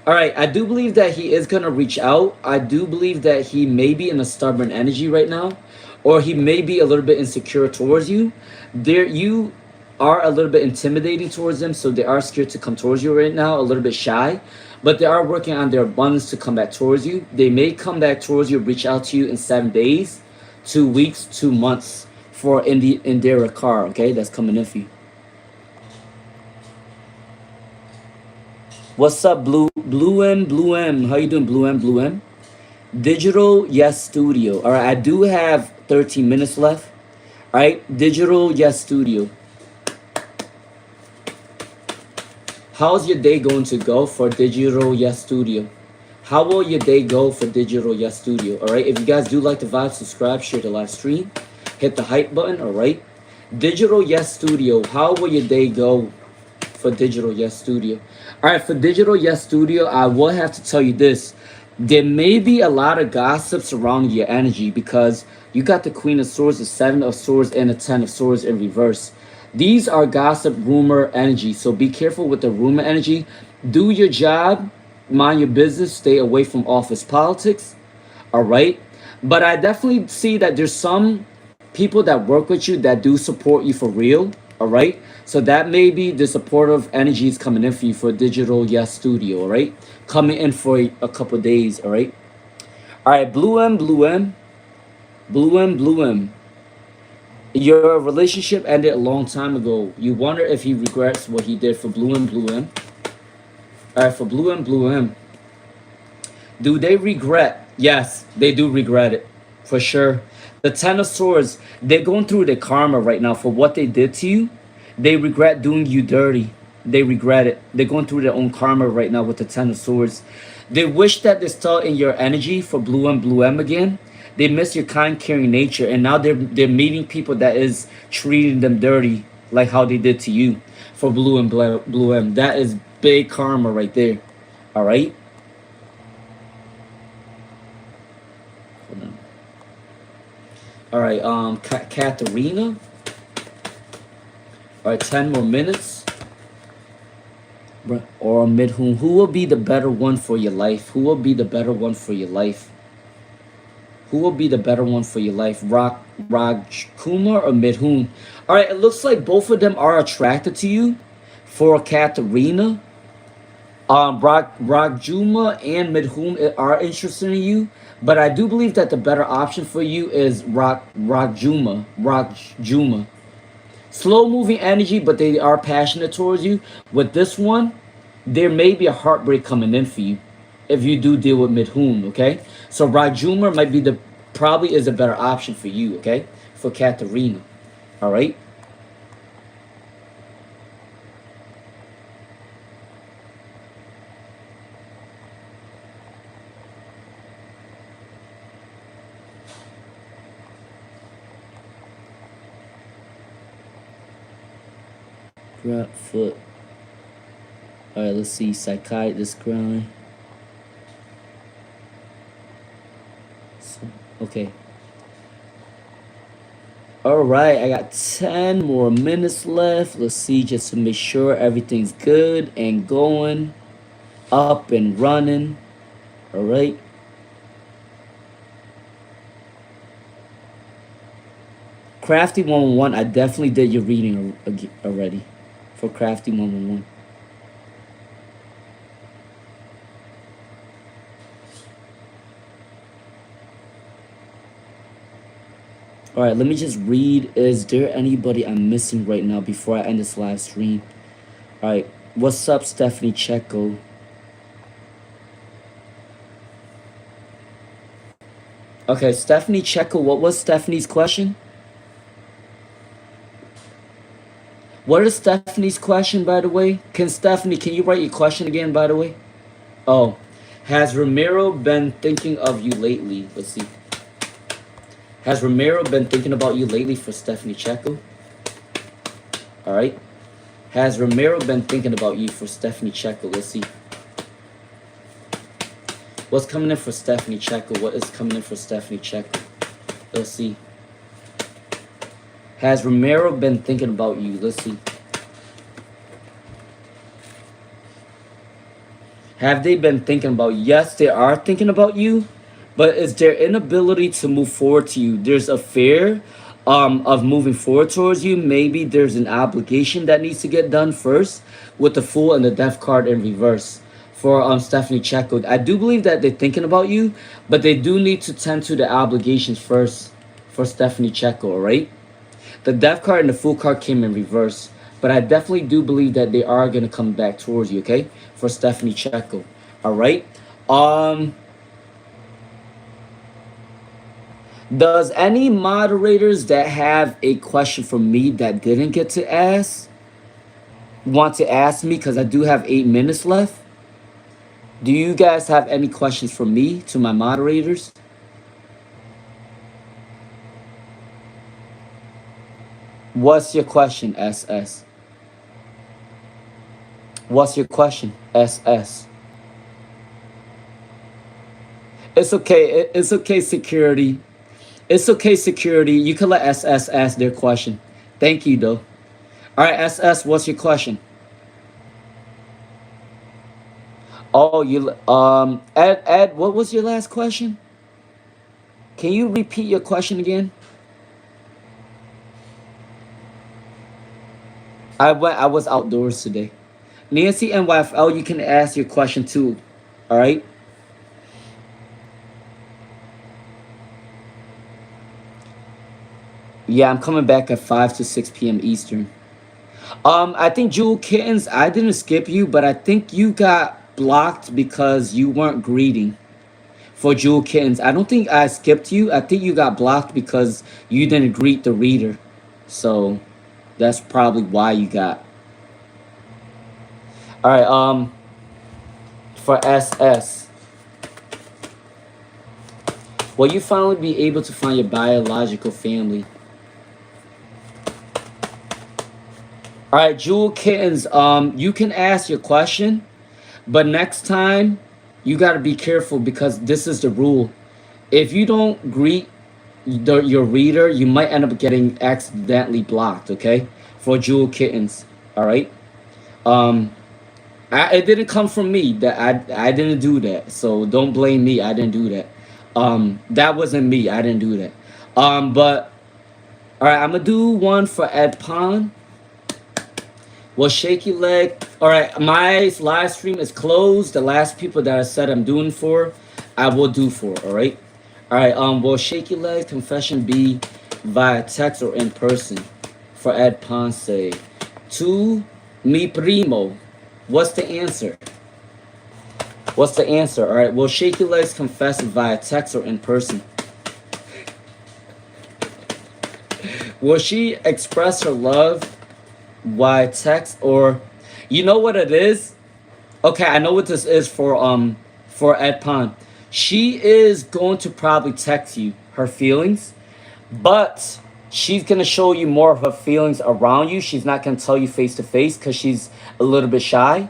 All right, I do believe that he is gonna reach out. I do believe that he may be in a stubborn energy right now, or he may be a little bit insecure towards you. You are a little bit intimidating towards them, so they are scared to come towards you right now, a little bit shy, but they are working on their abundance to come back towards you. They may come back towards you, reach out to you in 7 days, 2 weeks, 2 months for Indira Carr. Okay, that's coming in for you. What's up, Blue M? How you doing, Blue M? Digital Yes Studio. All right, I do have 13 minutes left. All right, Digital Yes Studio. How's your day going to go for Digital Yes Studio? How will your day go for Digital Yes Studio? All right, if you guys do like the vibe, subscribe, share the live stream, hit the hype button. All right, Digital Yes Studio. How will your day go for Digital Yes Studio? All right, for Digital Yes Studio, I will have to tell you this. There may be a lot of gossip surrounding your energy because you got the Queen of Swords, the 7 of Swords, and the 10 of Swords in reverse. These are gossip, rumor energy. So be careful with the rumor energy. Do your job, mind your business, stay away from office politics. All right. But I definitely see that there's some people that work with you that do support you for real. All right. So that may be the supportive energies coming in for you for digital yes studio, all right? Coming in for a couple days, all right? All right, Blue M, Blue M, Blue M, Blue M. Your relationship ended a long time ago. You wonder if he regrets what he did for Blue M, Blue M. All right, for Blue M, Blue M. Do they regret? Yes, they do regret it, for sure. The Ten of Swords, they're going through their karma right now for what they did to you. They regret doing you dirty. They regret it. They're going through their own karma right now with the Ten of Swords. They wish that they're still in your energy for Blue M again. They miss your kind, caring nature, and now they're meeting people that is treating them dirty like how they did to you for Blue M. That is big karma right there. All right. Hold on. All right, Katharina. All right, 10 more minutes. Or Midhoon. Who will be the better one for your life? Who will be the better one for your life? Who will be the better one for your life? Raj Kumar or Midhoon? All right, it looks like both of them are attracted to you. For Katharina, Juma and Midhoon are interested in you, but I do believe that the better option for you is Juma. Slow moving energy, but they are passionate towards you. With this one, there may be a heartbreak coming in for you if you do deal with Midhoon, okay? So Rajuma might be the probably is a better option for you, okay? For Katharina. All right? Right foot. All right, let's see. Psychiatrist grind. So, okay. All right, I got 10 more minutes left. Let's see, just to make sure everything's good and going, up and running. All right. Crafty 111, I definitely did your reading already for Crafty 111. All right, let me just read. Is there anybody I'm missing right now before I end this live stream? All right, what's up, Stephanie Checo? Okay, Stephanie Checo, what was Stephanie's question? What is Stephanie's question, by the way? Stephanie, can you write your question again, by the way? Oh, has Ramiro been thinking of you lately? Let's see. Has Ramiro been thinking about you lately for Stephanie Checo? All right. Has Ramiro been thinking about you for Stephanie Checo? Let's see. What's coming in for Stephanie Checo? What is coming in for Stephanie Checo? Let's see. Has Ramiro been thinking about you? Let's see. Have they been thinking about you? Yes, they are thinking about you, but it's their inability to move forward to you. There's a fear of moving forward towards you. Maybe there's an obligation that needs to get done first with the Fool and the Death card in reverse for Stephanie Checo. I do believe that they're thinking about you, but they do need to tend to the obligations first for Stephanie Checo, all right? The Death card and the Fool card came in reverse, but I definitely do believe that they are going to come back towards you, okay? For Stephanie Checo, all right? Does any moderators that have a question for me that didn't get to ask want to ask me, because I do have 8 minutes left? Do you guys have any questions for me, to my moderators? What's your question, SS? What's your question, SS? It's okay. It's okay, security. It's okay, security. You can let SS ask their question. Thank you, though. All right, SS, what's your question? Oh, Ed, what was your last question? Can you repeat your question again? I was outdoors today. Nancy NYFL, you can ask your question too. All right. Yeah, I'm coming back at 5 to 6 p.m. Eastern. I think Jewel Kittens, I didn't skip you, but I think you got blocked because you weren't greeting for Jewel Kittens. I don't think I skipped you. I think you got blocked because you didn't greet the reader. So that's probably why you got. All right. For SS, will you finally be able to find your biological family? All right, Jewel Kittens. You can ask your question, but next time you got to be careful because this is the rule. If you don't greet your reader, you might end up getting accidentally blocked. Okay, for Jewel Kittens. All right. Um, it didn't come from me. That I didn't do that. So don't blame me. I didn't do that. That wasn't me. I didn't do that. But all right, I'm gonna do one for Ed Pond. Well, shaky leg. All right, my live stream is closed. The last people that I said I'm doing for, I will do for. All right. All right. Will shaky leg confession be via text or in person? For Ed Ponce. To mi primo. What's the answer? What's the answer? All right. Will shaky legs confess via text or in person? Will she express her love via text or, you know what it is? Okay, I know what this is for Ed Pond. She is going to probably text you her feelings, but she's gonna show you more of her feelings around you. She's not gonna tell you face to face because she's a little bit shy.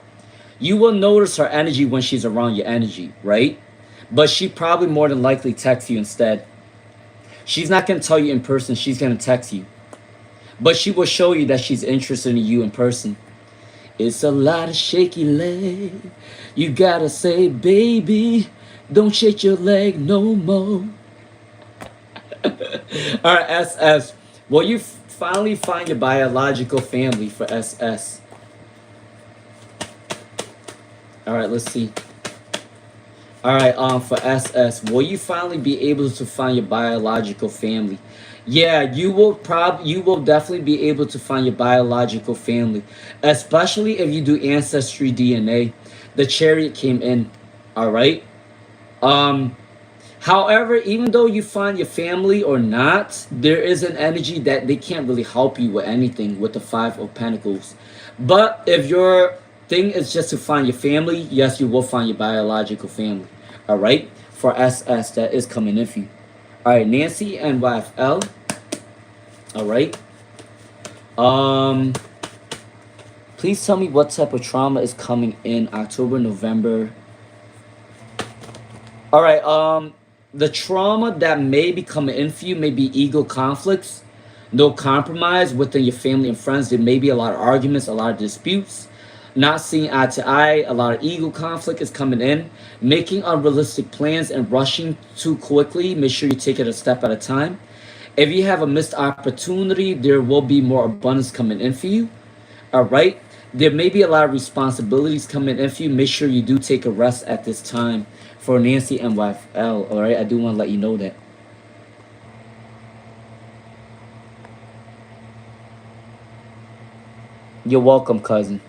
You will notice her energy when she's around your energy, right? But she probably more than likely text you instead. She's not gonna tell you in person. She's gonna text you, but she will show you that she's interested in you in person. It's a lot of shaky leg. You gotta say, baby, don't shake your leg no more. All right, SS. Will you finally find your biological family for SS? All right, let's see. All right, for SS, will you finally be able to find your biological family? Yeah, you will definitely be able to find your biological family, especially if you do ancestry DNA. The chariot came in, all right? Um However, even though you find your family or not, there is an energy that they can't really help you with anything with the Five of Pentacles. But if your thing is just to find your family, yes, you will find your biological family. All right? For SS, that is coming in for you. All right, Nancy and YFL. All right. Um, Please tell me what type of trauma is coming in October, November. All right. The trauma that may be coming in for you may be ego conflicts, no compromise within your family and friends. There may be a lot of arguments, a lot of disputes, not seeing eye to eye. A lot of ego conflict is coming in, making unrealistic plans and rushing too quickly. Make sure you take it a step at a time. If you have a missed opportunity, there will be more abundance coming in for you. All right. There may be a lot of responsibilities coming in for you. Make sure you do take a rest at this time for Nancy and YFL. All right. I do want to let you know that. You're welcome, cousin.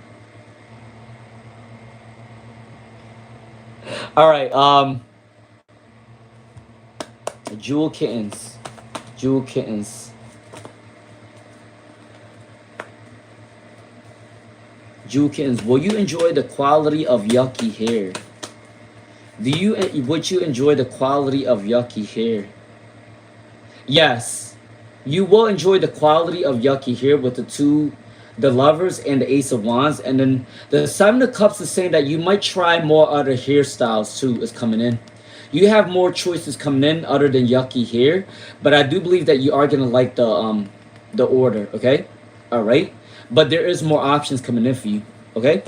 All right. Jewel Kittens. Jewel Kittens. Jewel Kittens. Will you enjoy the quality of yucky hair? Would you enjoy the quality of yucky hair? Yes. You will enjoy the quality of yucky hair with the lovers and the ace of wands, and then the seven of cups is saying that you might try more other hairstyles too is coming in. You have more choices coming in other than yucky hair, but I do believe that you are gonna like the order. Okay, all right, but there is more options coming in for you. Okay,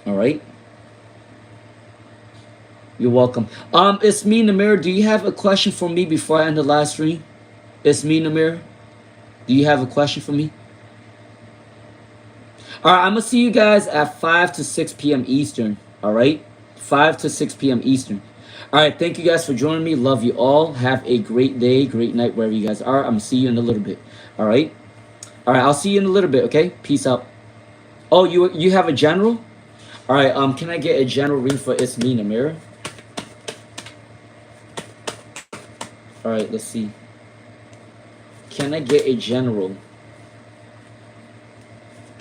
all right. You're welcome. It's me, Namir. Do you have a question for me before I end the live stream? It's me, Namir. Do you have a question for me? All right, I'm gonna see you guys at 5 to 6 p.m. Eastern. All right, 5 to 6 p.m. Eastern. All right, thank you guys for joining me. Love you all. Have a great day, great night wherever you guys are. I'm gonna see you in a little bit. All right. All right, I'll see you in a little bit. Okay. Peace out. Oh, you have a general? All right. Can I get a general read for It's Me in the Mirror? All right. Let's see. Can I get a general?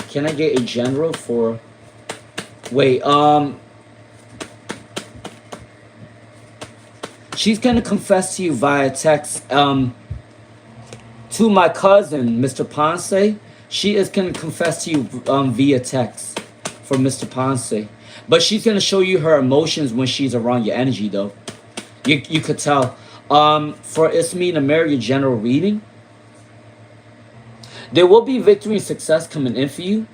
Can I get a general for? Wait. She's gonna confess to you via text. To my cousin, Mr. Ponce, she is gonna confess to you via text for Mr. Ponce. But she's gonna show you her emotions when she's around your energy, though. You could tell. For It's Me in America general reading, there will be victory and success coming in for you.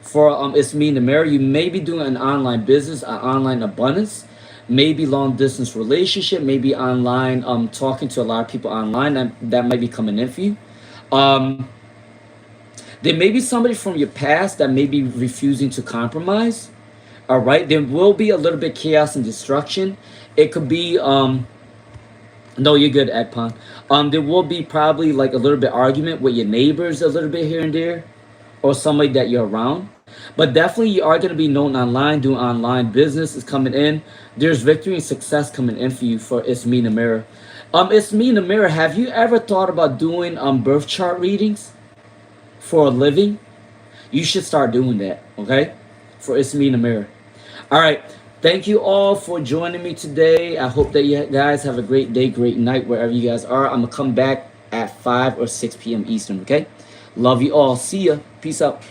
For It's Me in America, you may be doing an online business, an online abundance, maybe long distance relationship, maybe online talking to a lot of people online that might be coming in for you. Um, there may be somebody from your past that may be refusing to compromise. All right, there will be a little bit chaos and destruction. It could be no, you're good, Ekpon. There will be probably like a little bit argument with your neighbors a little bit here and there, or somebody that you're around. But definitely you are going to be known online, doing online business is coming in. There's victory and success coming in for you for It's Me in the Mirror. It's Me in the Mirror. Have you ever thought about doing birth chart readings for a living? You should start doing that, okay? For It's Me in the Mirror. All right. Thank you all for joining me today. I hope that you guys have a great day, great night, wherever you guys are. I'm going to come back at 5 or 6 p.m. Eastern, okay? Love you all. See ya. Peace out.